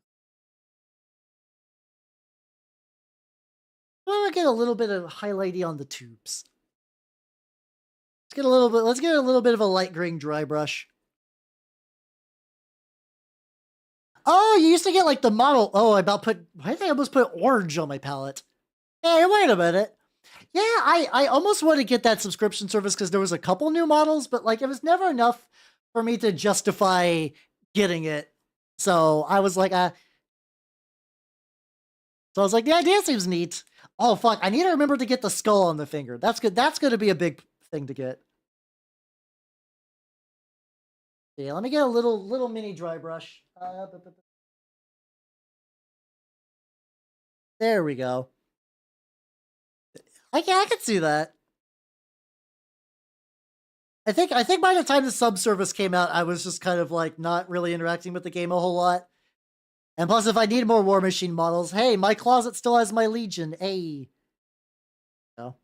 Speaker 1: I want to get a little bit of highlighty on the tubes. Let's get a little bit of a light green dry brush. Oh, you used to get like the model. Oh, I think I almost put orange on my palette. Hey, wait a minute. Yeah, I almost want to get that subscription service because there was a couple new models, but like it was never enough for me to justify getting it. So I was like, the idea seems neat. Oh fuck, I need to remember to get the skull on the finger. That's good. That's going to be a big thing to get. Yeah, let me get a little mini dry brush. There we go. I can see that. I think by the time the subservice came out, I was just kind of like not really interacting with the game a whole lot. And plus, if I need more Warmachine models, hey, my closet still has my Legion. Hey. No.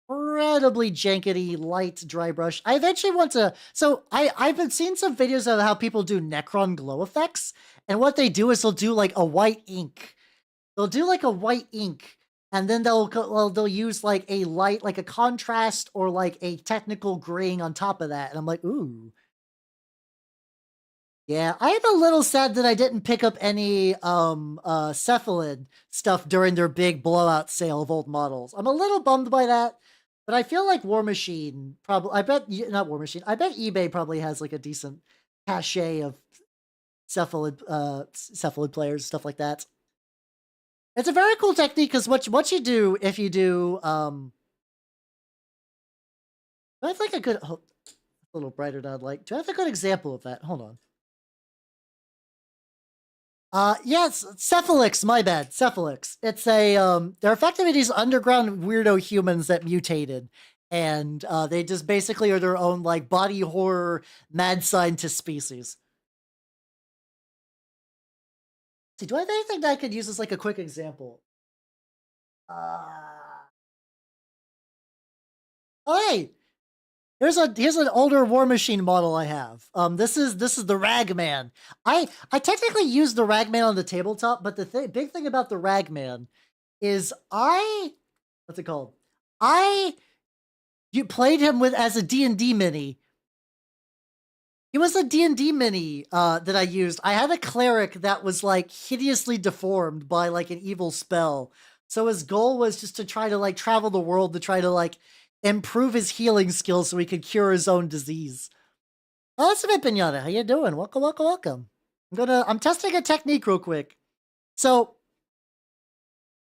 Speaker 1: Incredibly jankety, light dry brush. I eventually want to. So I've been seeing some videos of how people do Necron glow effects, and what they do is they'll do like a white ink. They'll do like a white ink, and then they'll use like a light, like a contrast or like a technical graying on top of that. And I'm like, ooh. Yeah, I am a little sad that I didn't pick up any cephalid stuff during their big blowout sale of old models. I'm a little bummed by that, but I feel like Warmachine probably not Warmachine. I bet eBay probably has like a decent cachet of cephalid players, stuff like that. It's a very cool technique because what you do if you do do I have like a good a little brighter than I'd like. Do I have a good example of that? Hold on. Yes, Cephalix, my bad. Cephalix. It's a, they're effectively these underground weirdo humans that mutated. And, they just basically are their own, like, body horror, mad scientist species. See, do I have anything that I could use as, like, a quick example? Oh, hey! Here's an older Warmachine model I have. This is the Ragman. I technically used the Ragman on the tabletop, but the big thing about the Ragman is what's it called? You played him as a D&D mini. It was a D&D mini that I used. I had a cleric that was like hideously deformed by like an evil spell. So his goal was just to try to like travel the world to try to like improve his healing skills so he could cure his own disease. Oh, that's a bit, Pinata. How you doing? Welcome, welcome, welcome. I'm testing a technique real quick. So,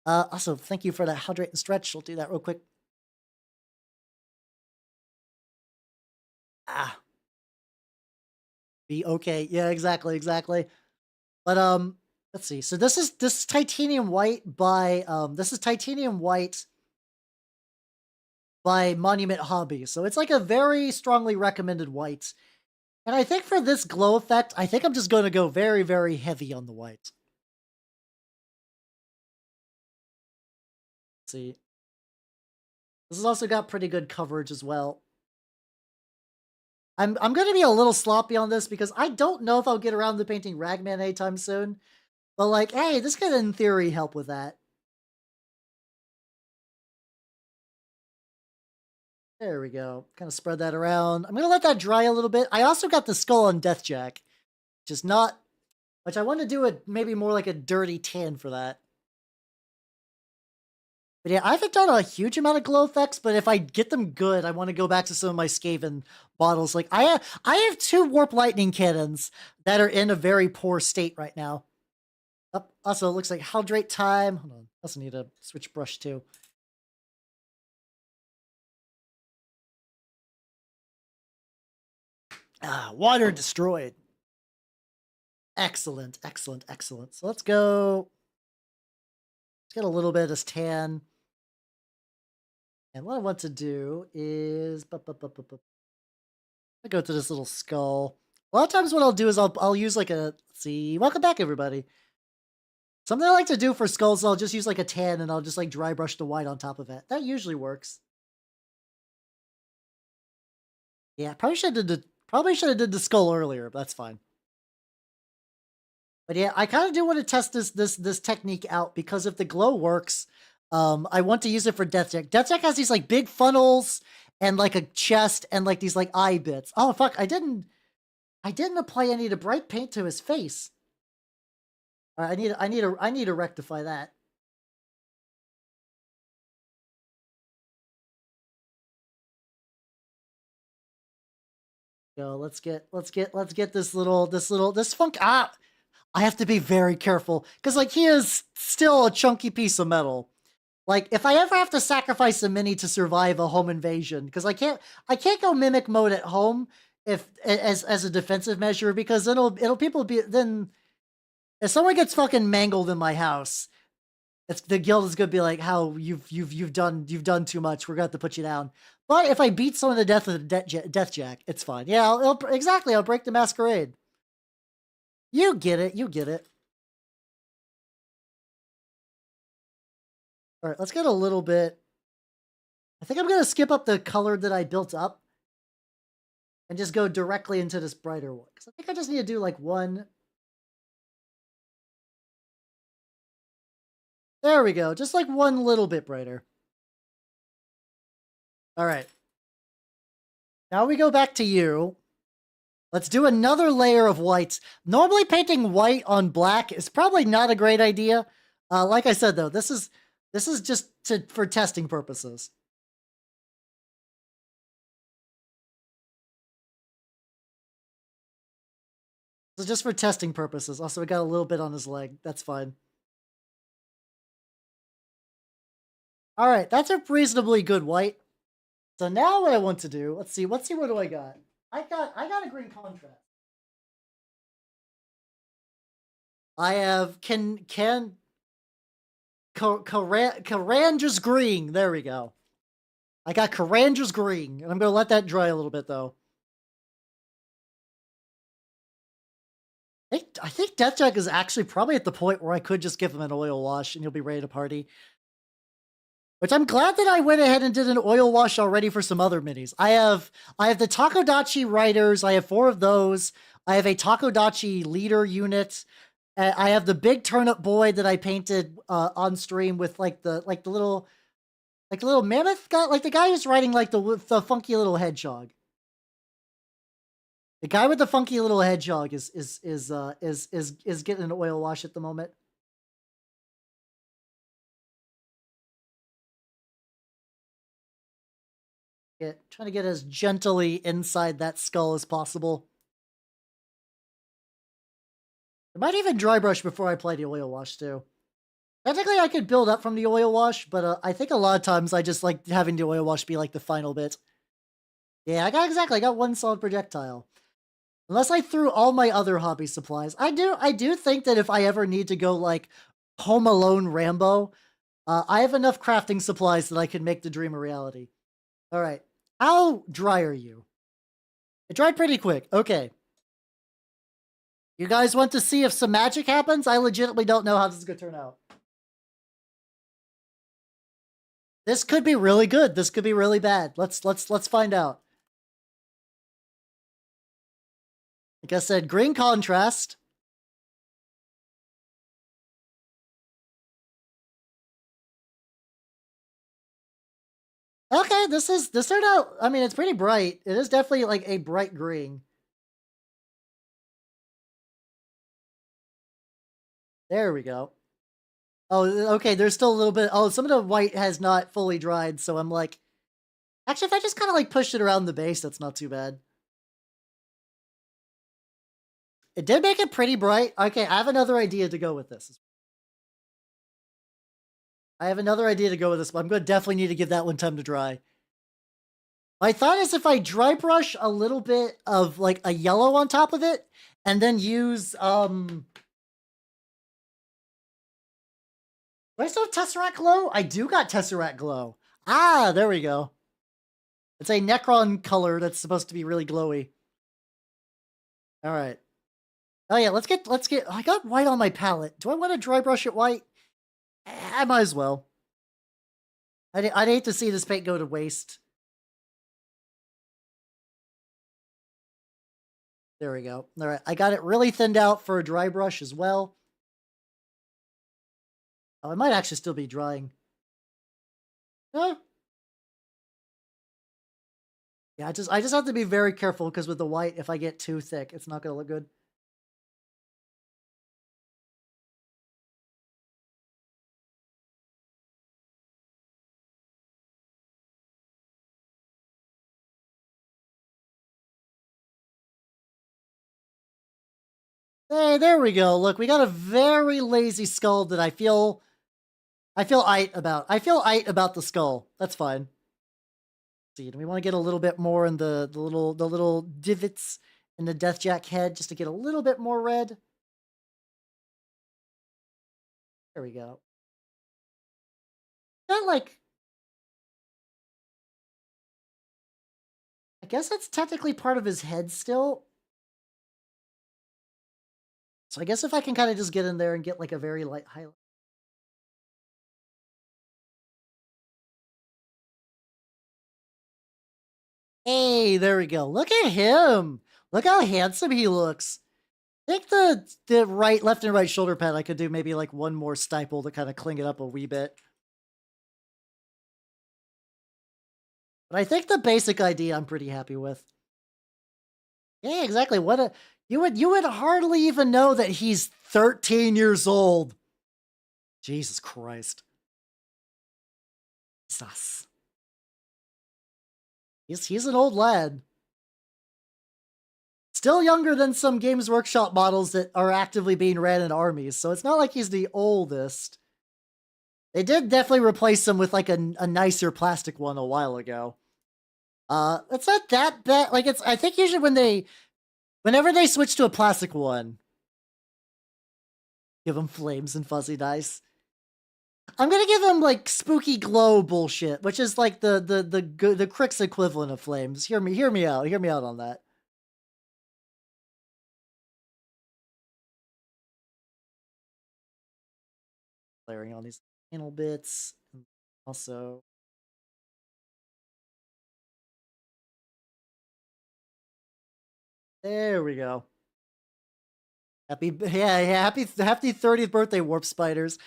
Speaker 1: also, thank you for that hydrate and stretch. We'll do that real quick. Be okay. Yeah, exactly. But, let's see. So this is titanium white by, Monument Hobby. So it's like a very strongly recommended white. And I think for this glow effect, I think I'm just going to go very, very heavy on the white. Let's see. This has also got pretty good coverage as well. I'm going to be a little sloppy on this because I don't know if I'll get around to painting Ragman anytime soon. But like, hey, this could in theory help with that. There we go. Kind of spread that around. I'm going to let that dry a little bit. I also got the skull on Deathjack, which I want to do maybe more like a dirty tan for that. But yeah, I haven't done a huge amount of glow effects, but if I get them good, I want to go back to some of my Skaven bottles. Like I have 2 warp lightning cannons that are in a very poor state right now. Oh, also, it looks like hydrate time. Hold on, also need to switch brush too. Ah, water destroyed. Excellent, excellent, excellent. So let's go. Let's get a little bit of this tan. And what I want to do is I go to this little skull. A lot of times what I'll do is I'll use like a, let's see, welcome back everybody. Something I like to do for skulls, I'll just use like a tan and I'll just like dry brush the white on top of it. That usually works. Yeah, probably should have did the skull earlier, but that's fine. But yeah, I kind of do want to test this technique out because if the glow works, I want to use it for Deathjack. Deathjack has these like big funnels and like a chest and like these like eye bits. Oh fuck, I didn't apply any of the bright paint to his face. All right, I need to rectify that. Go, let's get this funk. Ah, I have to be very careful because like he is still a chunky piece of metal. Like if I ever have to sacrifice a mini to survive a home invasion, because I can't go mimic mode at home if as a defensive measure because then it'll people be then if someone gets fucking mangled in my house, it's the guild is gonna be like, how you've done too much. We're gonna have to put you down. But if I beat someone to death with a Deathjack, it's fine. Yeah, exactly. I'll break the masquerade. You get it. You get it. All right, let's get a little bit. I think I'm gonna skip up the color that I built up and just go directly into this brighter one because I think I just need to do like one. There we go. Just like one little bit brighter. All right. Now we go back to you. Let's do another layer of whites. Normally painting white on black is probably not a great idea. Like I said though, this is just for testing purposes. So just for testing purposes. Also, we got a little bit on his leg. That's fine. All right, that's a reasonably good white. So now what I want to do, let's see what do I got? I got a green contrast. I have Carandra's green. There we go. I got Carandra's green, and I'm gonna let that dry a little bit though. I think Deathjack is actually probably at the point where I could just give him an oil wash and he'll be ready to party. Which I'm glad that I went ahead and did an oil wash already for some other minis. I have the Takodachi Riders. I have 4 of those. I have a Takodachi Leader unit. I have the big turnip boy that I painted on stream with like the little mammoth guy, like the guy who's riding like the funky little hedgehog. The guy with the funky little hedgehog is getting an oil wash at the moment. Trying to get as gently inside that skull as possible. I might even dry brush before I apply the oil wash too. Technically, I could build up from the oil wash, but I think a lot of times I just like having the oil wash be like the final bit. Yeah, I got 1 solid projectile. Unless I threw all my other hobby supplies. I do think that if I ever need to go like Home Alone Rambo, I have enough crafting supplies that I can make the dream a reality. All right. How dry are you? It dried pretty quick. Okay. You guys want to see if some magic happens? I legitimately don't know how this is going to turn out. This could be really good. This could be really bad. Let's find out. Like I said, green contrast. Okay, this turned out, I mean, it's pretty bright. It is definitely like a bright green. There we go. Oh, okay, there's still a little bit. Oh, some of the white has not fully dried, so I'm like, actually, if I just kind of like push it around the base, that's not too bad. It did make it pretty bright. Okay, I have another idea to go with this. I have another idea to go with this, but I'm going to definitely need to give that one time to dry. My thought is if I dry brush a little bit of like a yellow on top of it, and then use do I still have Tesseract Glow? I do got Tesseract Glow. Ah, there we go. It's a Necron color that's supposed to be really glowy. All right. Oh yeah, let's get. I got white on my palette. Do I want to dry brush it white? I might as well. I'd hate to see this paint go to waste. There we go. All right, I got it really thinned out for a dry brush as well. Oh, it might actually still be drying. Huh? Yeah, I just have to be very careful because with the white, if I get too thick, it's not gonna look good. Hey, there we go. Look, we got a very lazy skull that I feel aight about. I feel aight about the skull. That's fine. Let's see, do we want to get a little bit more in the little divots in the Deathjack head just to get a little bit more red? There we go. Not like, I guess that's technically part of his head still. So I guess if I can kind of just get in there and get like a very light highlight. Hey, there we go. Look at him. Look how handsome he looks. I think the left and right shoulder pad, I could do maybe like one more stipple to kind of clean it up a wee bit. But I think the basic idea I'm pretty happy with. Yeah, exactly. You would hardly even know that he's 13 years old. Jesus Christ. Jesus. He's an old lad. Still younger than some Games Workshop models that are actively being ran in armies, so it's not like he's the oldest. They did definitely replace him with like a nicer plastic one a while ago. It's not that bad. Like I think usually whenever they switch to a plastic one, give him flames and fuzzy dice. I'm gonna give him like spooky glow bullshit, which is like the Crix equivalent of flames. Hear me out. Hear me out on that. Layering on these panel bits, and also there we go. Happy 30th birthday, Warp Spiders.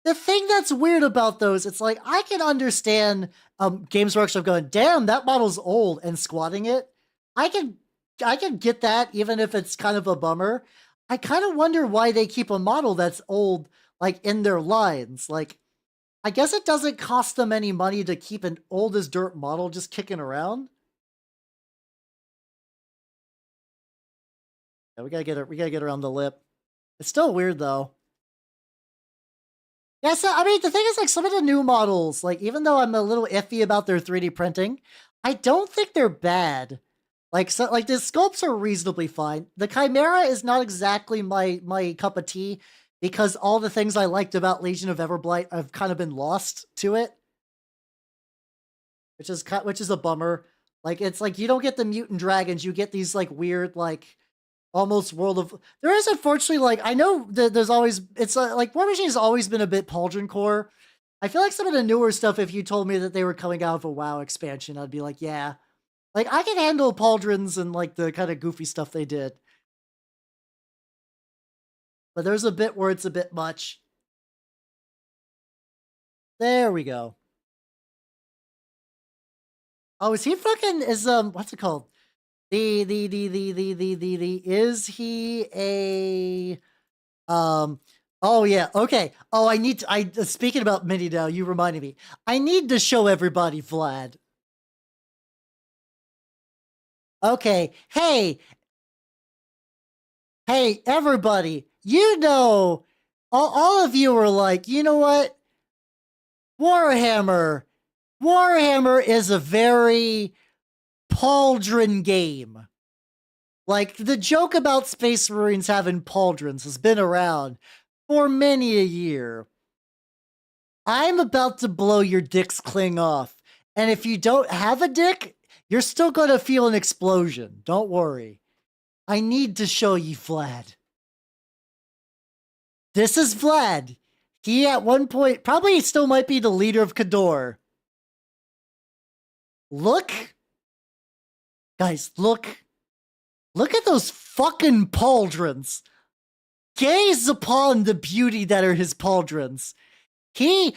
Speaker 1: The thing that's weird about those, it's like I can understand Games Workshop going, damn, that model's old, and squatting it. I can get that even if it's kind of a bummer. I kind of wonder why they keep a model that's old like in their lines. Like, I guess it doesn't cost them any money to keep an old as dirt model just kicking around. Yeah, we gotta get around the lip. It's still weird though. Yeah, so I mean, the thing is, like, some of the new models, like, even though I'm a little iffy about their 3D printing, I don't think they're bad. Like, so, like, the sculpts are reasonably fine. The Chimera is not exactly my cup of tea because all the things I liked about Legion of Everblight have kind of been lost to it, which is a bummer. Like, it's like you don't get the mutant dragons, you get these like weird like almost World of. There is unfortunately like I know that there's always it's like Warmachine has always been a bit Pauldron core. I feel like some of the newer stuff, if you told me that they were coming out of a WoW expansion, I'd be like, yeah, like I can handle Pauldrons and like the kind of goofy stuff they did. But there's a bit where it's a bit much. There we go. Oh, is he fucking what's it called? The is he a Oh yeah, okay. Oh, speaking about Mini now, you reminded me. I need to show everybody Vlad. Okay, hey, everybody, all of you are like, you know what? Warhammer. Warhammer is a very pauldron game. Like, the joke about Space Marines having pauldrons has been around for many a year. I'm about to blow your dick's cling off. And if you don't have a dick, you're still gonna feel an explosion. Don't worry. I need to show you Vlad. This is Vlad. He at one point probably still might be the leader of Khador. Look. Guys, look. Look at those fucking pauldrons. Gaze upon the beauty that are his pauldrons.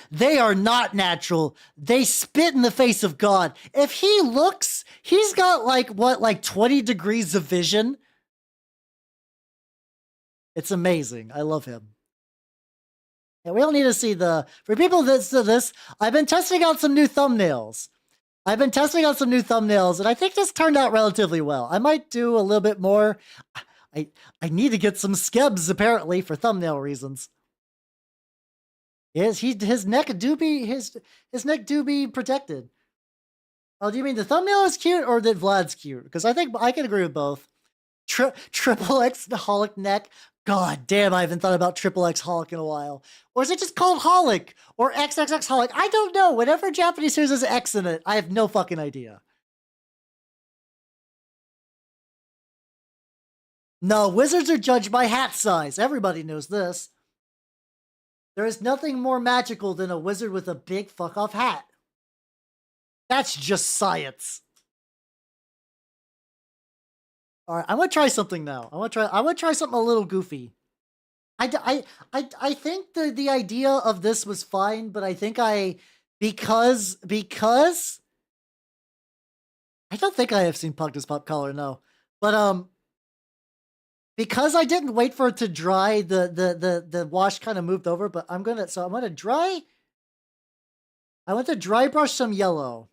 Speaker 1: They are not natural. They spit in the face of God. If he looks, he's got like 20 degrees of vision. It's amazing. I love him. Yeah, we don't need to see for people that's to this, I've been testing out some new thumbnails. And I think this turned out relatively well. I might do a little bit more. I need to get some skebs, apparently, for thumbnail reasons. His neck do be protected. Oh, do you mean the thumbnail is cute or that Vlad's cute? Because I think I can agree with both. Triple X Holic neck. God damn, I haven't thought about Triple X Holic in a while. Or is it just called Holic? Or XXX Holic? I don't know. Whenever Japanese series has X in it, I have no fucking idea. No, wizards are judged by hat size. Everybody knows this. There is nothing more magical than a wizard with a big fuck off hat. That's just science. All right, I'm gonna try something now. I'm gonna try something a little goofy. I think the idea of this was fine, but I think because I don't think I have seen Pugna's Pop Collar, no. But because I didn't wait for it to dry, the wash kind of moved over, but I'm gonna dry. I want to dry brush some yellow.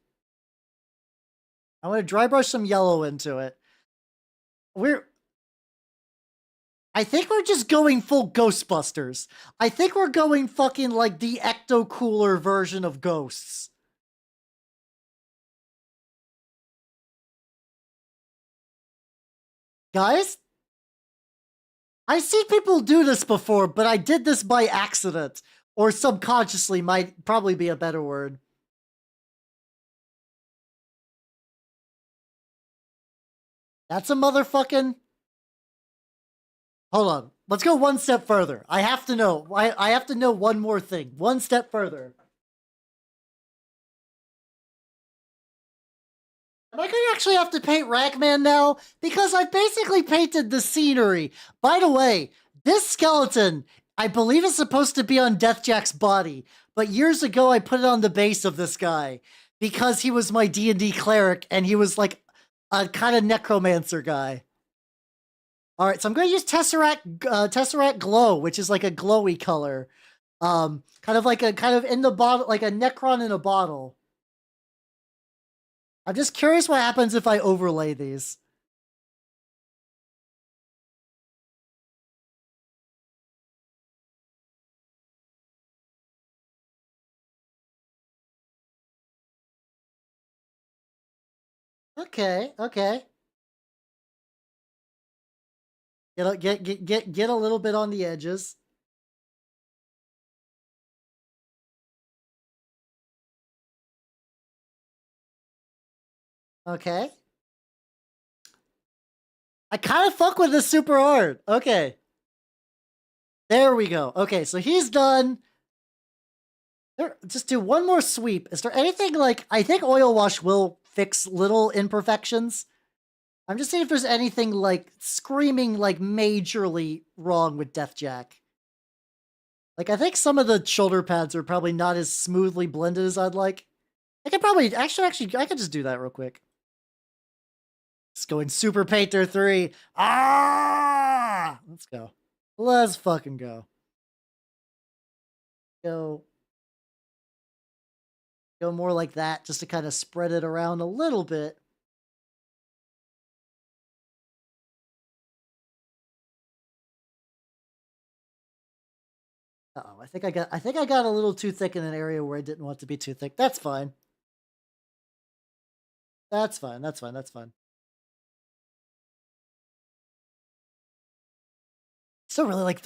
Speaker 1: I want to dry brush some yellow into it. I think we're just going full Ghostbusters. I think we're going fucking like the Ecto Cooler version of Ghosts. Guys, I see people do this before, but I did this by accident. Or subconsciously might probably be a better word. That's a motherfucking... Hold on. Let's go one step further. I have to know. I have to know one more thing. One step further. Am I gonna actually have to paint Ragman now? Because I basically painted the scenery. By the way, this skeleton, I believe is supposed to be on Deathjack's body, but years ago I put it on the base of this guy because he was my D&D cleric and he was like a kind of necromancer guy. All right, so I'm going to use Tesseract Glow, which is like a glowy color. Kind of in the bottle, like a Necron in a bottle. I'm just curious what happens if I overlay these. Okay. Get a little bit on the edges. Okay. I kind of fuck with this super hard. Okay. There we go. Okay, so he's done. Just do one more sweep. Is there anything like... I think oil wash will fix little imperfections. I'm just seeing if there's anything like screaming like majorly wrong with Deathjack. Like, I think some of the shoulder pads are probably not as smoothly blended as I'd like. I could probably... Actually, I could just do that real quick. It's going Super Painter 3. Ah! Let's go. Let's fucking go. Go more like that, just to kind of spread it around a little bit. Uh-oh, I think I got a little too thick in an area where I didn't want to be too thick. That's fine. That's fine. That's fine. That's fine. Still really like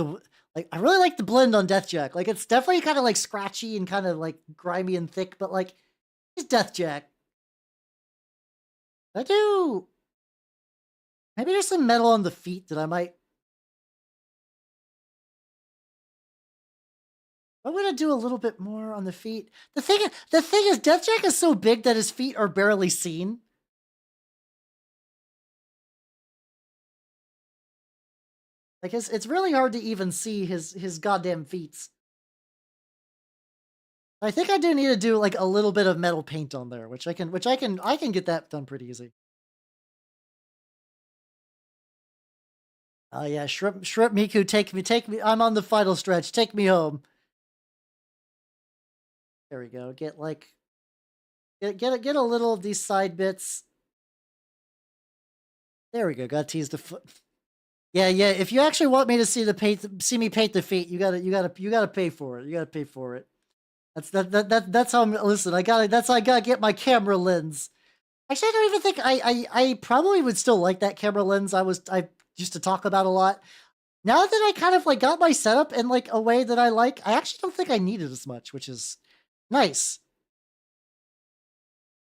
Speaker 1: I really like the blend on Deathjack. Like it's definitely kind of like scratchy and kind of like grimy and thick, but like it's Deathjack. I do. Maybe there's some metal on the feet that I might. I'm gonna do a little bit more on the feet. The thing is, Deathjack is so big that his feet are barely seen. Like it's really hard to even see his goddamn feet. I think I do need to do like a little bit of metal paint on there, which I can get that done pretty easy. Oh yeah, Shrimp Miku, take me. I'm on the final stretch. Take me home. There we go. Get like get a little of these side bits. There we go. Got to tease the foot. Yeah, yeah. If you actually want me to see me paint the feet, you gotta pay for it. You gotta pay for it. That's how I'm. Listen, that's how I gotta get my camera lens. Actually, I don't even think I probably would still like that camera lens I used to talk about a lot. Now that I kind of like got my setup in like a way that I like, I actually don't think I need it as much, which is nice.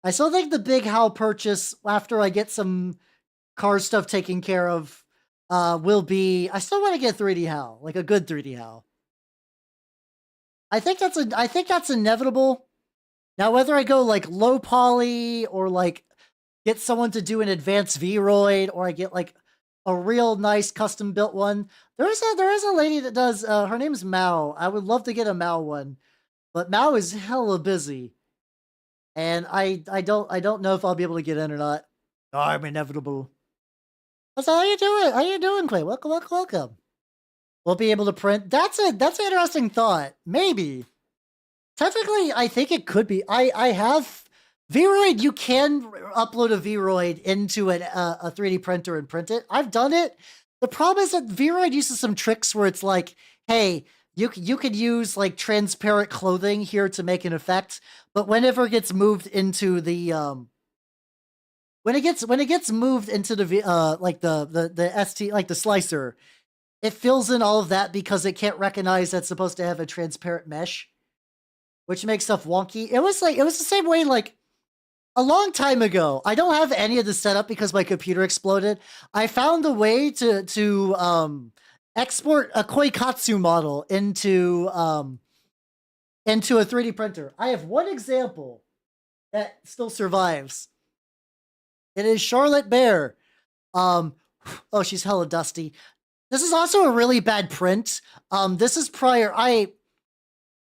Speaker 1: I still think the big HAL purchase after I get some car stuff taken care of will be. I still want to get 3D HAL, like a good 3D HAL. I think that's inevitable. Now, whether I go like low poly or like get someone to do an advanced Vroid, or I get like a real nice custom built one. There is a lady that does. Her name's Mao. I would love to get a Mao one, but Mao is hella busy, and I don't know if I'll be able to get in or not. Oh, I'm inevitable. So how you doing? How you doing, Clay? Welcome, welcome, welcome. We'll be able to print. That's an interesting thought. Maybe. Technically, I think it could be. I have Vroid. You can upload a Vroid into a 3D printer and print it. I've done it. The problem is that Vroid uses some tricks where it's like, hey, you could use like transparent clothing here to make an effect, but whenever it gets moved into the when it gets moved into the like the ST like the slicer, it fills in all of that because it can't recognize that's supposed to have a transparent mesh, which makes stuff wonky. It was the same way like a long time ago. I don't have any of the setup because my computer exploded. I found a way to export a Koikatsu model into a 3D printer. I have one example that still survives. It is Charlotte Bear. Oh, she's hella dusty. This is also a really bad print. This is prior.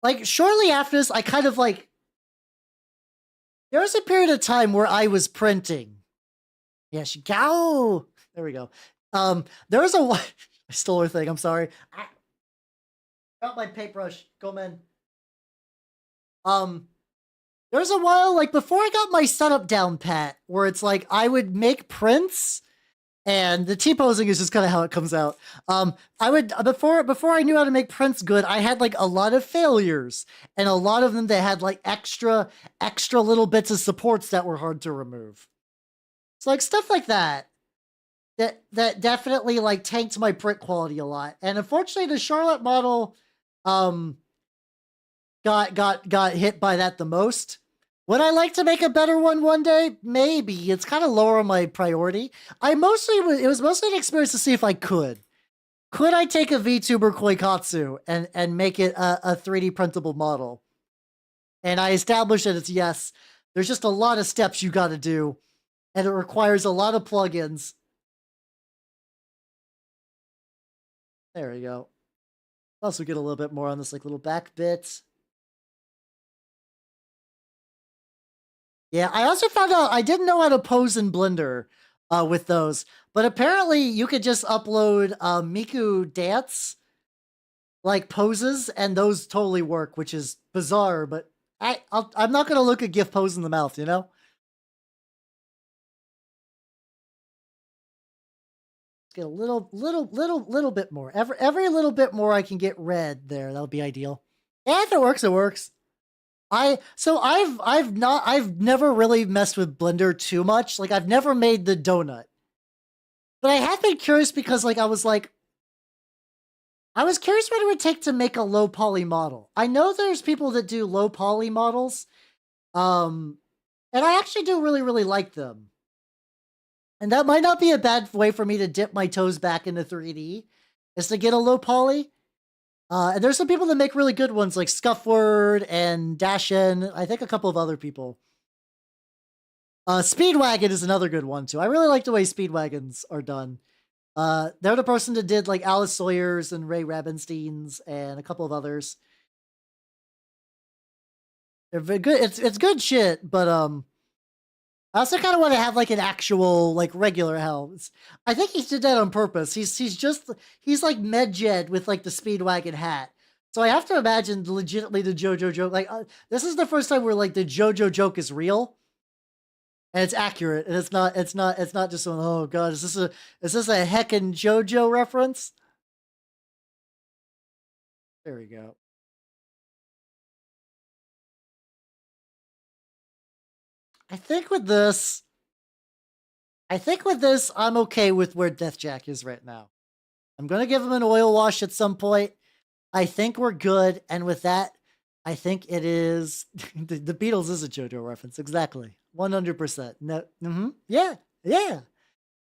Speaker 1: Like shortly after this, I kind of like. There was a period of time where I was printing. Yeah, she go. There we go. There was a. I stole her thing. I'm sorry. I got my paintbrush. Go, man. There was a while, like before I got my setup down pat, where it's like I would make prints, and the T-posing is just kind of how it comes out. I would before I knew how to make prints good, I had like a lot of failures, and a lot of them that had like extra little bits of supports that were hard to remove. So like stuff like that definitely like tanked my print quality a lot. And unfortunately, the Charlotte model got hit by that the most. Would I like to make a better one day? Maybe. It's kind of lower on my priority. It was mostly an experience to see if I could. Could I take a VTuber Koikatsu and make it a 3D printable model? And I established that it's yes. There's just a lot of steps you got to do, and it requires a lot of plugins. There we go. Also get a little bit more on this like little back bit. Yeah, I also found out I didn't know how to pose in Blender with those, but apparently you could just upload Miku dance. like poses, and those totally work, which is bizarre, but I'm not gonna look a GIF pose in the mouth, you know? Let's get a little bit more. Every little bit more I can get red there. That'll be ideal. Yeah, if it works, it works. I've never really messed with Blender too much. Like I've never made the donut. But I have been curious because I was curious what it would take to make a low poly model. I know there's people that do low poly models. And I actually do really like them. And that might not be a bad way for me to dip my toes back into 3D, is to get a low poly. And there's some people that make really good ones, like Scuffword and Dashin. I think a couple of other people. Speedwagon is another good one too. I really like the way Speedwagons are done. They're the person that did like Alice Sawyer's and Ray Rabenstein's and a couple of others. They're very good. It's good shit, but I also kind of want to have like an actual like regular helm. I think he did that on purpose. He's like Medjed with like the Speedwagon hat. So I have to imagine legitimately the JoJo joke. Like this is the first time where like the JoJo joke is real. And it's accurate, and it's not just one, oh god, is this a heckin' JoJo reference? There we go. I think with this, I'm okay with where Deathjack is right now. I'm gonna give him an oil wash at some point. I think we're good, and with that, I think it is the Beatles is a JoJo reference, exactly. 100%. No, yeah.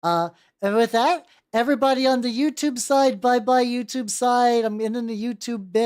Speaker 1: And with that, everybody on the YouTube side, bye YouTube side. I'm in the YouTube bit.